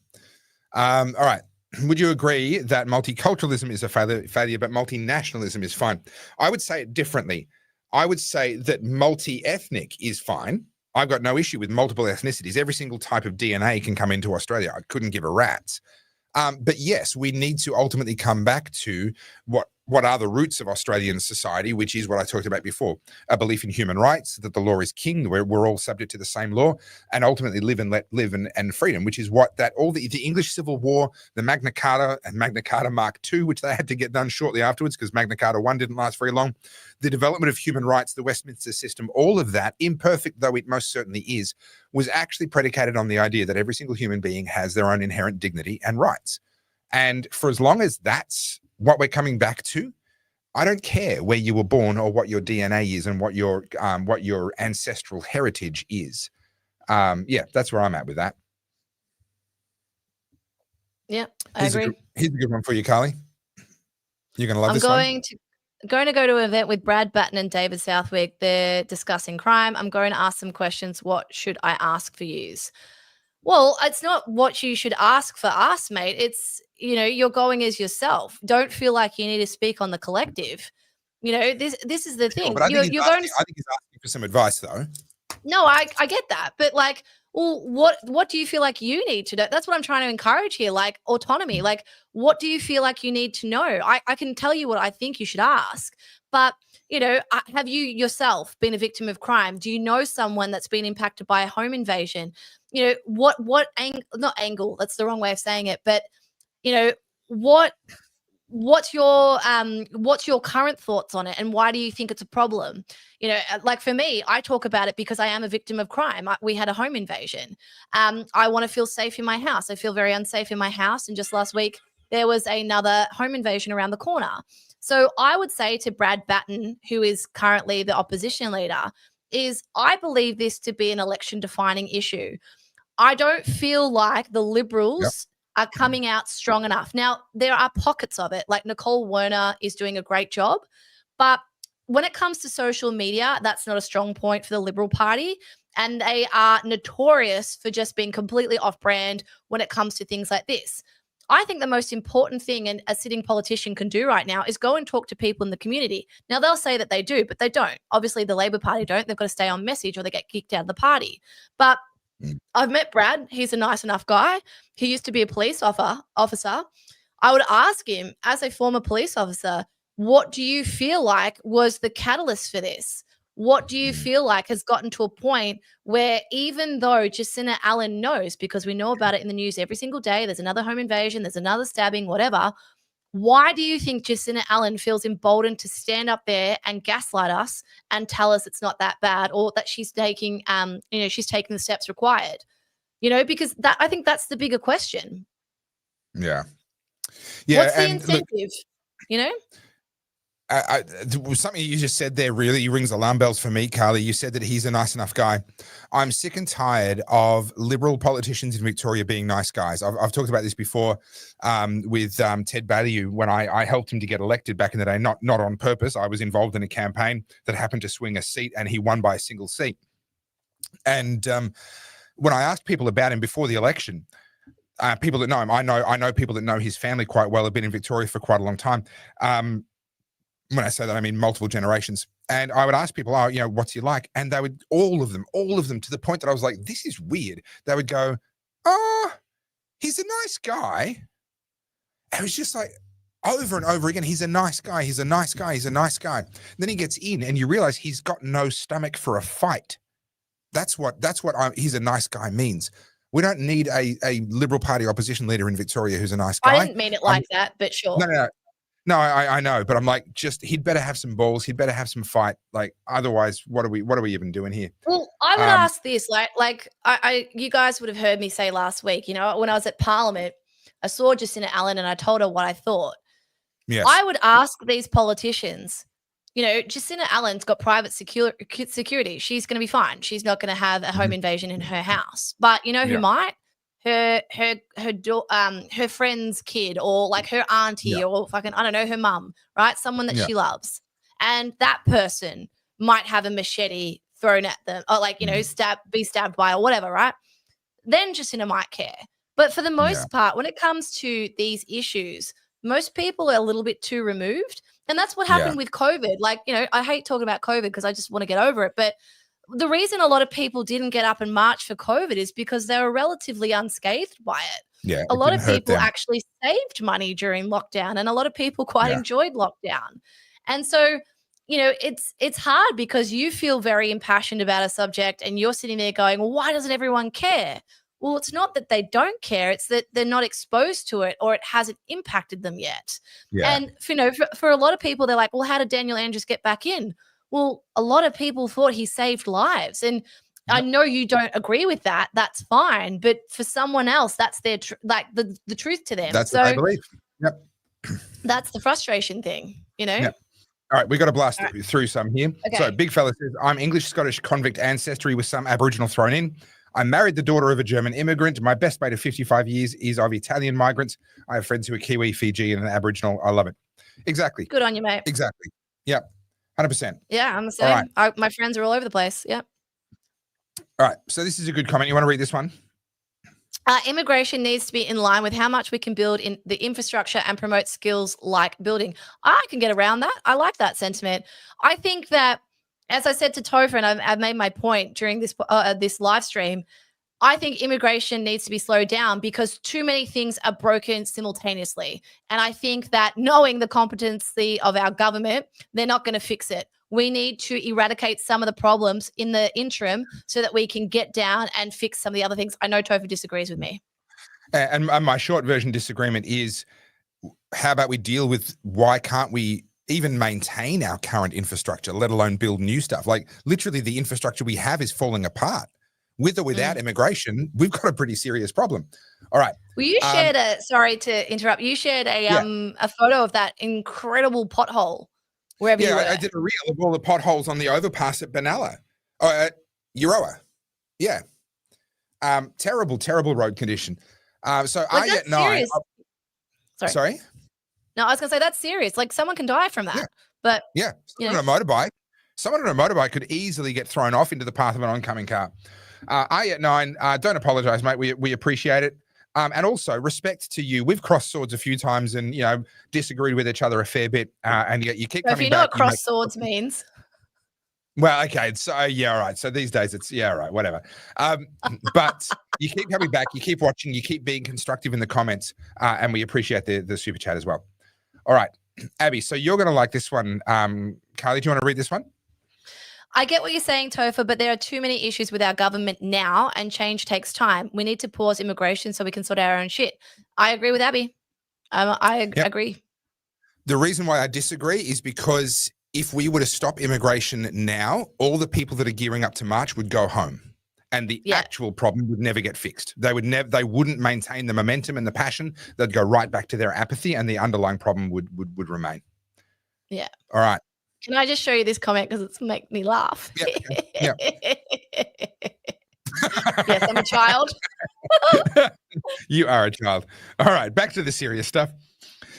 Speaker 2: All right. Would you agree that multiculturalism is a failure, but multinationalism is fine? I would say it differently. I would say that multi-ethnic is fine. I've got no issue with multiple ethnicities. Every single type of DNA can come into Australia. I couldn't give a rat's. But yes, we need to ultimately come back to what are the roots of Australian society, which is what I talked about before, a belief in human rights, that the law is king, we're all subject to the same law, and ultimately live and let live and freedom, which is what that all the English Civil War, the Magna Carta and Magna Carta Mark II, which they had to get done shortly afterwards because Magna Carta I didn't last very long, the development of human rights, the Westminster system, all of that, imperfect though it most certainly is, was actually predicated on the idea that every single human being has their own inherent dignity and rights. And for as long as that's what we're coming back to, I don't care where you were born or what your DNA is and what your ancestral heritage is. That's where I'm at with that.
Speaker 1: Yeah, I agree.
Speaker 2: Here's a good one for you, Carly. You're going to love this one.
Speaker 1: I'm going to go to an event with Brad Batten and David Southwick. They're discussing crime. I'm going to ask some questions. What should I ask for yous? Well, it's not what you should ask for us, mate. It's, you know, you're going as yourself. Don't feel like you need to speak on the collective. You know, this is the thing.
Speaker 2: I think he's asking for some advice, though.
Speaker 1: No, I get that. But like, well, what do you feel like you need to know? That's what I'm trying to encourage here, like autonomy. Like, what do you feel like you need to know? I can tell you what I think you should ask, but have you yourself been a victim of crime? Do you know someone that's been impacted by a home invasion? What not angle, that's the wrong way of saying it, but what what's your current thoughts on it, and why do you think it's a problem? Like for me, I talk about it because I am a victim of crime. We had a home invasion. I want to feel safe in my house. I feel very unsafe in my house, and just last week there was another home invasion around the corner. So I would say to Brad Batten, who is currently the opposition leader, is I believe this to be an election defining issue. I don't feel like the Liberals are coming out strong enough. Now, there are pockets of it, like Nicole Werner is doing a great job. But when it comes to social media, that's not a strong point for the Liberal Party. And they are notorious for just being completely off brand when it comes to things like this. I think the most important thing a sitting politician can do right now is go and talk to people in the community. Now, they'll say that they do, but they don't. Obviously, the Labor Party don't. They've got to stay on message or they get kicked out of the party. But I've met Brad. He's a nice enough guy. He used to be a police officer. I would ask him, as a former police officer, what do you feel like was the catalyst for this? What do you feel like has gotten to a point where, even though Jacinta Allen knows, because we know about it in the news every single day, there's another home invasion, there's another stabbing, whatever, why do you think Jacinta Allen feels emboldened to stand up there and gaslight us and tell us it's not that bad, or that she's taking, she's taking the steps required? Because I think that's the bigger question.
Speaker 2: Yeah.
Speaker 1: What's the incentive?
Speaker 2: Something you just said there really rings alarm bells for me, Carly. You said that he's a nice enough guy. I'm sick and tired of Liberal politicians in Victoria being nice guys. I've talked about this before with Ted Baillieu when I helped him to get elected back in the day, not on purpose. I was involved in a campaign that happened to swing a seat, and he won by a single seat. And when I asked people about him before the election, people that know him, I know people that know his family quite well, have been in Victoria for quite a long time. When I say that, I mean multiple generations. And I would ask people, what's he like? And they would, all of them, to the point that I was like, this is weird. They would go, he's a nice guy. And it was just like, over and over again, he's a nice guy. He's a nice guy. He's a nice guy. And then he gets in and you realize he's got no stomach for a fight. That's what he's a nice guy means. We don't need a Liberal Party opposition leader in Victoria who's a nice guy.
Speaker 1: I didn't mean it like that, but sure.
Speaker 2: No, I know, but I'm like, he'd better have some balls. He'd better have some fight. Like, otherwise, what are we even doing here?
Speaker 1: Well, I would ask this, like you guys would have heard me say last week, when I was at Parliament, I saw Jacinta Allen and I told her what I thought.
Speaker 2: Yes.
Speaker 1: I would ask these politicians, Jacinta Allen's got private security. She's going to be fine. She's not going to have a home invasion in her house. But who might? Her friend's kid, or like her auntie, or fucking, I don't know, her mum, right? Someone that she loves. And that person might have a machete thrown at them, or be stabbed by, or whatever, right? Then Jacinta might care. But for the most part, when it comes to these issues, most people are a little bit too removed. And that's what happened with COVID. Like, I hate talking about COVID because I just want to get over it. But the reason a lot of people didn't get up and march for COVID is because they were relatively unscathed by it.
Speaker 2: Yeah,
Speaker 1: a lot of people actually saved money during lockdown, and a lot of people quite enjoyed lockdown. And so, it's hard because you feel very impassioned about a subject and you're sitting there going, well, why doesn't everyone care? Well, it's not that they don't care. It's that they're not exposed to it, or it hasn't impacted them yet.
Speaker 2: Yeah.
Speaker 1: And, for a lot of people, they're like, well, how did Daniel Andrews get back in? Well, a lot of people thought he saved lives. And I know you don't agree with that. That's fine. But for someone else, that's their the truth to them.
Speaker 2: That's what I believe. Yep.
Speaker 1: That's the frustration thing,
Speaker 2: Yep. All right, we got to blast through some here.
Speaker 1: Okay.
Speaker 2: So Big Fella says, I'm English, Scottish convict ancestry with some Aboriginal thrown in. I married the daughter of a German immigrant. My best mate of 55 years is of Italian migrants. I have friends who are Kiwi, Fijian, and Aboriginal. I love it. Exactly.
Speaker 1: Good on you, mate.
Speaker 2: Exactly. Yep. 100%.
Speaker 1: Yeah, I'm the same. Right. My friends are all over the place. Yep.
Speaker 2: All right. So this is a good comment. You want to read this one?
Speaker 1: Immigration needs to be in line with how much we can build in the infrastructure and promote skills like building. I can get around that. I like that sentiment. I think that, as I said to Topher, and I've made my point during this live stream, I think immigration needs to be slowed down because too many things are broken simultaneously. And I think that knowing the competency of our government, they're not going to fix it. We need to eradicate some of the problems in the interim so that we can get down and fix some of the other things. I know Topher disagrees with me.
Speaker 2: And my short version disagreement is, how about we deal with why can't we even maintain our current infrastructure, let alone build new stuff? Like literally the infrastructure we have is falling apart. With or without immigration, we've got a pretty serious problem. All right.
Speaker 1: Well, you shared sorry to interrupt. You shared a photo of that incredible pothole wherever you were.
Speaker 2: I did a reel of all the potholes on the overpass at Benalla, Euroa. Yeah. Terrible road condition. So
Speaker 1: like,
Speaker 2: I at 9. Sorry?
Speaker 1: No, I was gonna say that's serious. Like someone can die from that.
Speaker 2: Yeah.
Speaker 1: But
Speaker 2: Someone on a motorbike could easily get thrown off into the path of an oncoming car. I at 9, don't apologize, mate. We appreciate it. And also respect to you. We've crossed swords a few times and, disagreed with each other a fair bit. And yet you keep coming back.
Speaker 1: If you know what cross swords means.
Speaker 2: Well, okay. So, all right. So these days it's, all right, whatever. But you keep coming back. You keep watching. You keep being constructive in the comments. And we appreciate the super chat as well. All right. Abby, so you're going to like this one. Carly, do you want to read this one?
Speaker 1: I get what you're saying, Topher, but there are too many issues with our government now, and change takes time. We need to pause immigration so we can sort our own shit. I agree with Abby. I agree.
Speaker 2: The reason why I disagree is because if we were to stop immigration now, all the people that are gearing up to march would go home, and the actual problem would never get fixed. They wouldn't maintain the momentum and the passion. They'd go right back to their apathy, and the underlying problem would remain.
Speaker 1: Yeah.
Speaker 2: All right.
Speaker 1: Can I just show you this comment because it's make me laugh?
Speaker 2: Yeah.
Speaker 1: Yes, I'm a child.
Speaker 2: You are a child. All right, back to the serious stuff.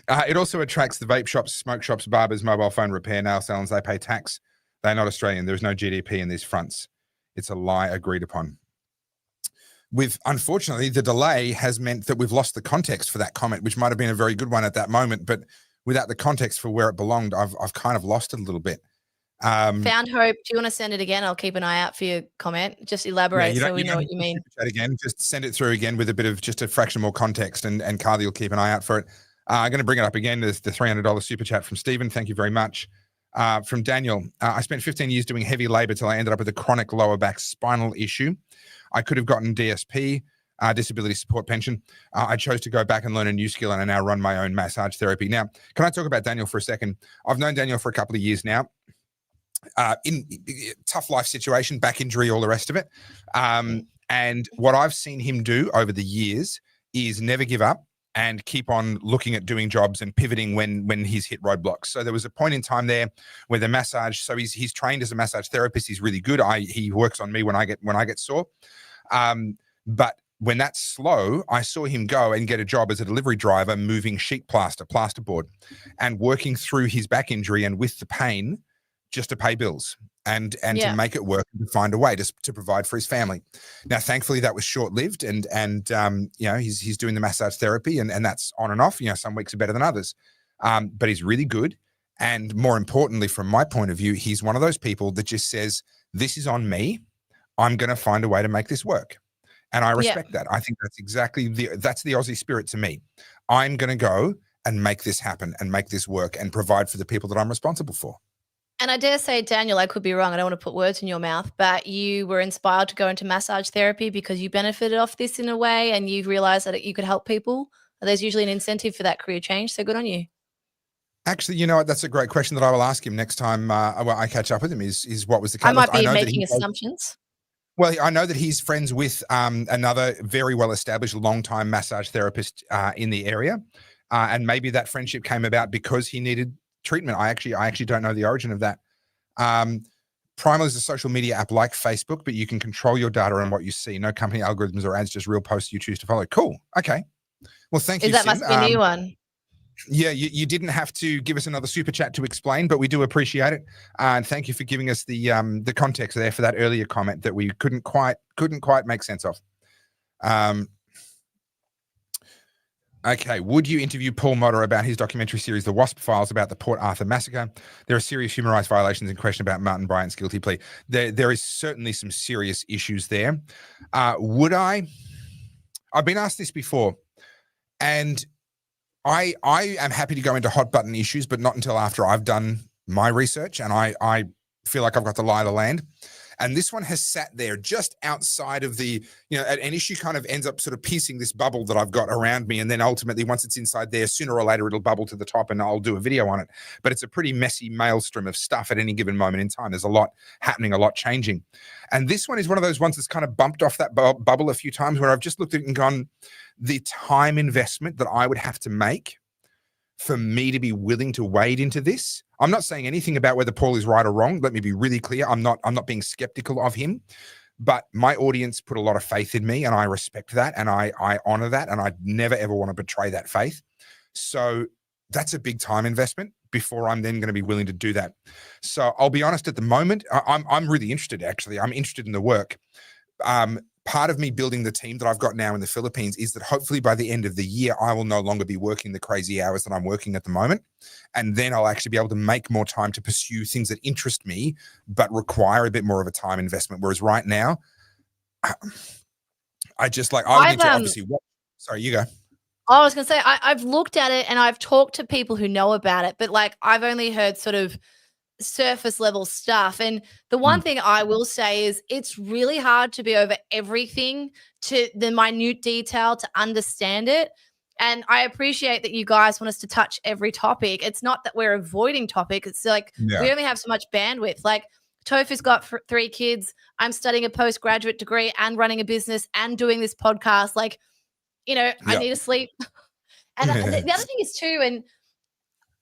Speaker 2: It also attracts the vape shops, smoke shops, barbers, mobile phone repair, nail salons. They pay tax. They're not Australian. There's no GDP in these fronts. It's a lie agreed upon. Unfortunately, the delay has meant that we've lost the context for that comment, which might have been a very good one at that moment, but without the context for where it belonged, I've kind of lost it a little bit.
Speaker 1: Found hope. Do you want to send it again? I'll keep an eye out for your comment. Just elaborate so we know what you mean.
Speaker 2: Again, just send it through again with a bit of just a fraction more context, and Carly will keep an eye out for it. I'm going to bring it up again. There's the $300 super chat from Stephen. Thank you very much. From Daniel, I spent 15 years doing heavy labor till I ended up with a chronic lower back spinal issue. I could have gotten DSP, disability support pension. I chose to go back and learn a new skill, and I now run my own massage therapy. Now, can I talk about Daniel for a second? I've known Daniel for a couple of years now. In tough life situation, back injury, all the rest of it. And what I've seen him do over the years is never give up and keep on looking at doing jobs and pivoting when he's hit roadblocks. So there was a point in time there where the massage, so he's trained as a massage therapist. He's really good. He works on me when I get sore. But when that's slow, I saw him go and get a job as a delivery driver, moving sheet plasterboard, and working through his back injury and with the pain just to pay bills and to make it work and to find a way to provide for his family. Now, thankfully, that was short-lived, and he's doing the massage therapy, and that's on and off. Some weeks are better than others, but he's really good. And more importantly, from my point of view, he's one of those people that just says, "This is on me. I'm going to find a way to make this work." And I respect that. I think that's exactly that's the Aussie spirit to me. I'm going to go and make this happen and make this work and provide for the people that I'm responsible for.
Speaker 1: And I dare say, Daniel, I could be wrong. I don't want to put words in your mouth, but you were inspired to go into massage therapy because you benefited off this in a way and you realized that you could help people. There's usually an incentive for that career change. So good on you.
Speaker 2: Actually, you know what? That's a great question that I will ask him next time I catch up with him is what was the
Speaker 1: catalyst? I might be making assumptions.
Speaker 2: Well, I know that he's friends with another very well-established long-time massage therapist in the area. And maybe that friendship came about because he needed treatment. I actually don't know the origin of that. Primal is a social media app like Facebook, but you can control your data and what you see. No company algorithms or ads, just real posts you choose to follow. Cool. Okay. Well, thank you,
Speaker 1: That must be a new one.
Speaker 2: Yeah, you didn't have to give us another super chat to explain, but we do appreciate it. And thank you for giving us the context there for that earlier comment that we couldn't quite make sense of. Okay, would you interview Paul Motter about his documentary series, The Wasp Files, about the Port Arthur massacre? There are serious human rights violations in question about Martin Bryant's guilty plea. There is certainly some serious issues there. Would I? I've been asked this before, and I am happy to go into hot button issues, but not until after I've done my research and I feel like I've got the lie of the land. And this one has sat there just outside of the, an issue kind of ends up sort of piercing this bubble that I've got around me. And then ultimately, once it's inside there, sooner or later, it'll bubble to the top and I'll do a video on it. But it's a pretty messy maelstrom of stuff at any given moment in time. There's a lot happening, a lot changing. And this one is one of those ones that's kind of bumped off that bubble a few times where I've just looked at it and gone, the time investment that I would have to make for me to be willing to wade into this. I'm not saying anything about whether Paul is right or wrong. Let me be really clear. I'm not being skeptical of him, but my audience put a lot of faith in me and I respect that and I honor that and I'd never ever want to betray that faith. So that's a big time investment before I'm then going to be willing to do that. So I'll be honest, at the moment, I'm really interested, actually. I'm interested in the work. Part of me building the team that I've got now in the Philippines is that hopefully by the end of the year, I will no longer be working the crazy hours that I'm working at the moment. And then I'll actually be able to make more time to pursue things that interest me, but require a bit more of a time investment. Whereas right now, I just like, I would need to obviously, sorry, you go.
Speaker 1: I was going to say, I've looked at it and I've talked to people who know about it, but like I've only heard sort of surface level stuff. And the one thing I will say is it's really hard to be over everything to the minute detail to understand it. And I appreciate that you guys want us to touch every topic. It's not that we're avoiding topic. It's like we only have so much bandwidth. Like Topher's got 3 kids. I'm studying a postgraduate degree and running a business and doing this podcast. Like, I need to sleep. And the other thing is too, and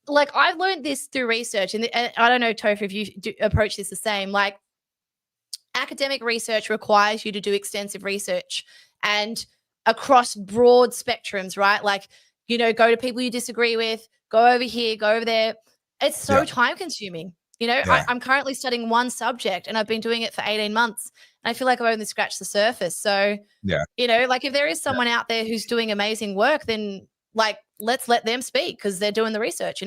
Speaker 1: like I've learned this through research, and I don't know, Topher, if you do approach this the same. Like academic research requires you to do extensive research and across broad spectrums, right? Like, go to people you disagree with, go over here, go over there. It's so time consuming. I'm currently studying one subject and I've been doing it for 18 months. And I feel like I've only scratched the surface. So, like if there is someone out there who's doing amazing work, then like, let's let them speak because they're doing the research,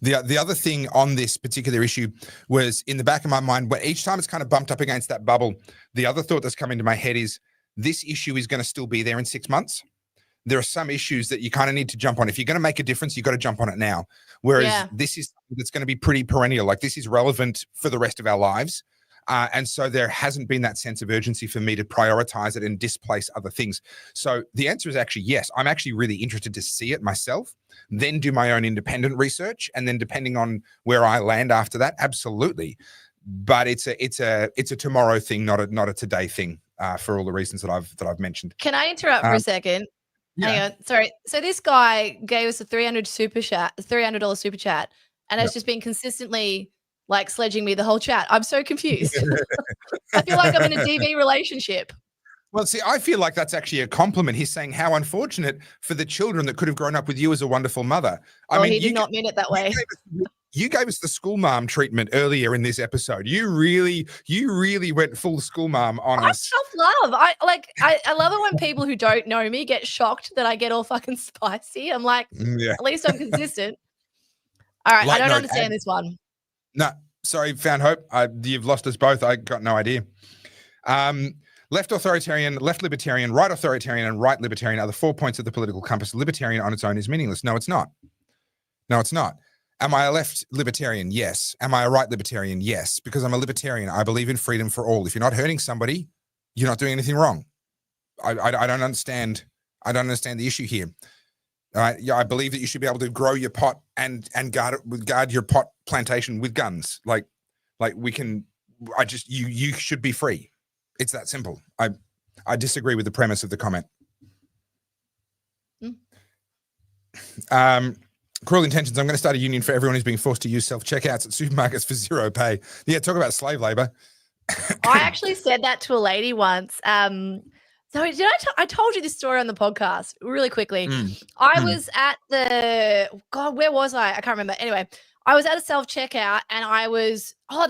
Speaker 2: The other thing on this particular issue was in the back of my mind, where each time it's kind of bumped up against that bubble, the other thought that's come into my head is this issue is going to still be there in 6 months. There are some issues that you kind of need to jump on. If you're going to make a difference, you've got to jump on it now. Whereas this is something that's going to be pretty perennial. Like this is relevant for the rest of our lives. And so there hasn't been that sense of urgency for me to prioritize it and displace other things. So the answer is actually yes. I'm actually really interested to see it myself, then do my own independent research. And then depending on where I land after that, absolutely. But it's a tomorrow thing, not a today thing, for all the reasons that I've mentioned.
Speaker 1: Can I interrupt for a second? Hang on. Sorry. So this guy gave us a $300 super chat, and has just been consistently like sledging me the whole chat. I'm so confused. I feel like I'm in a DV relationship.
Speaker 2: Well, see, I feel like that's actually a compliment. He's saying how unfortunate for the children that could have grown up with you as a wonderful mother. I mean,
Speaker 1: he did not mean it that way.
Speaker 2: You gave us the school mom treatment earlier in this episode. You really went full school mom on us.
Speaker 1: Tough love. I love it when people who don't know me get shocked that I get all fucking spicy. I'm like, at least I'm consistent. All right, I don't understand this one.
Speaker 2: No, sorry, found hope. You've lost us both. I got no idea. Left authoritarian, left libertarian, right authoritarian, and right libertarian are the 4 points of the political compass. Libertarian on its own is meaningless. No, it's not. No, it's not. Am I a left libertarian? Yes. Am I a right libertarian? Yes. Because I'm a libertarian. I believe in freedom for all. If you're not hurting somebody, you're not doing anything wrong. I don't understand. I don't understand the issue here. All right. Yeah, I believe that you should be able to grow your pot and guard your pot plantation with guns. Like we can. You should be free. It's that simple. I disagree with the premise of the comment. Cruel intentions. I'm going to start a union for everyone who's being forced to use self-checkouts at supermarkets for zero pay. Yeah, talk about slave labor.
Speaker 1: I actually said that to a lady once. So I told you this story on the podcast really quickly. I was at where was I? I can't remember. Anyway, I was at a self-checkout and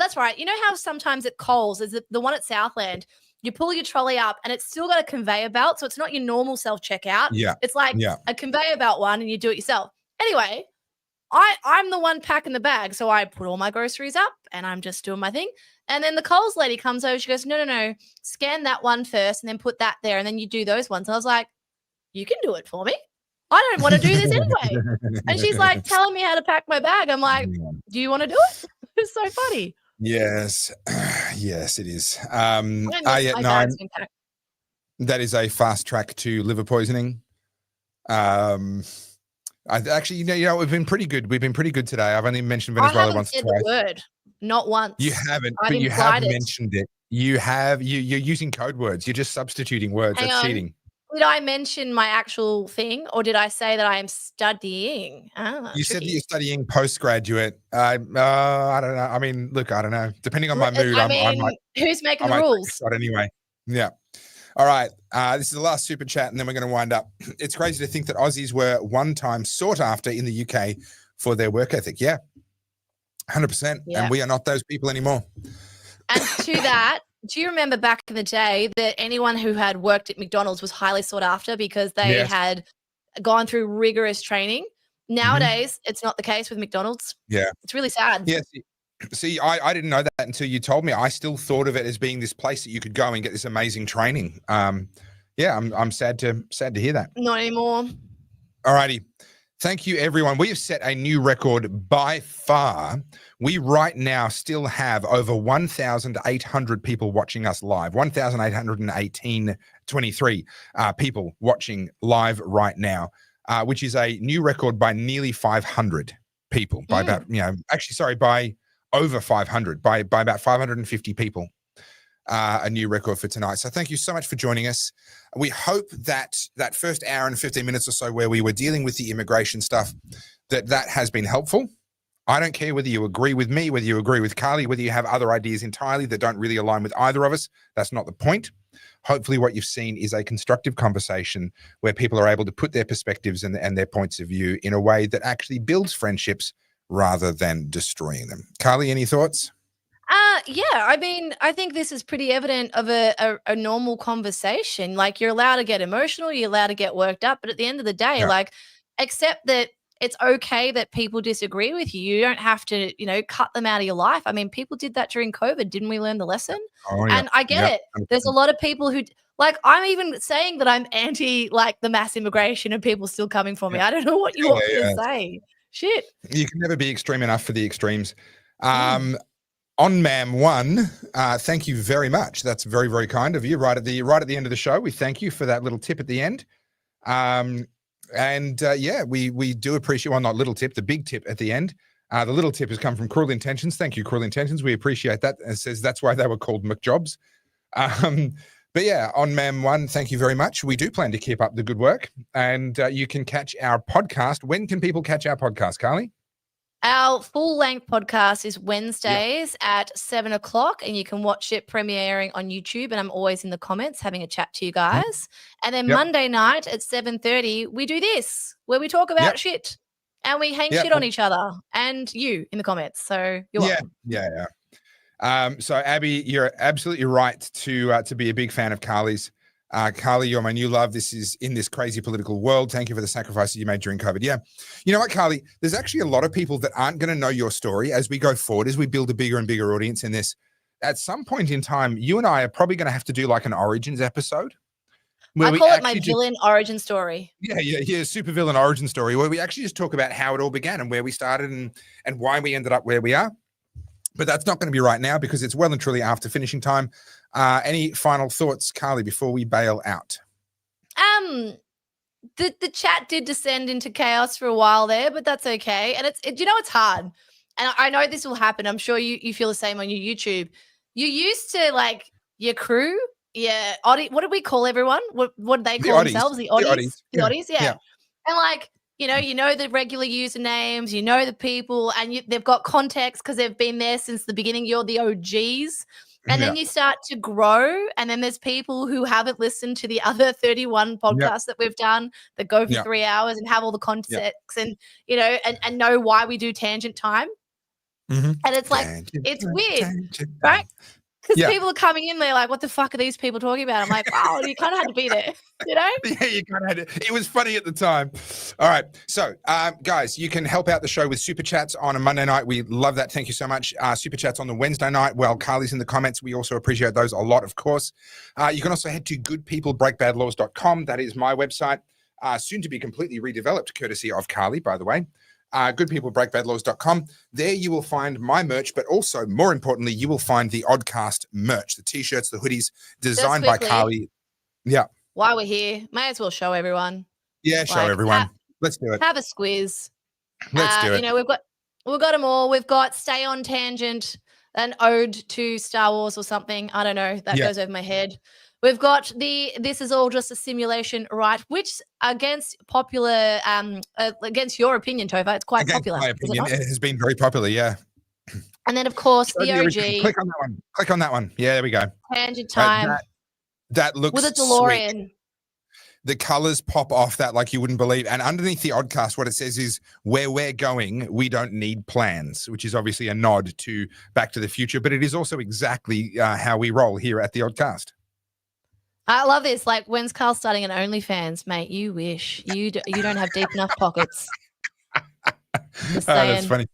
Speaker 1: that's right. You know how sometimes at Coles, there's the one at Southland, you pull your trolley up and it's still got a conveyor belt. So it's not your normal self-checkout.
Speaker 2: Yeah.
Speaker 1: It's like
Speaker 2: Yeah.
Speaker 1: a conveyor belt one and you do it yourself. Anyway, I'm the one packing the bag. So I put all my groceries up and I'm just doing my thing. And then the Coles lady comes over. She goes, no, scan that one first and then put that there. And then you do those ones. And I was like, you can do it for me. I don't want to do this anyway. And she's like telling me how to pack my bag. I'm like, do you want to do it? It's so funny.
Speaker 2: Yes. Yes, it is.
Speaker 1: That
Speaker 2: is a fast track to liver poisoning. I actually, you know, we've been pretty good. We've been pretty good today. I've only mentioned Venezuela once or twice.
Speaker 1: The word, not once.
Speaker 2: You haven't, but you have mentioned it. You have. You're using code words. You're just substituting words. That's cheating.
Speaker 1: Did I mention my actual thing, or did I say that I am studying?
Speaker 2: You said that you're studying postgraduate. I don't know. I mean, look, I don't know. Depending on my mood, I might.
Speaker 1: Who's making the rules?
Speaker 2: Anyway, yeah. All right. This is the last super chat, and then we're going to wind up. It's crazy to think that Aussies were one time sought after in the UK for their work ethic. Yeah, 100%. Yeah. And we are not those people anymore.
Speaker 1: And to that, do you remember back in the day that anyone who had worked at McDonald's was highly sought after because they had gone through rigorous training? Nowadays, it's not the case with McDonald's. Yeah. It's really sad.
Speaker 2: Yeah. See, I didn't know that until you told me. I still thought of it as being this place that you could go and get this amazing training. Yeah, I'm sad to hear that.
Speaker 1: Not anymore.
Speaker 2: All righty. Thank you, everyone. We have set a new record by far. We right now still have over 1,800 people watching us live, 1,823 people watching live right now, which is a new record by nearly 500 people, by about, by over 500, by about 550 people. A new record for tonight. So thank you so much for joining us. We hope that that first hour and 15 minutes or so where we were dealing with the immigration stuff, that has been helpful. I don't care whether you agree with me, whether you agree with Carly, whether you have other ideas entirely that don't really align with either of us. That's not the point. Hopefully what you've seen is a constructive conversation where people are able to put their perspectives and their points of view in a way that actually builds friendships rather than destroying them. Carly, any thoughts?
Speaker 1: Yeah, I mean, I think this is pretty evident of a normal conversation. Like, you're allowed to get emotional, you're allowed to get worked up, but at the end of the day, like, accept that it's okay that people disagree with you. You don't have to, cut them out of your life. I mean, people did that during COVID. Didn't we learn the lesson? Oh, yeah. And I get it. There's a lot of people who, like, I'm even saying that I'm anti, like, the mass immigration and people still coming for me. I don't know what you want me to say. Shit.
Speaker 2: You can never be extreme enough for the extremes. On Ma'am One, thank you very much. That's very, very kind of you. Right at the end of the show, we thank you for that little tip at the end. We do appreciate, well, not little tip, the big tip at the end. The little tip has come from Cruel Intentions. Thank you, Cruel Intentions. We appreciate that. And it says that's why they were called McJobs. But yeah, on Ma'am One, thank you very much. We do plan to keep up the good work, and you can catch our podcast. When can people catch our podcast, Carly?
Speaker 1: Our full-length podcast is Wednesdays at 7:00, and you can watch it premiering on YouTube, and I'm always in the comments having a chat to you guys. And then Monday night at 7:30, we do this, where we talk about shit, and we hang shit on each other and you in the comments. So you're welcome.
Speaker 2: Yeah. So Abby, you're absolutely right to be a big fan of Carly's. Carly, you're my new love. This is in this crazy political world. Thank you for the sacrifices you made during COVID. Yeah. You know what, Carly? There's actually a lot of people that aren't going to know your story as we go forward, as we build a bigger and bigger audience in this. At some point in time, you and I are probably going to have to do like an Origins episode.
Speaker 1: I call it my villain origin story.
Speaker 2: Yeah. Super villain origin story, where we actually just talk about how it all began and where we started and why we ended up where we are. But that's not going to be right now because it's well and truly after finishing time. Any final thoughts, Carly, before we bail out?
Speaker 1: The chat did descend into chaos for a while there, but that's okay. And it's hard. And I know this will happen. I'm sure you feel the same on your YouTube. You used to, like, your crew, what did we call everyone? What did they call themselves? The Oddies? The Oddies, yeah. And, like, you know the regular usernames, the people, and they've got context because they've been there since the beginning. You're the OGs. And then you start to grow, and then there's people who haven't listened to the other 31 podcasts that we've done that go for 3 hours and have all the context and, and know why we do tangent time. And it's like, it's weird, right? Because
Speaker 2: Yeah.
Speaker 1: people are coming in, they're like, what the fuck are these people talking about? I'm like, wow, you kind of had to be there, you know?
Speaker 2: Yeah, you kind of had it. It was funny at the time. All right. So, guys, you can help out the show with super chats on a Monday night. We love that. Thank you so much. Super chats on the Wednesday night. Well, Carly's in the comments. We also appreciate those a lot, of course. You can also head to goodpeoplebreakbadlaws.com. That is my website, soon to be completely redeveloped, courtesy of Carly, by the way. Goodpeoplebreakbadlaws.com. There you will find my merch, but also, more importantly, you will find the Oddcast merch, the t-shirts, the hoodies, designed by Carly. Yeah.
Speaker 1: While we're here, may as well show everyone.
Speaker 2: Yeah, show everyone. Let's do it.
Speaker 1: Have a squiz.
Speaker 2: Let's do it.
Speaker 1: You know, we've got them all. We've got Stay on Tangent, an ode to Star Wars or something. I don't know. That goes over my head. We've got This Is All Just a Simulation, right? Which against popular, against your opinion, Topher, it's quite popular.
Speaker 2: My opinion, it has been very popular, yeah.
Speaker 1: And then, of course, the OG.
Speaker 2: Click on that one. Click on that one. Yeah, there we go.
Speaker 1: Tangent Time.
Speaker 2: That looks
Speaker 1: with a DeLorean.
Speaker 2: Sweet. The colors pop off that like you wouldn't believe. And underneath the Oddcast, what it says is, where we're going, we don't need plans, which is obviously a nod to Back to the Future, but it is also exactly how we roll here at the Oddcast.
Speaker 1: I love this. Like, when's Carl starting an OnlyFans, mate? You wish. You don't have deep enough pockets. Just saying.
Speaker 2: That's funny.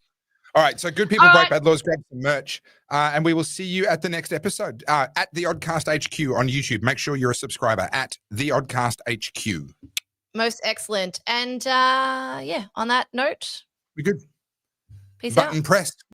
Speaker 2: All right, so good people break bad laws, grab some merch, and we will see you at the next episode at the Oddcast HQ on YouTube. Make sure you're a subscriber at the Oddcast HQ.
Speaker 1: Most excellent. And yeah, on that note,
Speaker 2: we're good.
Speaker 1: Peace out.
Speaker 2: Button pressed.